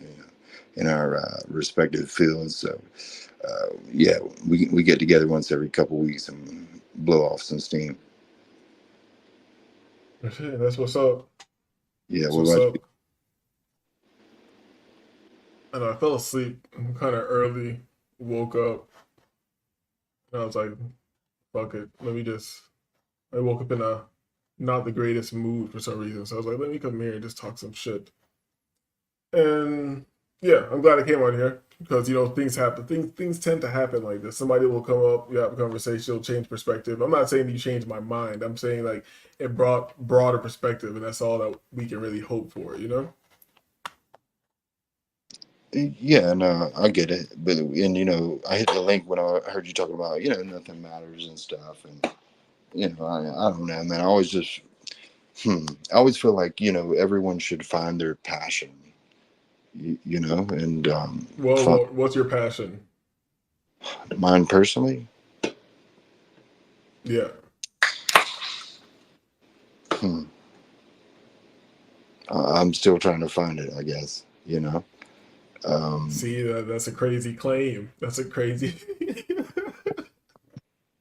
respective fields. So yeah, we get together once every couple weeks and blow off some steam. Shit, that's what's up. Yeah, That's what what's about up. And I fell asleep kind of early. Woke up and I was like, "Fuck it, let me just." I woke up in a not the greatest mood for some reason, so I was like, "Let me come here and just talk some shit." And yeah, I'm glad I came on here because things happen. Things tend to happen like this. Somebody will come up, you have a conversation, it'll change perspective. I'm not saying that you changed my mind. I'm saying like it brought broader perspective, and that's all that we can really hope for. You know? you? Yeah, no, I get it. But and I hit the link when I heard you talking about nothing matters and stuff, and I don't know, man. I always just I always feel like everyone should find their passion, and Well, find what's your passion? mine personally. Yeah. Hmm, I'm still trying to find it, I guess. Um, See, that's a crazy claim. That's a crazy.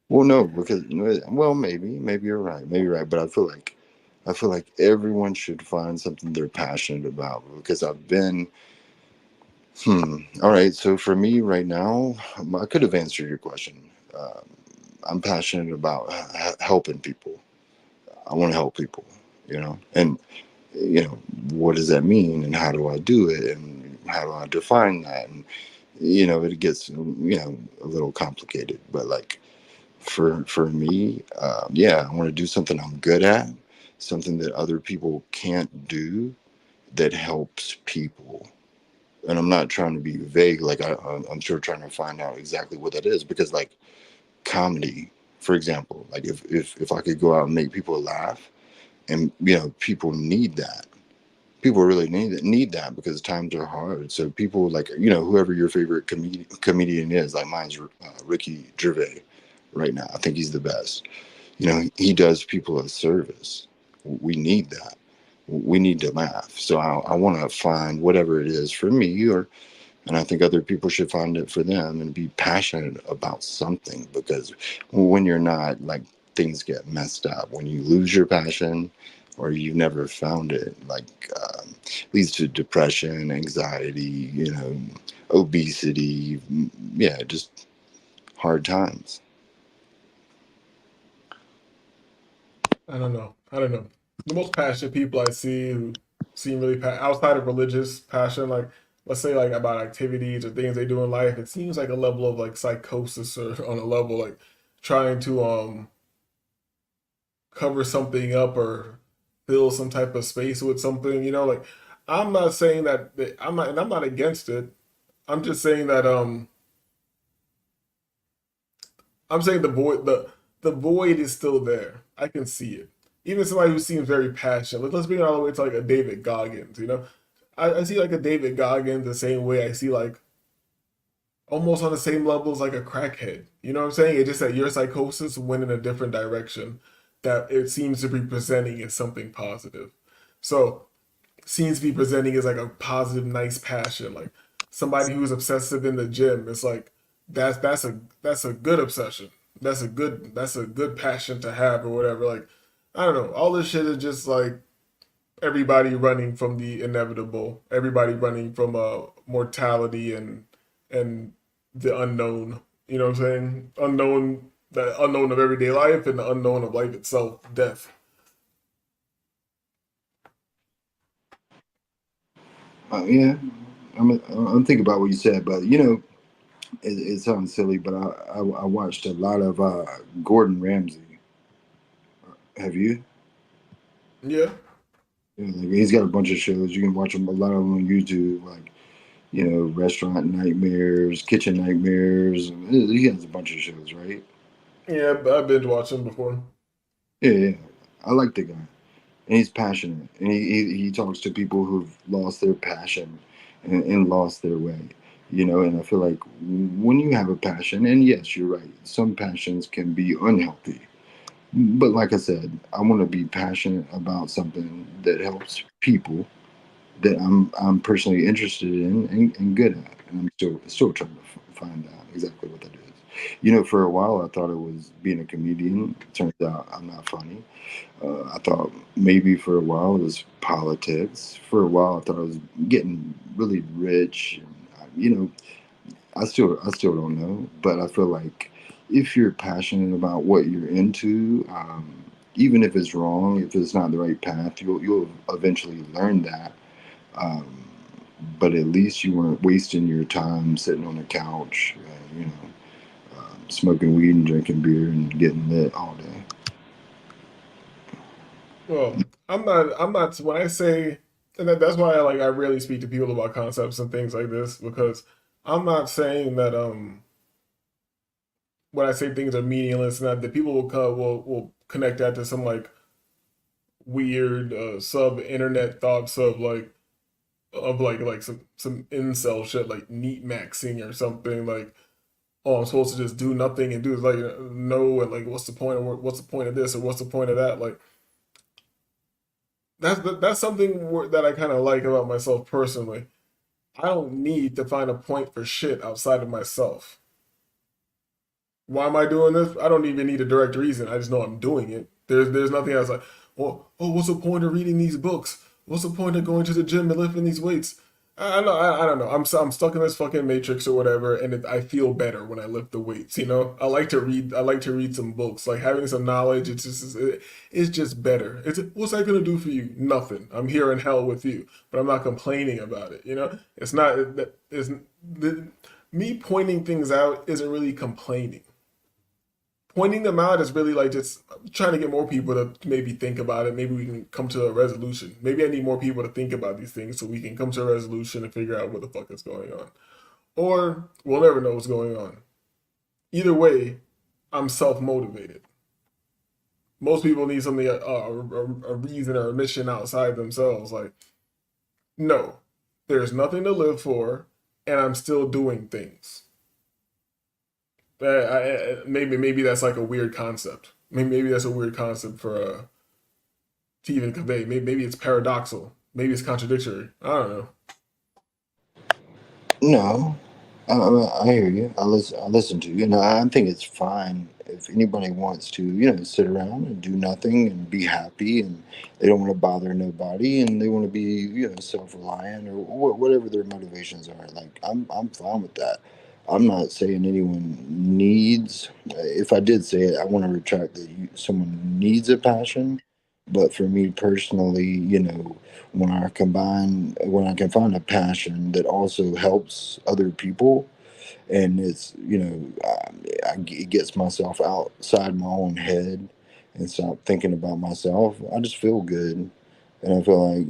well, no, because maybe you're right, but I feel like everyone should find something they're passionate about because I've been. All right. So for me right now, I could have answered your question. Um, I'm passionate about helping people. I want to help people, and you know, what does that mean, and how do I do it, and how do I define that, and it gets a little complicated. But like for me, yeah, I want to do something I'm good at, something that other people can't do that helps people. And I'm not trying to be vague. Like I'm sure trying to find out exactly what that is because like comedy, for example, like if I could go out and make people laugh, and people need that. People really need that because times are hard. So people like whoever your favorite comedian is, like mine's Ricky Gervais right now. I think he's the best. He does people a service. We need that. We need to laugh. So I want to find whatever it is for me, or And I think other people should find it for them and be passionate about something, because when you're not, like, things get messed up. When you lose your passion or you've never found it, like, leads to depression, anxiety, obesity, yeah, just hard times. I don't know. I don't know. The most passionate people I see who seem really outside of religious passion, like let's say like about activities or things they do in life, it seems like a level of like psychosis or on a level like trying to cover something up or fill some type of space with something. Like I'm not saying that I'm not, and I'm not against it. I'm just saying that I'm saying the void is still there. I can see it. Even somebody who seems very passionate. Let's bring it all the way to like a David Goggins. I see like a David Goggins the same way I see like almost on the same level as like a crackhead. You know what I'm saying? It's just that your psychosis went in a different direction that it seems to be presenting as something positive. So seems to be presenting as like a positive, nice passion. Like somebody who's obsessive in the gym. It's like that's a good obsession. That's a good passion to have or whatever. Like I don't know. All this shit is just like everybody running from the inevitable. Everybody running from mortality and the unknown. You know what I'm saying? Unknown, the unknown of everyday life and the unknown of life itself, death. Yeah, I'm thinking about what you said, but it sounds silly, but I watched a lot of Gordon Ramsay. Have you? Yeah. Yeah, like, he's got a bunch of shows. You can watch them, a lot of them on YouTube, like, Restaurant Nightmares, Kitchen Nightmares. He has a bunch of shows, right? Yeah, I've been watching before. Yeah, yeah. I like the guy, and he's passionate, and he talks to people who've lost their passion and lost their way. And I feel like when you have a passion, and yes, you're right, some passions can be unhealthy. But like I said, I want to be passionate about something that helps people that I'm personally interested in and good at, and I'm still trying to find out exactly what that is. For a while I thought it was being a comedian. Turns out I'm not funny. I thought maybe for a while it was politics. For a while I thought I was getting really rich. And, I still don't know, but I feel like if you're passionate about what you're into, even if it's wrong, if it's not the right path, you'll eventually learn that. Um, but at least you weren't wasting your time sitting on the couch, smoking weed and drinking beer and getting lit all day. Well, I'm not when I say and that's why I rarely speak to people about concepts and things like this because I'm not saying that when I say things are meaningless and that people will connect that to some like weird sub internet thoughts of like some incel shit like neat maxing or something like oh I'm supposed to just do nothing and do like no and like what's the point of this or what's the point of that like that's something that I kind of like about myself personally. I don't need to find a point for shit outside of myself. Why am I doing this? I don't even need a direct reason. I just know I'm doing it. There's nothing else like, well, oh, what's the point of reading these books? What's the point of going to the gym and lifting these weights? I don't know. I'm stuck in this fucking matrix or whatever, and I feel better when I lift the weights. I like to read. I like to read some books. Like having some knowledge. It's just better. What's that gonna do for you? Nothing. I'm here in hell with you, but I'm not complaining about it. It's not. It's me pointing things out isn't really complaining. Pointing them out is really like just trying to get more people to maybe think about it. Maybe we can come to a resolution. Maybe I need more people to think about these things so we can come to a resolution and figure out what the fuck is going on. Or we'll never know what's going on. Either way, I'm self motivated. Most people need something, a reason or a mission outside themselves. Like, no, there's nothing to live for, and I'm still doing things. Maybe that's like a weird concept. Maybe that's a weird concept for to even convey. Maybe it's paradoxal. Maybe it's contradictory. I don't know. No, I hear you. I listen to you, and I think it's fine if anybody wants to, sit around and do nothing and be happy, and they don't want to bother nobody, and they want to be, self-reliant or whatever their motivations are. Like I'm fine with that. I'm not saying anyone needs. If I did say it, I want to retract that. Someone needs a passion, but for me personally, when I can find a passion that also helps other people, and it gets myself outside my own head and stop thinking about myself, I just feel good. And I feel like,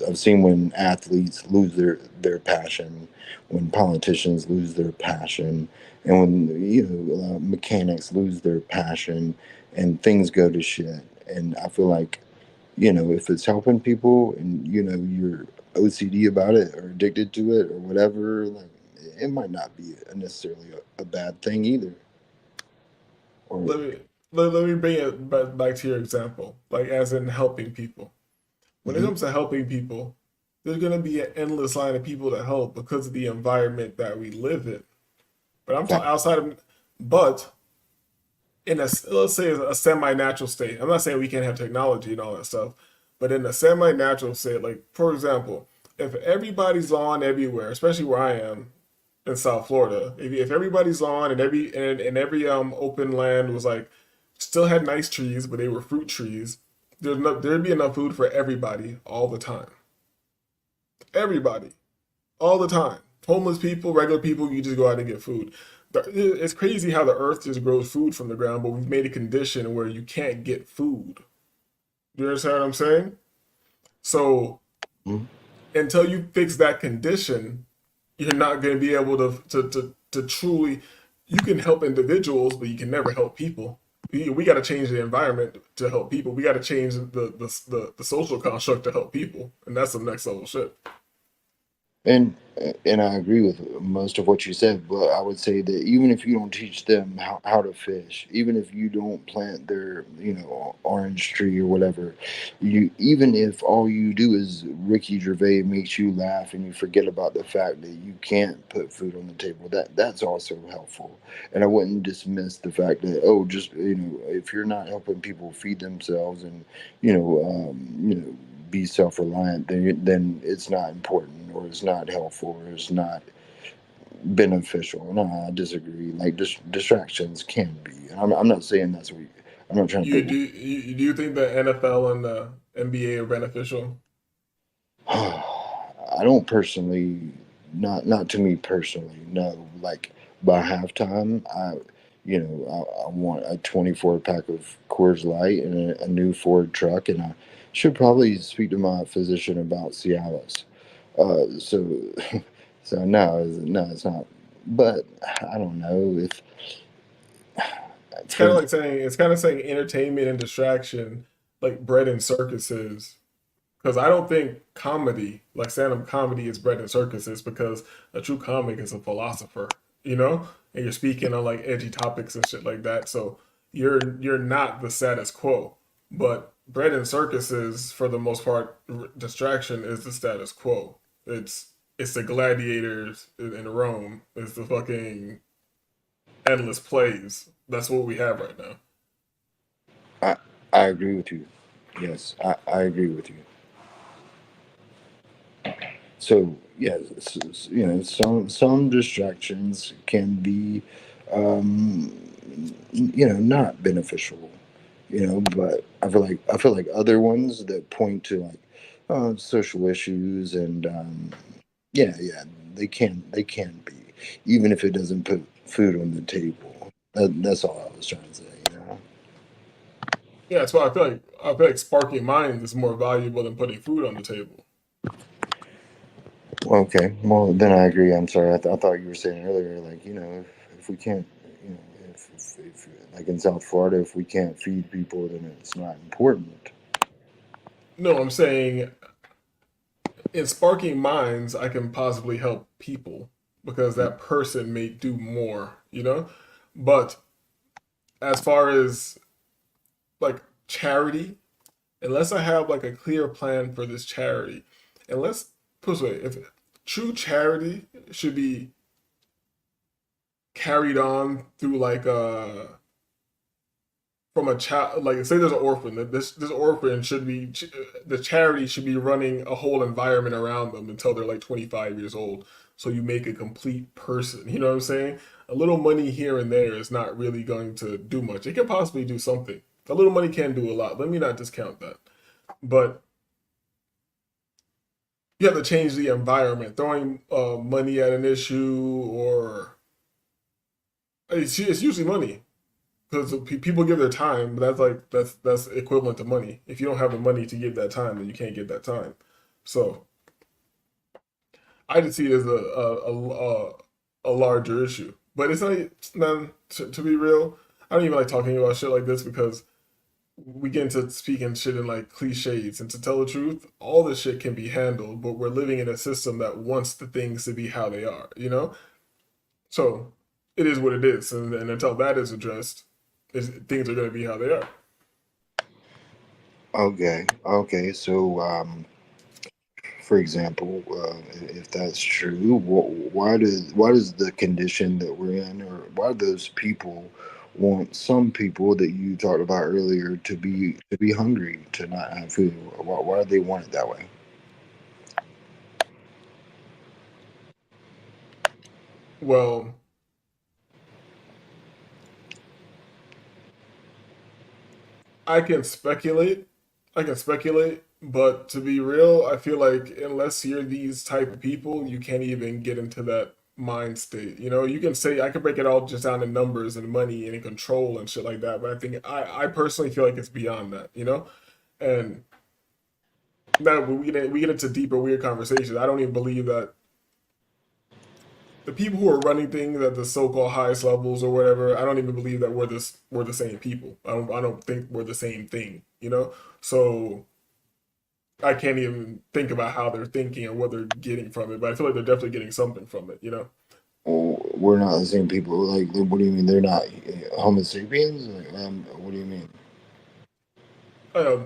I've seen when athletes lose their passion, when politicians lose their passion, and when mechanics lose their passion, and things go to shit. And I feel like, if it's helping people, and you're OCD about it or addicted to it or whatever, like, it might not be necessarily a bad thing either. Or Let me let me bring it back to your example, like as in helping people. When it Mhm. comes to helping people, there's gonna be an endless line of people to help because of the environment that we live in. But I'm Fact. talking outside of, but in a, let's say a semi-natural state. I'm not saying we can't have technology and all that stuff, but in a semi-natural state, like for example, if everybody's on everywhere, especially where I am in South Florida, if everybody's on and every open land was like still had nice trees, but they were fruit trees, there'd be enough food for everybody all the time. Everybody all the time. Homeless people, regular people, you just go out and get food. It's crazy how the earth just grows food from the ground, but we've made a condition where you can't get food. Do you understand what I'm saying? So Mhm. until you fix that condition, you're not going to be able to truly. You can help individuals, but you can never help people. We got to change the environment to help people. We got to change the social construct to help people, and that's some next level shit. And I agree with most of what you said, but I would say that even if you don't teach them how to fish, even if you don't plant their orange tree or whatever, you even if all you do is Ricky Gervais makes you laugh and you forget about the fact that you can't put food on the table, that's also helpful. And I wouldn't dismiss the fact that, oh, just if you're not helping people feed themselves and you know you know be self-reliant, then it's not important, or it's not helpful, or it's not beneficial. No, I disagree. Like, distractions can be. And I'm not saying that's what I'm not trying to You put. do you, do you think the NFL and the NBA are beneficial? I don't personally, not to me personally. No, like by halftime, I want a 24 pack of Coors Light and a new Ford truck, and I should probably speak to my physician about Cialis. So, so no, it's not. But I don't know if for It's kind of saying entertainment and distraction, like bread and circuses. Because I don't think comedy, like stand-up comedy, is bread and circuses. Because a true comic is a philosopher, you know, and you're speaking on like edgy topics and shit like that. So you're not the status quo. But bread and circuses, for the most part, distraction is the status quo. It's the gladiators in Rome. It's the fucking endless plays. That's what we have right now. I I agree with you. Yes, I agree with you. So yeah, some distractions can be, um, not beneficial. But I feel like other ones that point to, like, social issues, and yeah, they can be, even if it doesn't put food on the table. That's all I was trying to say. Yeah, that's why I feel like sparking minds is more valuable than putting food on the table. Well, okay. Well, then I agree. I'm sorry. I thought you were saying earlier, like, if we can't, you know, if like in South Florida, if we can't feed people, then it's not important. No, I'm saying in sparking minds, I can possibly help people because that person may do more, you know? But as far as like charity, unless I have like a clear plan for this charity, and let's put it this way, if true charity should be carried on through like from a child, like say there's an orphan, that this orphan should be, the charity should be running a whole environment around them until they're like 25 years old, so you make a complete person, you know what I'm saying? A little money here and there is not really going to do much. It can possibly do something. A little money can do a lot, let me not discount that, but you have to change the environment. Throwing money at an issue, or it's usually money, because people give their time, but that's equivalent to money. If you don't have the money to give that time, then you can't get that time. So I just see it as a larger issue, but it's not. Man, to be real, I don't even like talking about shit like this because we get into speaking shit in like cliches. And to tell the truth, all this shit can be handled, but we're living in a system that wants the things to be how they are. You know, so it is what it is, and until that is addressed, things are going to be how they are. Okay, okay. So, for example, if that's true, why does the condition that we're in, or why do those people want some people that you talked about earlier to be hungry, to not have food? Why do they want it that way? Well, I can speculate. I can speculate, but to be real, I feel like unless you're these type of people, you can't even get into that mind state. You know, you can say I could break it all just down to numbers and money and control and shit like that, but I personally feel like it's beyond that. You know, and now we get into deeper weird conversations. I don't even believe that the people who are running things at the so-called highest levels or whatever, I don't even believe that we're the same people. I don't think we're the same thing, you know? So I can't even think about how they're thinking or what they're getting from it, but I feel like they're definitely getting something from it, you know? Or we're not the same people. Like, what do you mean they're not Homo sapiens? Like, what do you mean?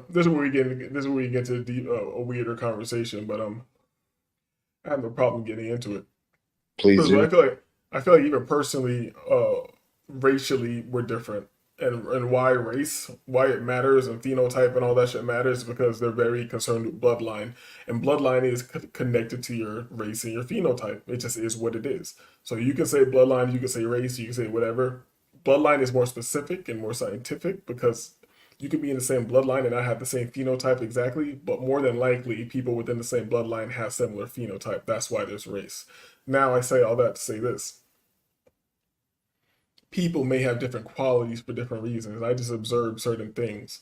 This is where we get to a weirder conversation, but I have no problem getting into it. Please Because do. I feel like even personally, racially, we're different, and why race, why it matters, and phenotype and all that shit matters because they're very concerned with bloodline, and bloodline is connected to your race and your phenotype. It just is what it is. So you can say bloodline, you can say race, you can say whatever. Bloodline is more specific and more scientific because you could be in the same bloodline and not have the same phenotype exactly, but more than likely, people within the same bloodline have similar phenotype. That's why there's race. Now, I say all that to say this: people may have different qualities for different reasons. I just observe certain things.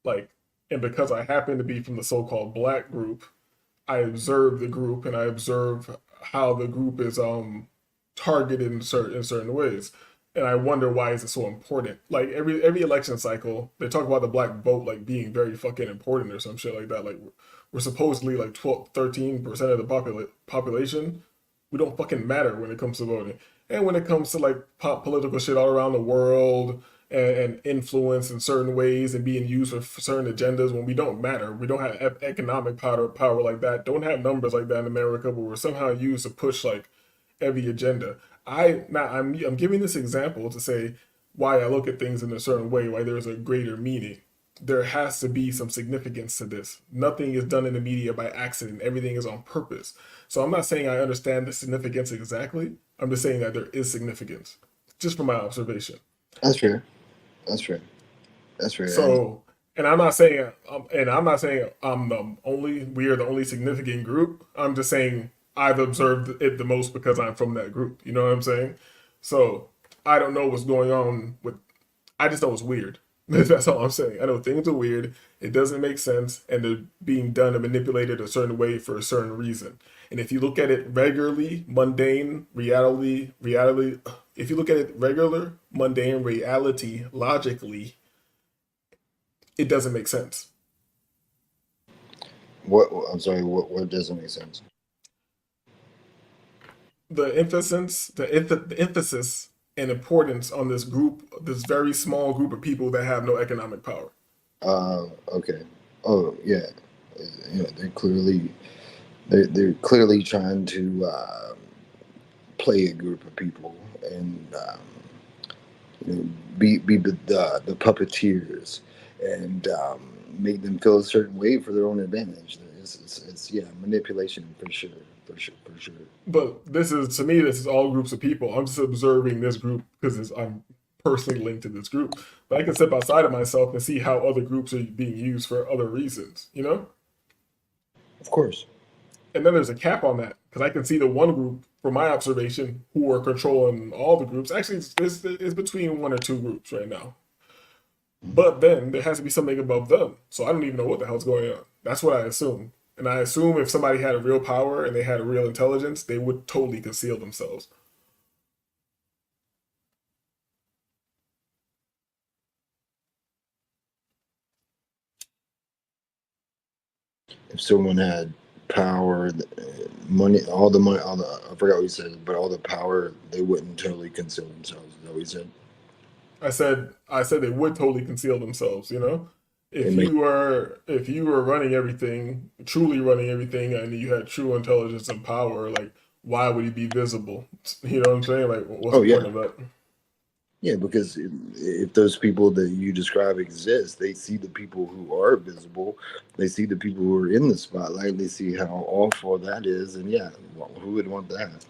Like, and because I happen to be from the so called black group, I observe the group and I observe how the group is targeted in certain ways. And I wonder why is it so important? Like every election cycle, they talk about the black vote like being very fucking important or some shit like that. Like we're supposedly like 12, 13% of the population. We don't fucking matter when it comes to voting. And when it comes to like pop political shit all around the world, and influence in certain ways and being used for certain agendas, when we don't matter, we don't have economic power like that, don't have numbers like that in America, but we're somehow used to push like every agenda. I'm giving this example to say why I look at things in a certain way, why there's a greater meaning. There has to be some significance to this. Nothing is done in the media by accident. Everything is on purpose. So I'm not saying I understand the significance exactly. I'm just saying that there is significance, just from my observation. That's fair. That's fair. That's fair. And So, and I'm not saying we are the only significant group. I'm just saying I've observed it the most because I'm from that group. You know what I'm saying? So I don't know what's going on with. I just know it's weird. That's all I'm saying. I know things are weird. It doesn't make sense, and they're being done and manipulated a certain way for a certain reason. And if you look at it regularly, mundane reality. If you look at it regular, mundane reality, logically, it doesn't make sense. what? I'm sorry. What doesn't make sense? The emphasis and importance on this group, this very small group of people that have no economic power. Okay. Oh yeah. Yeah. They clearly They're clearly trying to play a group of people and be the puppeteers and make them feel a certain way for their own advantage. It's yeah, manipulation for sure, for sure, for sure. But this is, to me, this is all groups of people. I'm just observing this group because I'm personally linked to this group. But I can step outside of myself and see how other groups are being used for other reasons, you know? Of course. And then there's a cap on that because I can see the one group, from my observation, who are controlling all the groups. Actually, it's between one or two groups right now. But then there has to be something above them. So I don't even know what the hell's going on. That's what I assume. And I assume if somebody had a real power and they had a real intelligence, they would totally conceal themselves. If someone had power, money, all the money, all the I forgot what you said, but all the power, they wouldn't totally conceal themselves. Is that what you said? I said they would totally conceal themselves, you know? They If make you were running everything, truly running everything, and you had true intelligence and power, like why would you be visible? You know what I'm saying? Like what's oh the point yeah, of that? yeah, because if those people that you describe exist, they see the people who are visible, they see the people who are in the spotlight, they see how awful that is, and yeah, well, who would want that?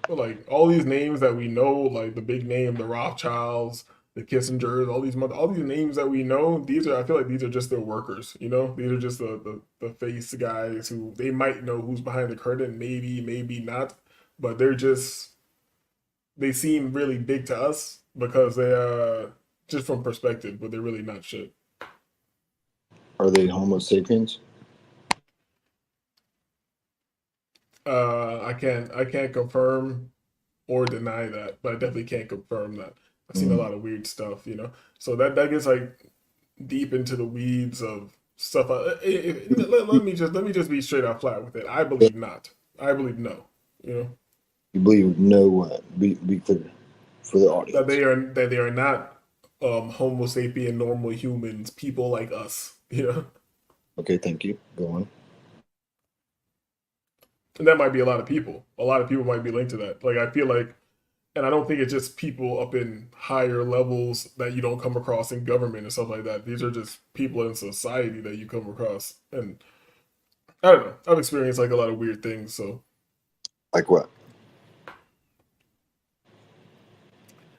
But like all these names that we know, like the big name, the Rothschilds, the Kissingers, all these names that we know, these are I feel like these are just their workers, you know? These are just the face guys who they might know who's behind the curtain, maybe, maybe not, but they seem really big to us because they just from perspective, but they're really not shit. Are they Homo sapiens? I can't confirm or deny that, but I definitely can't confirm that. I've seen a Mm. lot of weird stuff, you know. So that gets like deep into the weeds of stuff. Let me just be straight out flat with it. I believe not. I believe no. You know You believe no what? Be clear for the that audience. they are not Homo sapien normal humans, people like us. You know, Okay, thank you. Go on. and that might be a lot of people. A lot of people might be linked to that. Like I feel like, and I don't think it's just people up in higher levels that you don't come across in government and stuff like that. These are just people in society that you come across, and I don't know. I've experienced like a lot of weird things, so Like what?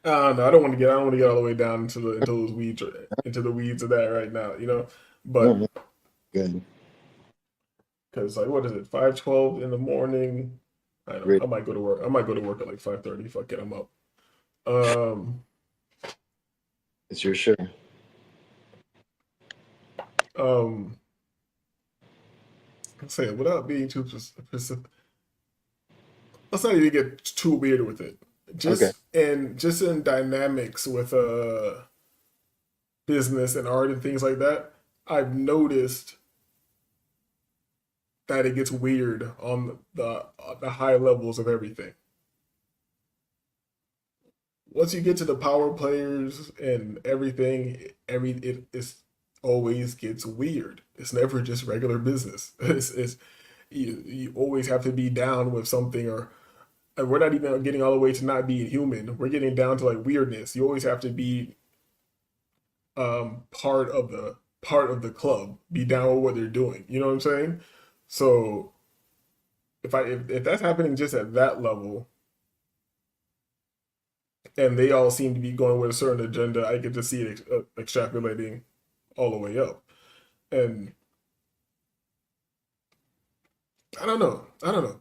no, I don't want to get all the way down into those weeds or into the weeds of that right now, you know. No, But no, good. because like what is it, 5:12 in the morning? I don't know. Great. I might go to work. I might go to work at like 5:30. Fuck it, I'm up. Um, It's your sure. um, let's say it without being too specific. Let's not even get too weird with it. Okay. Just in dynamics with business and art and things like that, I've noticed that it gets weird on the high levels of everything. Once you get to the power players and everything, it always gets weird. It's never just regular business. It's you always have to be down with something, or and we're not even getting all the way to not being human. We're getting down to like weirdness. You always have to be part of the club, be down with what they're doing. You know what I'm saying? So if that's happening just at that level, and they all seem to be going with a certain agenda, I could just see it extrapolating all the way up. And I don't know. I don't know.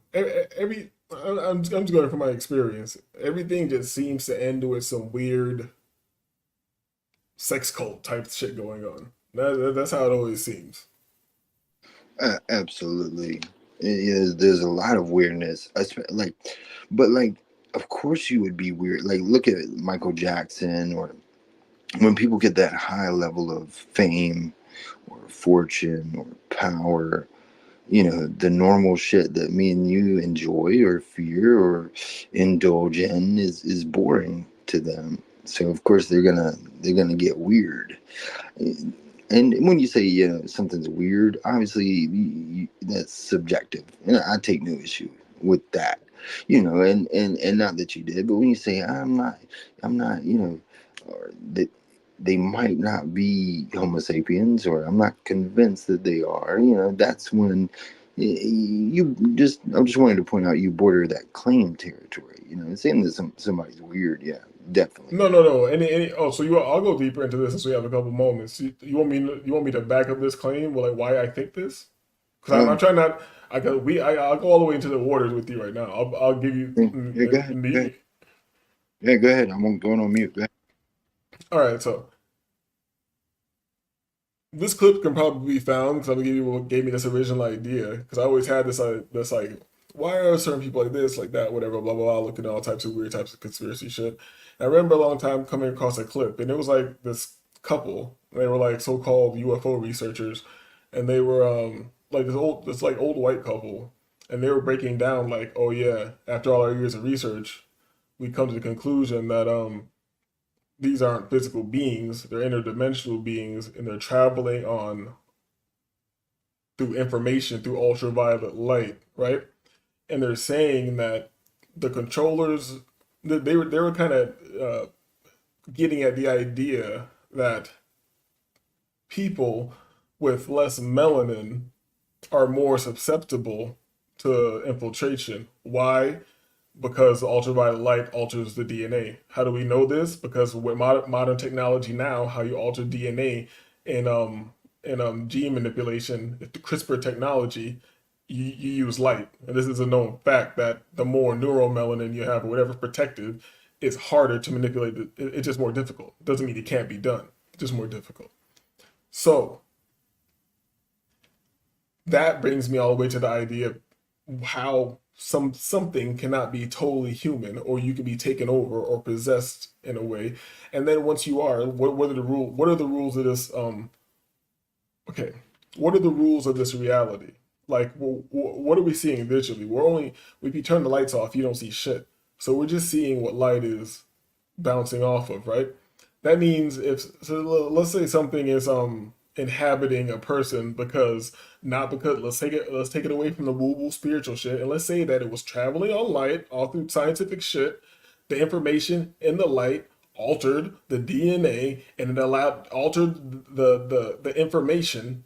I'm just going from my experience. Everything just seems to end with some weird sex cult type shit going on. That's how it always seems. Absolutely. There's a lot of weirdness. Like, but like, of course you would be weird. Like, look at Michael Jackson, or when people get that high level of fame or fortune or power. The normal shit that me and you enjoy or fear or indulge in is boring to them. So of course they're gonna get weird. And when you say something's weird, obviously that's subjective, and I take no issue with that. And not that you did, but when you say I'm not, or that they might not be Homo sapiens, or I'm not convinced that they are, that's when you just. I'm just wanting to point out you border that claim territory. Saying that somebody's weird, yeah, definitely. No, no, no. Oh, so I'll go deeper into this since we have a couple moments. You want me to back up this claim, or like why I think this? Because I'm Um, trying not. I'll go all the way into the waters with you right now. I'll give you. yeah, go ahead, go ahead. Yeah, go ahead. I'm going on mute. Go ahead. All right, so this clip can probably be found because I'm gonna give you what gave me this original idea. Because I always had this like, why are certain people like this, like that, whatever, blah blah blah, looking at all types of weird types of conspiracy shit. And I remember a long time coming across a clip, and it was like this couple. They were like so-called UFO researchers, and they were like this like old white couple, and they were breaking down like, oh yeah, after all our years of research, we come to the conclusion that these aren't physical beings, they're interdimensional beings, and they're traveling on through information through ultraviolet light, right? And they're saying that the controllers, they were kind of getting at the idea that people with less melanin are more susceptible to infiltration. Why? Because ultraviolet light alters the DNA. How do we know this? Because with modern technology now, how you alter DNA in gene manipulation, the CRISPR technology, you use light, and this is a known fact that the more neuromelanin you have or whatever's protective, it's harder to manipulate. It's just more difficult. It doesn't mean it can't be done. It's just more difficult. So that brings me all the way to the idea of how something cannot be totally human, or you can be taken over or possessed in a way. And then once you are, what are the rule? What are the rules of this? Okay, what are the rules of this reality? Like, what are we seeing visually? If you turn the lights off, you don't see shit. So we're just seeing what light is bouncing off of, right? That means let's say something is inhabiting a person because not because let's take it away from the woo woo spiritual shit, and let's say that it was traveling on light all through scientific shit. The information in the light altered the DNA, and it allowed altered the information.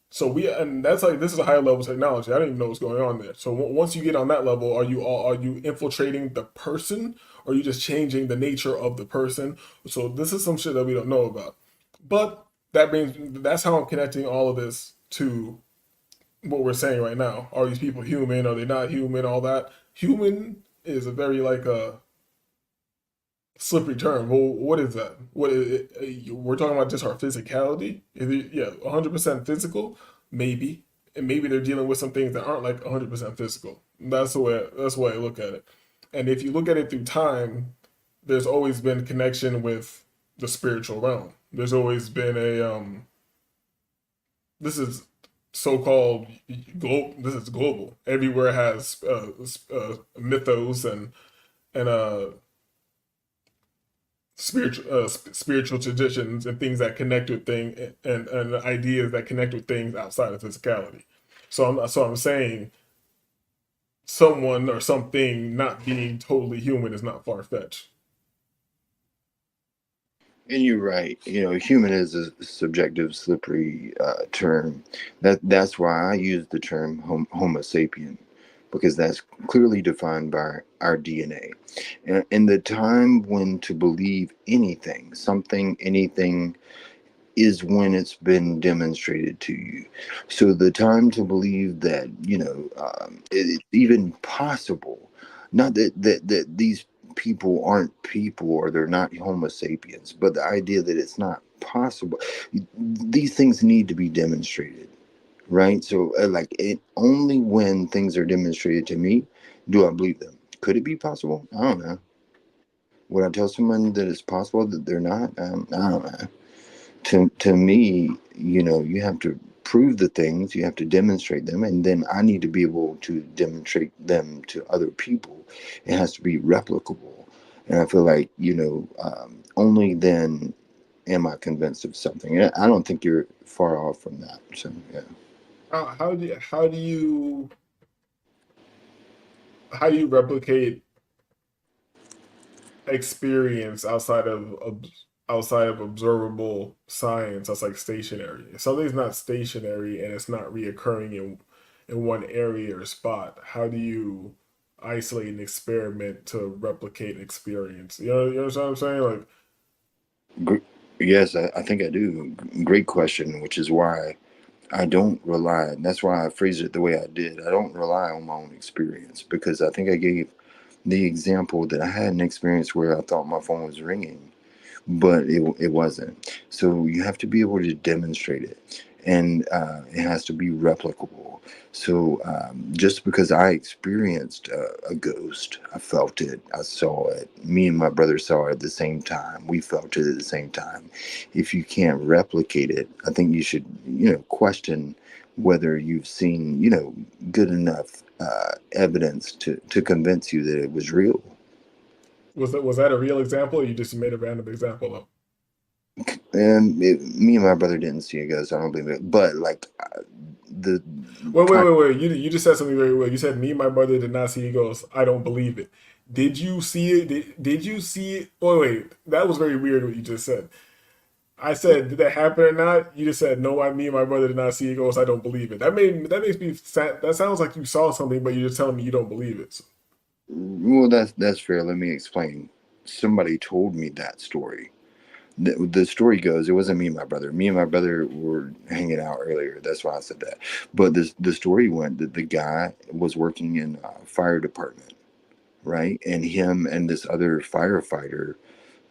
So and that's like, this is a higher level technology. I didn't even know what's going on there. So once you get on that level, are you infiltrating the person, or are you just changing the nature of the person? So this is some shit that we don't know about. But that's how I'm connecting all of this to what we're saying right now. Are these people human? Are they not human? All that. Human is a very like a slippery term. Well, what is that? We're talking about just our physicality. Is it, yeah, 100% physical, maybe, and maybe they're dealing with some things that aren't like 100% physical. That's the way I look at it. And if you look at it through time, there's always been connection with the spiritual realm. There's always been a this is so-called global. This is global. Everywhere has mythos and spiritual traditions and things that connect with things, and ideas that connect with things outside of physicality. So I'm saying someone or something not being totally human is not far-fetched. And you're right. Human is a subjective, slippery term. That's why I use the term Homo sapien, because that's clearly defined by our DNA. And in the time when to believe anything, something, anything, is when it's been demonstrated to you. So the time to believe that it's even possible, not that these people aren't people or they're not Homo sapiens, but the idea that it's not possible. These things need to be demonstrated, right? So like it only when things are demonstrated to me do I believe them. Could it be possible? I don't know. Would I tell someone that it's possible that they're not? I don't know. To me, you have to prove the things, you have to demonstrate them, and then I need to be able to demonstrate them to other people. It has to be replicable, and I feel like only then am I convinced of something? And I don't think you're far off from that. So yeah. How do you replicate experience outside of observable science that's like stationary? If something's not stationary and it's not reoccurring in one area or spot, how do you isolate an experiment to replicate experience? You know what I'm saying? Like, Gr- Yes, I think I do. Great question, which is why I don't rely. That's why I phrased it the way I did. I don't rely on my own experience because I think I gave the example that I had an experience where I thought my phone was ringing, but it wasn't. So you have to be able to demonstrate it, and it has to be replicable. So just because I experienced a ghost, I felt it, I saw it. Me and my brother saw it at the same time. We felt it at the same time. If you can't replicate it, I think you should, question whether you've seen, good enough evidence to convince you that it was real. was that a real example, or you just made a random example up? Me and my brother didn't see a ghost. I don't believe it. But like the Wait, wait, kind, wait, wait. You just said something very well. You said me and my brother did not see it. Goes, I don't believe it. Did you see it? Did you see it? Wait, wait. That was very weird what you just said. I said, did that happen or not? You just said, no, me and my brother did not see it. Goes, I don't believe it. That makes me sad. That sounds like you saw something, but you're just telling me you don't believe it. well, that's fair. Let me explain. Somebody told me that story. The story goes, it wasn't me and my brother. Me and my brother were hanging out earlier. That's why I said that. But the story went that the guy was working in a fire department, right? And him and this other firefighter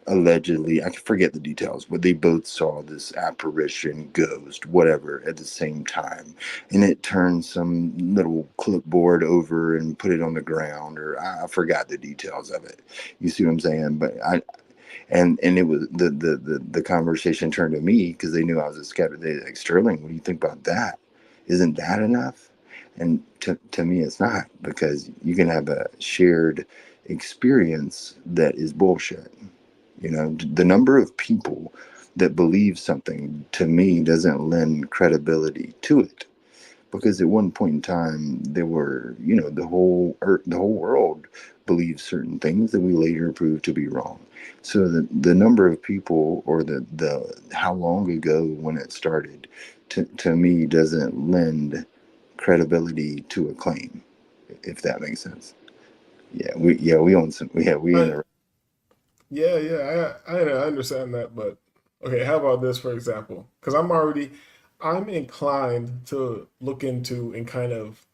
allegedly, I forget the details, but they both saw this apparition, ghost, whatever, at the same time. And it turned some little clipboard over and put it on the ground, or I forgot the details of it. You see what I'm saying? But and it was the conversation turned to me because they knew I was a skeptic. They like, Sterling, what do you think about that? Isn't that enough? And to me, it's not, because you can have a shared experience that is bullshit. The number of people that believe something, to me, doesn't lend credibility to it, because at one point in time there were, the whole world believes certain things that we later proved to be wrong. So the number of people, or the how long ago when it started, to me doesn't lend credibility to a claim, if that makes sense. We own some, we in I, a. yeah, yeah, I understand that, but okay, how about this, for example? Because I'm inclined to look into and kind of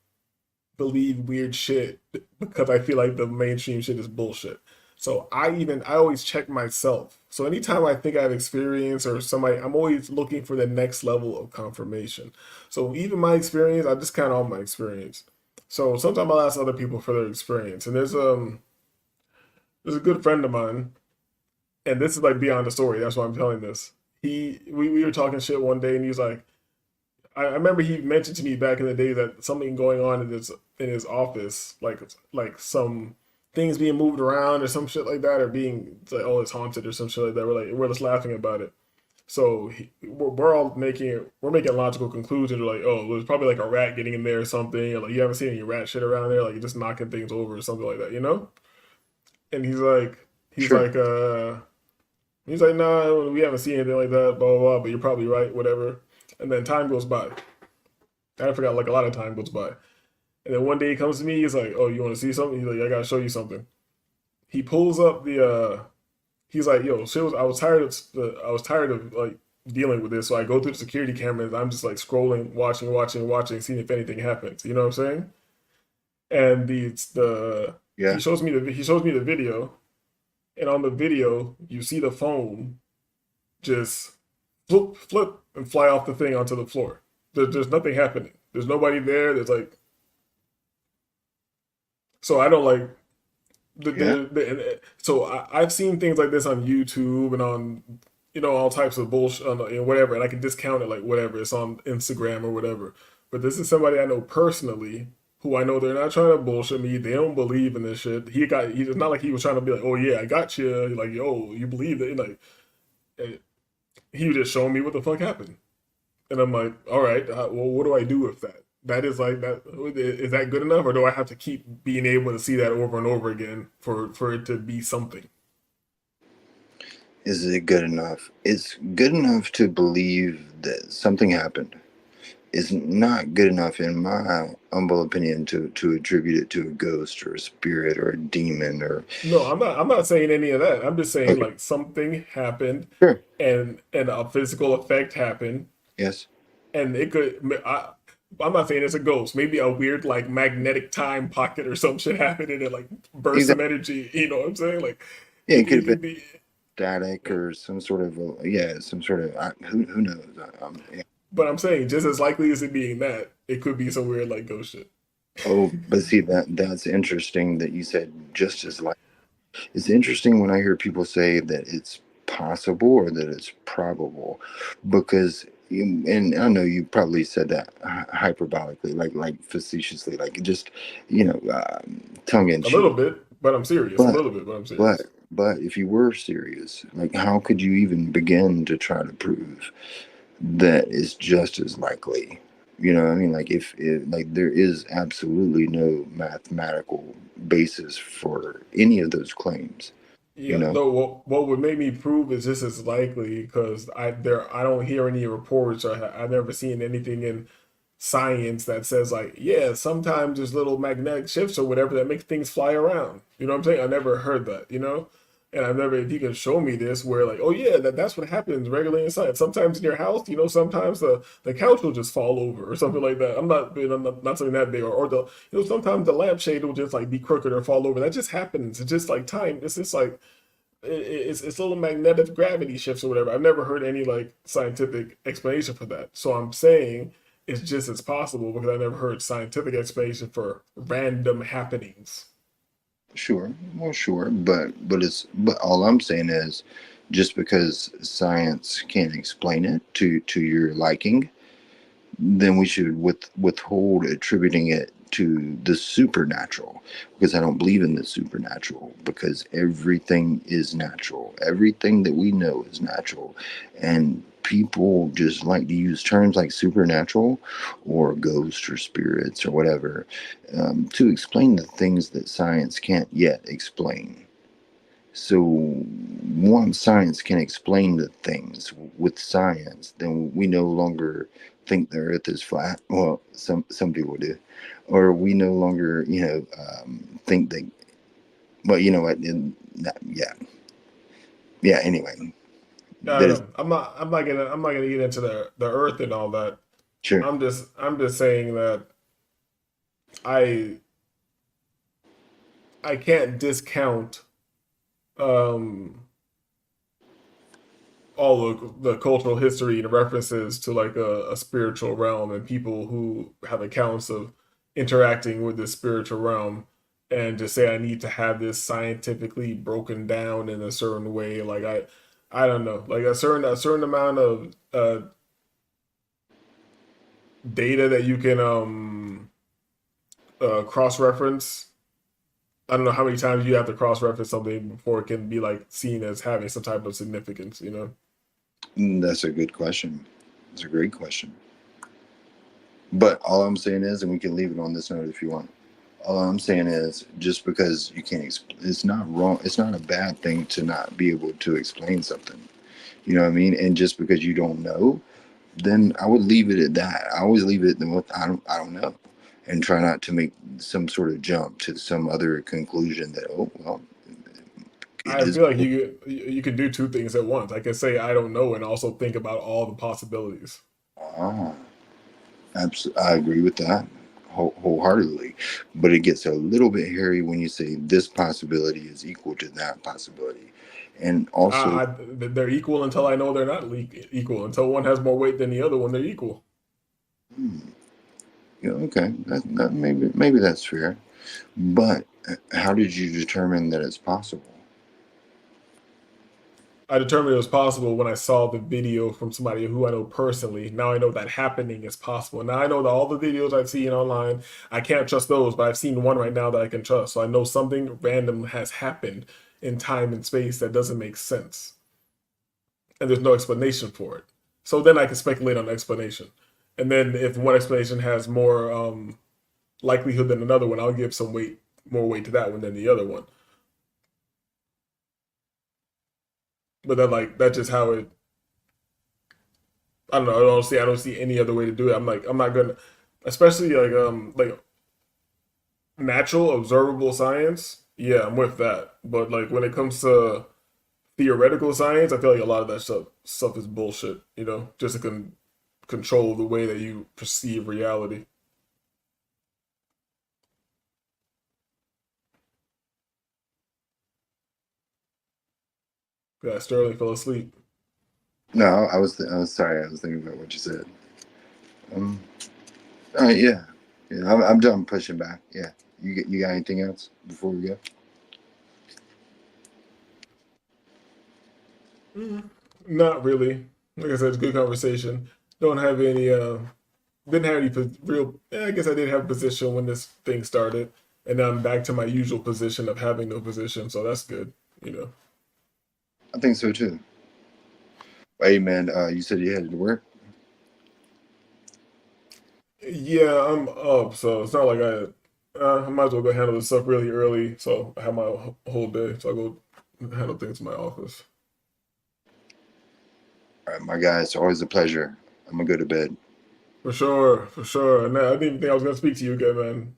believe weird shit because I feel like the mainstream shit is bullshit. So I always check myself. So anytime I think I have experience or somebody, I'm always looking for the next level of confirmation. So even my experience, I discount all my experience. So sometimes I'll ask other people for their experience. And there's a good friend of mine, and this is like beyond the story. That's why I'm telling this. We were talking shit one day, and he was like, I remember he mentioned to me back in the day that something going on in his office, like some things being moved around or some shit like that, or being it's like, oh, it's haunted or some shit like that. We're just laughing about it. So we're making logical conclusions. We're like, oh, there's probably like a rat getting in there or something, or like you haven't seen any rat shit around there, like you're just knocking things over or something like that, you know? And he's Sure. like, he's like, no, we haven't seen anything like that, blah blah blah. But you're probably right, whatever. And then time goes by. I forgot, like a lot of time goes by. And then one day he comes to me, he's like, oh, you want to see something? He's like, I gotta show you something. He pulls up he's like, yo, shit was, I was tired of like dealing with this. So I go through the security cameras. I'm just like scrolling, watching, seeing if anything happens. You know what I'm saying? And Yeah. he shows me the video, and on the video you see the phone just flip, and fly off the thing onto the floor. There's nothing happening. There's nobody there. There's like, so I don't like Yeah. so I've seen things like this on YouTube and on all types of bullshit on, whatever, and I can discount it like whatever. It's on Instagram or whatever. But this is somebody I know personally, who I know they're not trying to bullshit me. They don't believe in this shit. It's not like he was trying to be like, oh yeah, I got you. Like, yo, you believe it? Like, He was just showing me what the fuck happened, and I'm like, all right, well, what do I do with that? That is like that. Is that good enough, or do I have to keep being able to see that over and over again for it to be something? Is it good enough? It's good enough to believe that something happened. It's not good enough, in my humble opinion, to attribute it to a ghost or a spirit or a demon or. No, I'm not saying any of that. I'm just saying Okay, like something happened, sure. and a physical effect happened, Yes. and it could. I'm not saying it's a ghost. Maybe a weird like magnetic time pocket or some shit happened, and it like burst some Exactly. energy. You know what I'm saying? Like Yeah, it could it have been could be. static or some sort of yeah, some sort of who knows. Yeah. But I'm saying just as likely as it being that, it could be some weird like ghost shit. Oh, but see that's interesting that you said just as like. It's interesting when I hear people say that it's possible or that it's probable, because and I know you probably said that hyperbolically, like facetiously, like just tongue in A little cheek. bit, but I'm serious. A But little bit, but I'm but serious. but if you were serious, like how could you even begin to try to prove that is just as likely? You know what I mean? Like if like there is absolutely no mathematical basis for any of those claims, you Yeah, know? though what would make me prove is just as likely because I don't hear any reports or I've never seen anything in science that says like, yeah, sometimes there's little magnetic shifts or whatever that make things fly around. You know what I'm saying? I never heard that, you know? And I've never, if you can show me this where like, oh yeah, that's what happens regularly in science. Sometimes in your house, you know, sometimes the couch will just fall over or something like that. I'm not something that big, or the, you know, sometimes the lampshade will just like be crooked or fall over. That just happens. It's just like time. It's just like it's little magnetic gravity shifts or whatever. I've never heard any like scientific explanation for that. So I'm saying it's just as possible because I never heard scientific explanation for random happenings. Sure, well, sure, but all I'm saying is, just because science can't explain it to your liking, then we should withhold attributing it to the supernatural, because I don't believe in the supernatural, because everything is natural. Everything that we know is natural, and people just like to use terms like supernatural or ghosts or spirits or whatever, to explain the things that science can't yet explain. So once science can explain the things with science, then we no longer think the Earth is flat. Well, some people do, or we no longer, think that. Well, you know what? Yeah, yeah. Anyway, I don't there's know. I'm not gonna get into the Earth and all that. sure, I'm just saying that I I can't discount um all the cultural history and references to like a spiritual realm and people who have accounts of interacting with this spiritual realm and to say I need to have this scientifically broken down in a certain way like I don't know like a certain amount of data that you can cross reference. I don't know how many times you have to cross reference something before it can be like seen as having some type of significance, you know. that's a good question. It's a great question. But all I'm saying is, and we can leave it on this note if you want. All I'm saying is, just because you can't, it's not wrong. It's not a bad thing to not be able to explain something. You know what I mean? And just because you don't know, then I would leave it at that. I always leave it with I don't know, and try not to make some sort of jump to some other conclusion that, oh well, it I is. feel like you could do two things at once. I can say I don't know and also think about all the possibilities. Ah, I agree with that wholeheartedly, but it gets a little bit hairy when you say this possibility is equal to that possibility, and also, They're equal until I know they're not equal. Until one has more weight than the other one, they're equal. hmm, yeah, okay, that maybe that's fair. But how did you determine that it's possible? I determined it was possible when I saw the video from somebody who I know personally. Now I know that happening is possible. Now I know that all the videos I've seen online, I can't trust those, but I've seen one right now that I can trust. So I know something random has happened in time and space that doesn't make sense. and there's no explanation for it. So then I can speculate on the explanation. And then if one explanation has more likelihood than another one, I'll give more weight to that one than the other one. But then like that's just how it. I don't know. I don't see any other way to do it. I'm not gonna, especially like natural observable science. Yeah, I'm with that. But like when it comes to theoretical science, I feel like a lot of that stuff is bullshit. You know, just to control the way that you perceive reality. Yeah, Sterling fell asleep. No, I was sorry. I was thinking about what you said. Um, all right, yeah, I'm done pushing back. Yeah, you got anything else before we go? Not really. Like I said, it's a good conversation. Don't have any. Didn't have any real. I guess I did have a position when this thing started, and now I'm back to my usual position of having no position. So that's good. You know. I think so too. Hey man, you said you headed to work. Yeah, I'm up, so it's not like I might as well go handle this stuff really early. So I have my whole day, so I go handle things in my office. All right, my guy, it's always a pleasure. I'm gonna go to bed. For sure, for sure. And I didn't even think I was gonna speak to you again, man.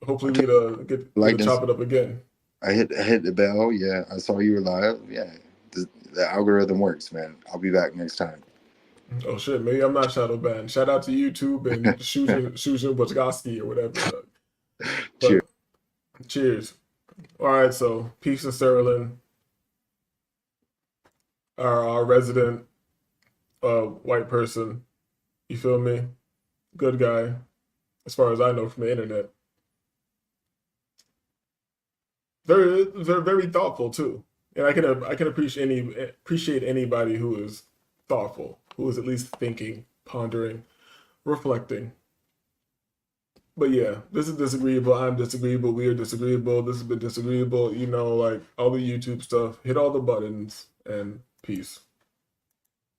Hopefully we get Like to this, chop it up again. I hit the bell. Yeah, I saw you were live. Yeah, the algorithm works, man. I'll be back next time. Oh shit, maybe I'm not shadow banned. Shout out to YouTube and Shuzhin Wojgowski or whatever. Cheers. But cheers. All right, so peace and Sterling, our resident white person. You feel me? Good guy, as far as I know from the internet. Very thoughtful too, and I can appreciate anybody who is thoughtful, who is at least thinking, pondering, reflecting. But yeah, this is disagreeable. I'm disagreeable. We are disagreeable. This has been disagreeable. You know, like all the YouTube stuff. Hit all the buttons and peace.